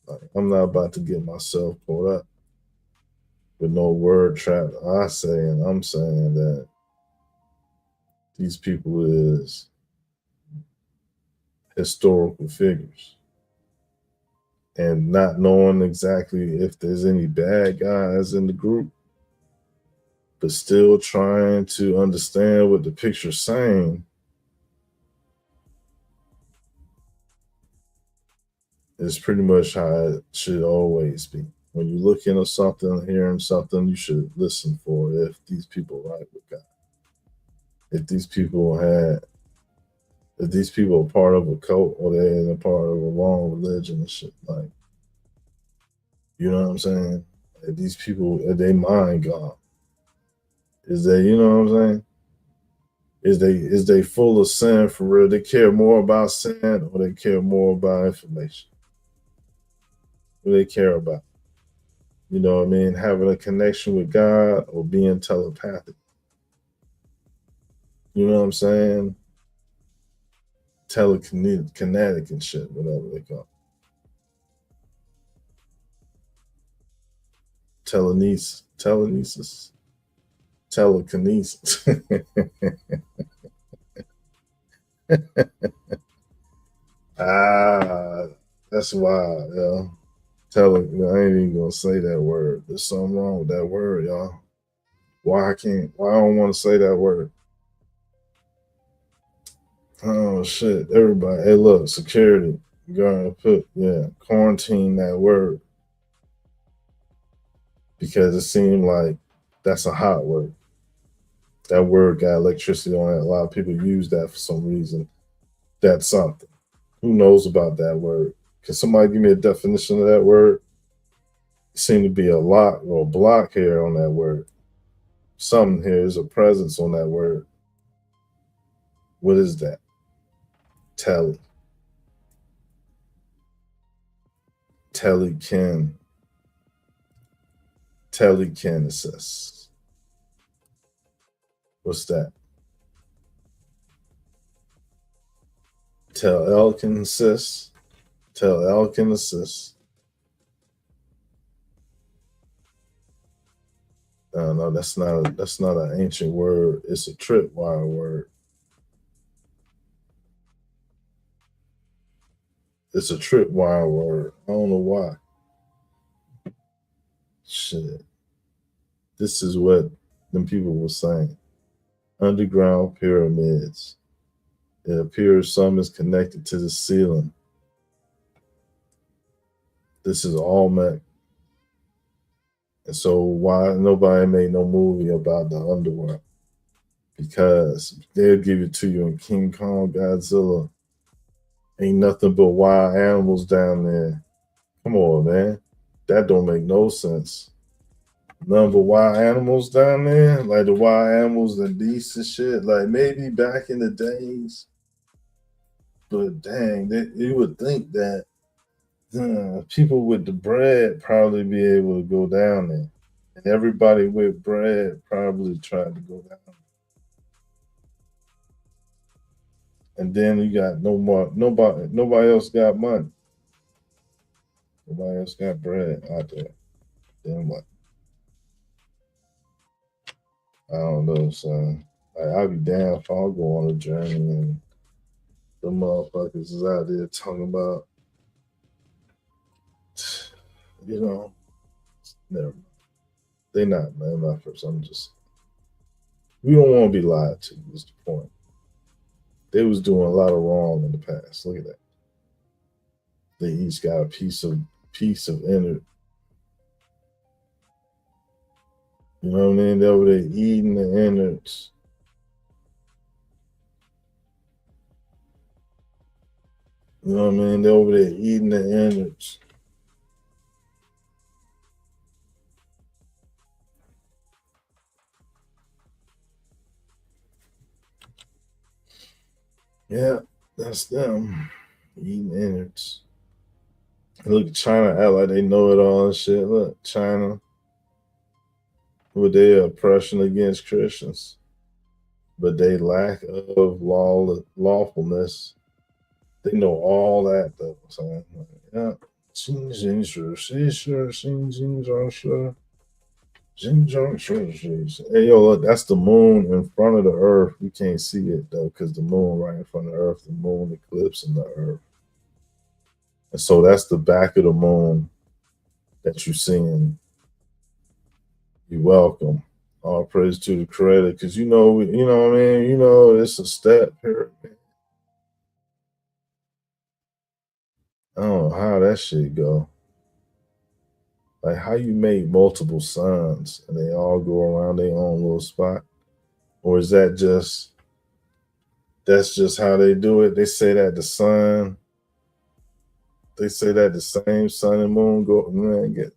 Like, I'm not about to get myself caught up with no word trap. I'm saying that these people is historical figures, and not knowing exactly if there's any bad guys in the group, but still trying to understand what the picture's saying, is pretty much how it should always be. When you look into something, hearing something, you should listen for if these people are right with God. If these people are part of a cult, or they're a part of a wrong religion and shit, like, you know what I'm saying? If these people, if they mind God, is they, you know what I'm saying? Is they full of sin for real? They care more about sin, or they care more about information? What do they care about? You know what I mean? Having a connection with God or being telepathic. You know what I'm saying? Telekinetic and shit, whatever they call it. Telekinesis. Ah, that's wild, yo. I ain't even gonna say that word. There's something wrong with that word, y'all. Why I don't want to say that word? Oh shit, everybody. Hey, look, security. You're gonna quarantine that word, because it seemed like that's a hot word. That word got electricity on it. A lot of people use that for some reason. That's something. Who knows about that word? Can somebody give me a definition of that word? It seemed to be a lock or a block here on that word. Something here is a presence on that word. What is that? Tele. Telekin. Telekinesis. What's that? Telekinesis. Telekinesis. No, that's not an ancient word. It's a tripwire word. It's a tripwire word. I don't know why. Shit. This is what them people were saying. Underground pyramids. It appears some is connected to the ceiling. This is all meant. And so why nobody made no movie about the underworld? Because they'll give it to you in King Kong, Godzilla. Ain't nothing but wild animals down there. Come on, man. That don't make no sense. None but wild animals down there, like the wild animals and beasts and shit. Like maybe back in the days, but dang, you would think that people with the bread probably be able to go down there, and everybody with bread probably tried to go down. And then you got nobody else got money. Nobody else got bread out there. Then what? I don't know, son. I'll be damn if I'll go on a journey and the motherfuckers is out there talking about, you know, never mind. They not, man. Not first. We don't want to be lied to. Is the point. They was doing a lot of wrong in the past. Look at that. They each got a piece of inner. You know what I mean? They were there eating the innards. You know what I mean? They're over there eating the innards. Yeah, that's them eating innards. Look, China act like they know it all and shit. Look, China with their oppression against Christians, but they lack of lawfulness. They know all that though. So yeah. Hey yo, look, that's the moon in front of the earth. You can't see it though, because the moon right in front of the earth, the moon eclipsing the earth. And so that's the back of the moon that you're seeing. You're welcome. All praise to the creator, because you know what I mean. You know, it's a step here. I don't know how that shit go. Like how you make multiple suns and they all go around their own little spot, or is that's just how they do it? They say that the same sun and moon go. Man,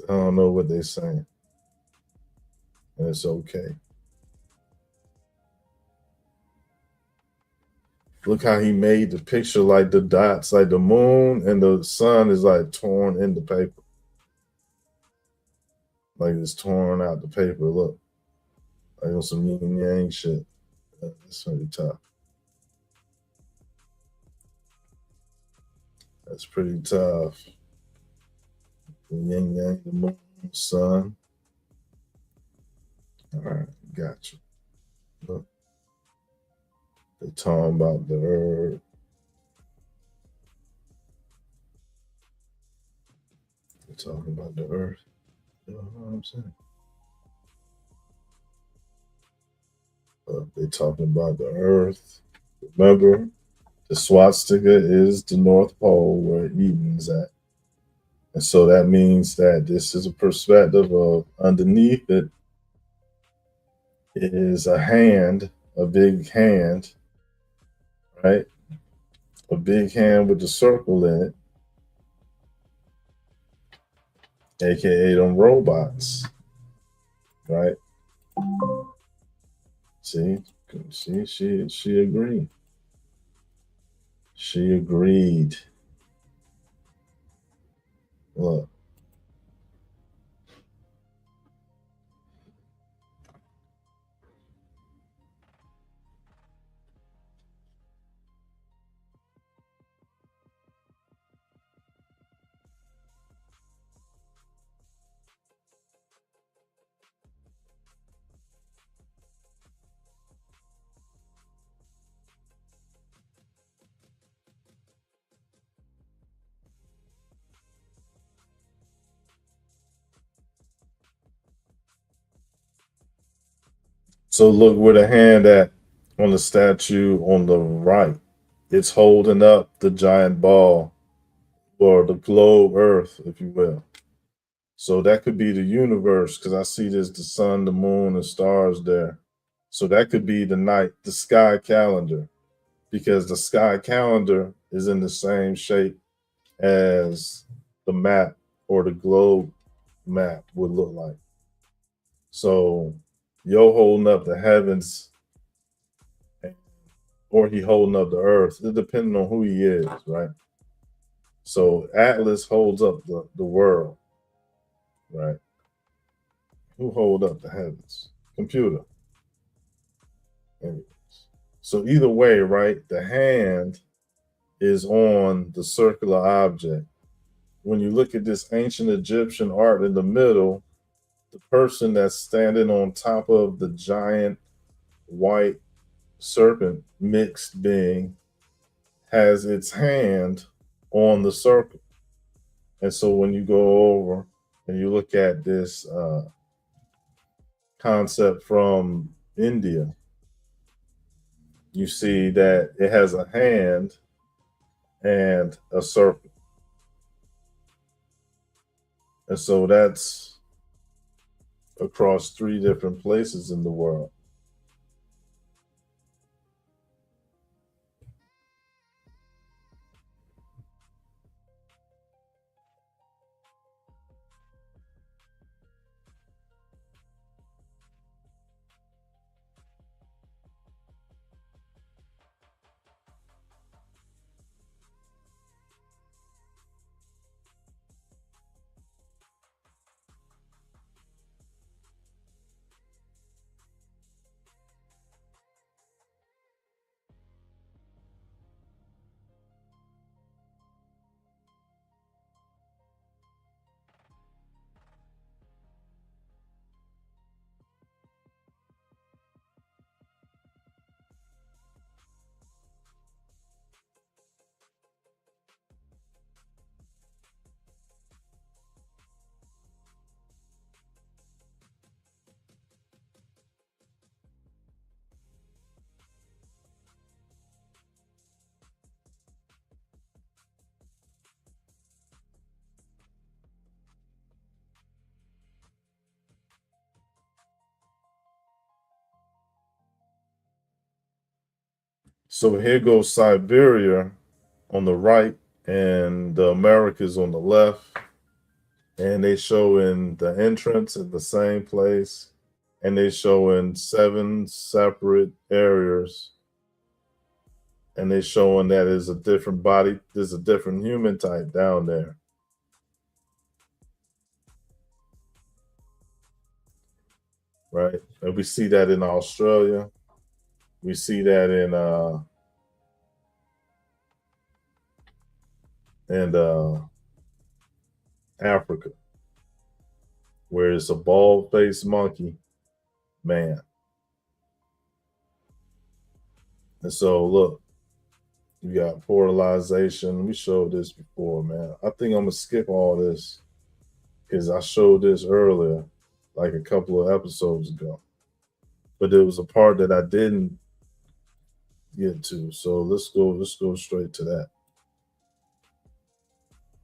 I don't know what they're saying, and it's okay. Look how he made the picture like the dots, like the moon and the sun is like torn in the paper. Like it's torn out the paper. Look, like on some yin and yang shit. That's pretty tough. That's pretty tough. The yin yang, the moon, sun. All right, gotcha. Look, they're talking about the earth. They're talking about the earth. You know what I'm saying? They're talking about the earth. Remember, the swastika is the North Pole where Eden's at. And so that means that this is a perspective of underneath it is a hand, a big hand, right? A big hand with a circle in it, aka them robots, right? See, she agreed. She agreed. Look. So look where the hand at on the statue on the right. It's holding up the giant ball or the globe Earth, if you will. So that could be the universe because I see there's the sun, the moon, and stars there. So that could be the sky calendar, because the sky calendar is in the same shape as the map or the globe map would look like. So you're holding up the heavens or he holding up the earth, it depending on who he is, right? So Atlas holds up the world, right? Who hold up the heavens? Computer. Anyways. So either way, right, the hand is on the circular object. When you look at this ancient Egyptian art in the middle, the person that's standing on top of the giant white serpent mixed being has its hand on the circle. And so when you go over and you look at this concept from India, you see that it has a hand and a circle. And so that's across 3 different places in the world. So here goes Siberia on the right and the Americas on the left. And they show in the entrance at the same place. And they show in 7 separate areas. And they showing that there's a different body, there's a different human type down there. Right? And we see that in Australia. We see that in Africa, where it's a bald-faced monkey man. And so look, you got portalization. We showed this before, man. I think I'm gonna skip all this because I showed this earlier, like a couple of episodes ago. But there was a part that I didn't get to. So let's go straight to that.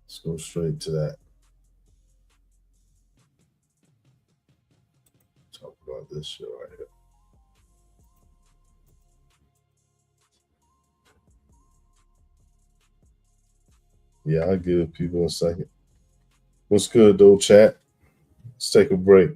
Let's go straight to that. Talk about this shit right here. Yeah, I'll give people a second. What's good though, chat? Let's take a break.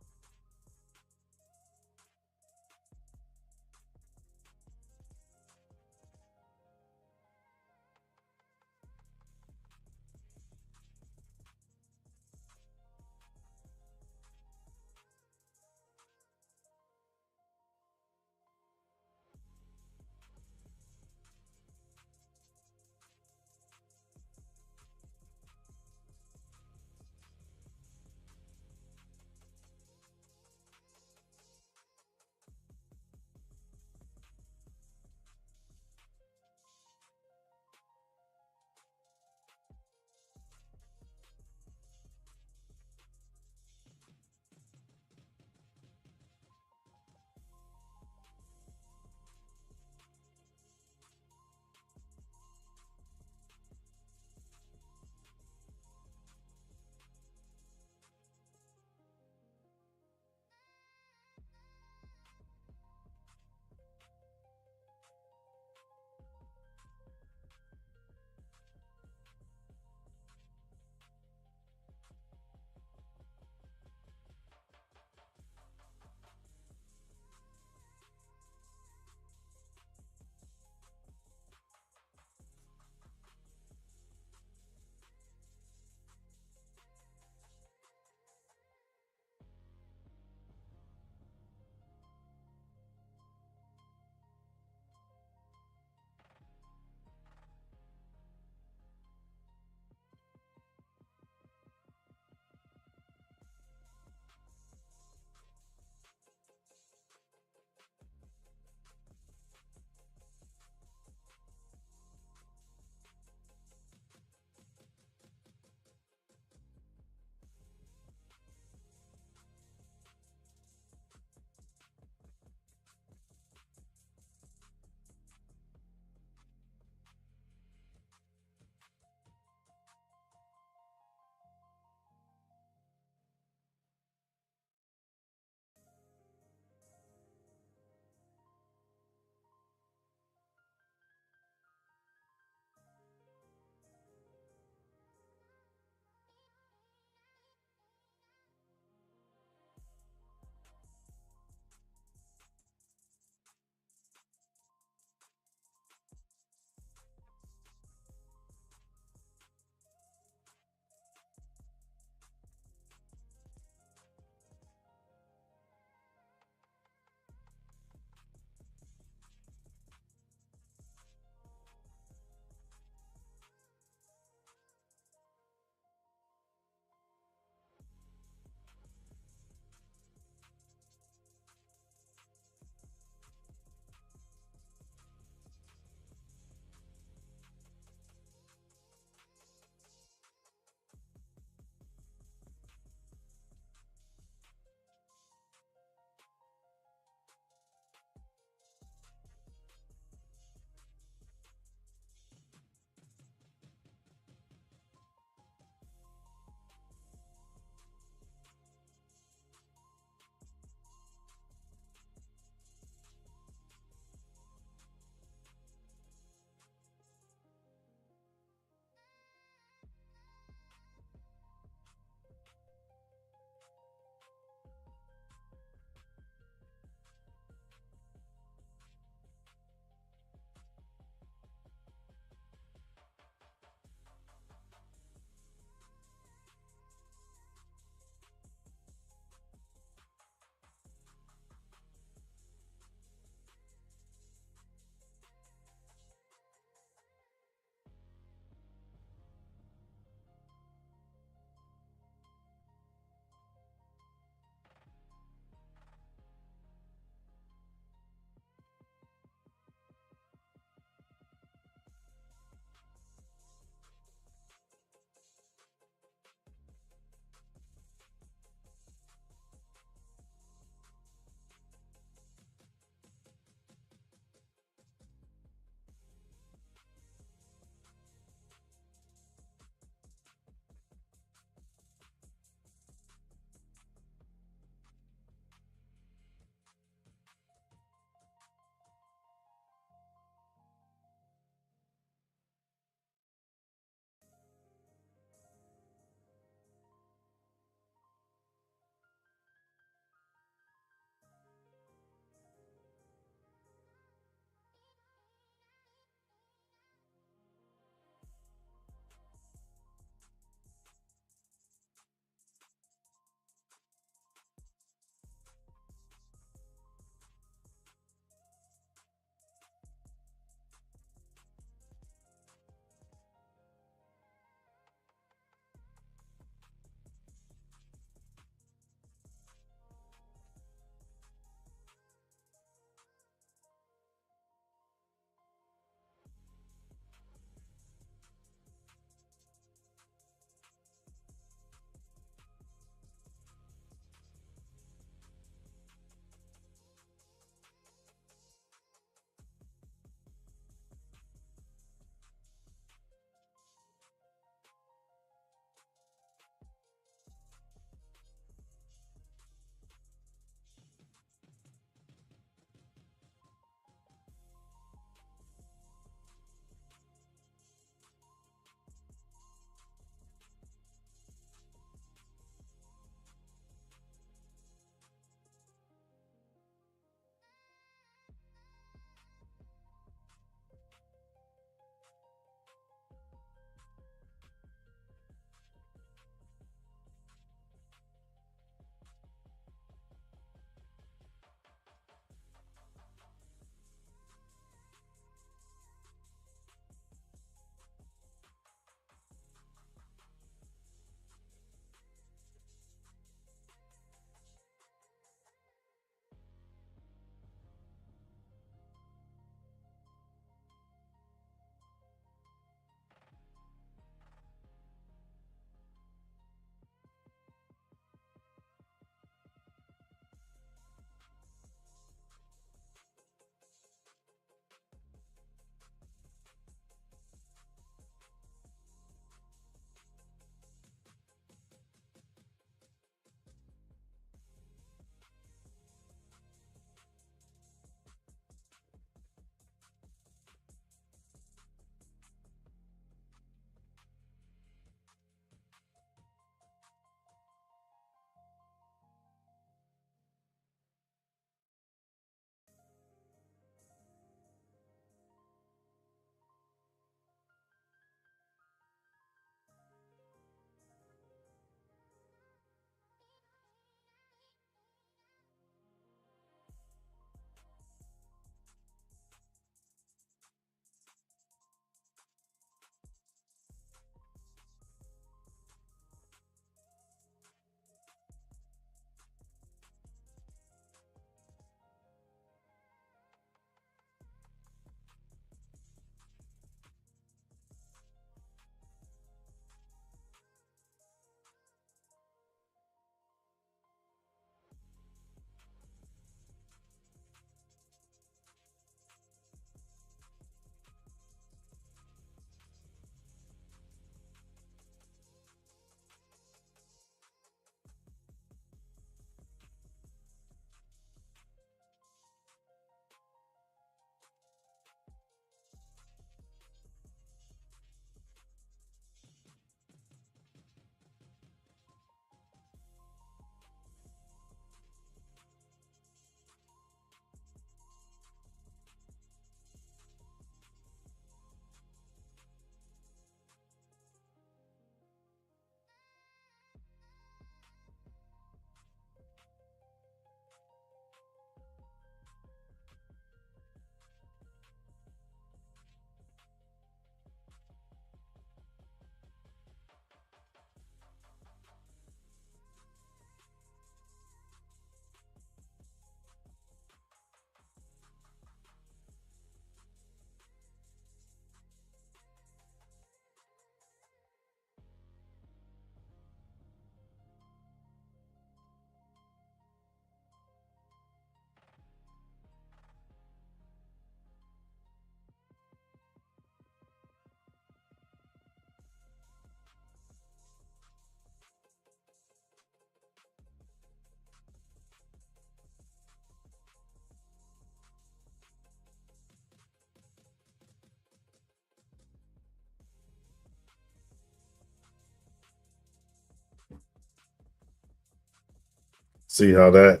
See how that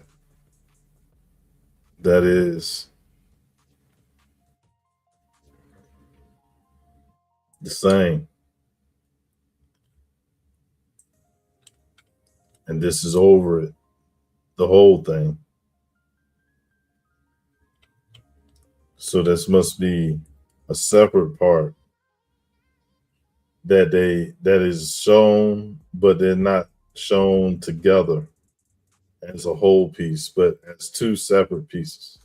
is the same. And this is over it, the whole thing. So this must be a separate part that is shown, but they're not shown together as a whole piece, but as two separate pieces.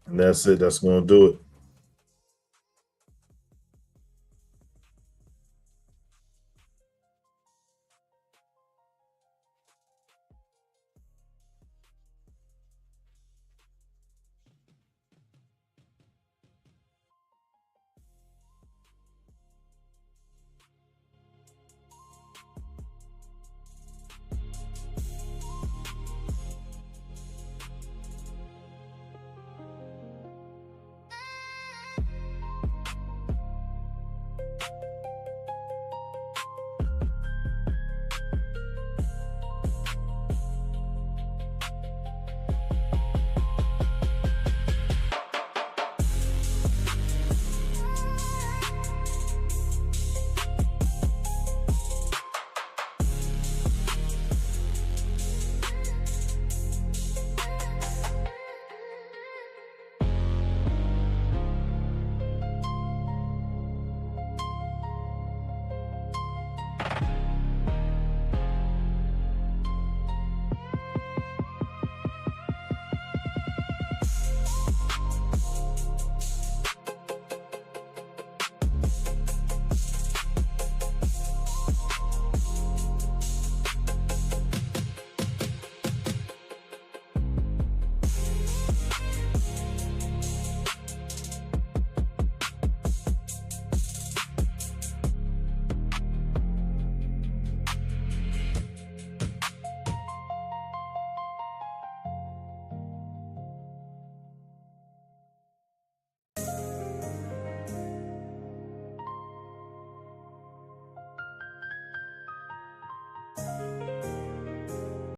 And that's it. That's going to do it.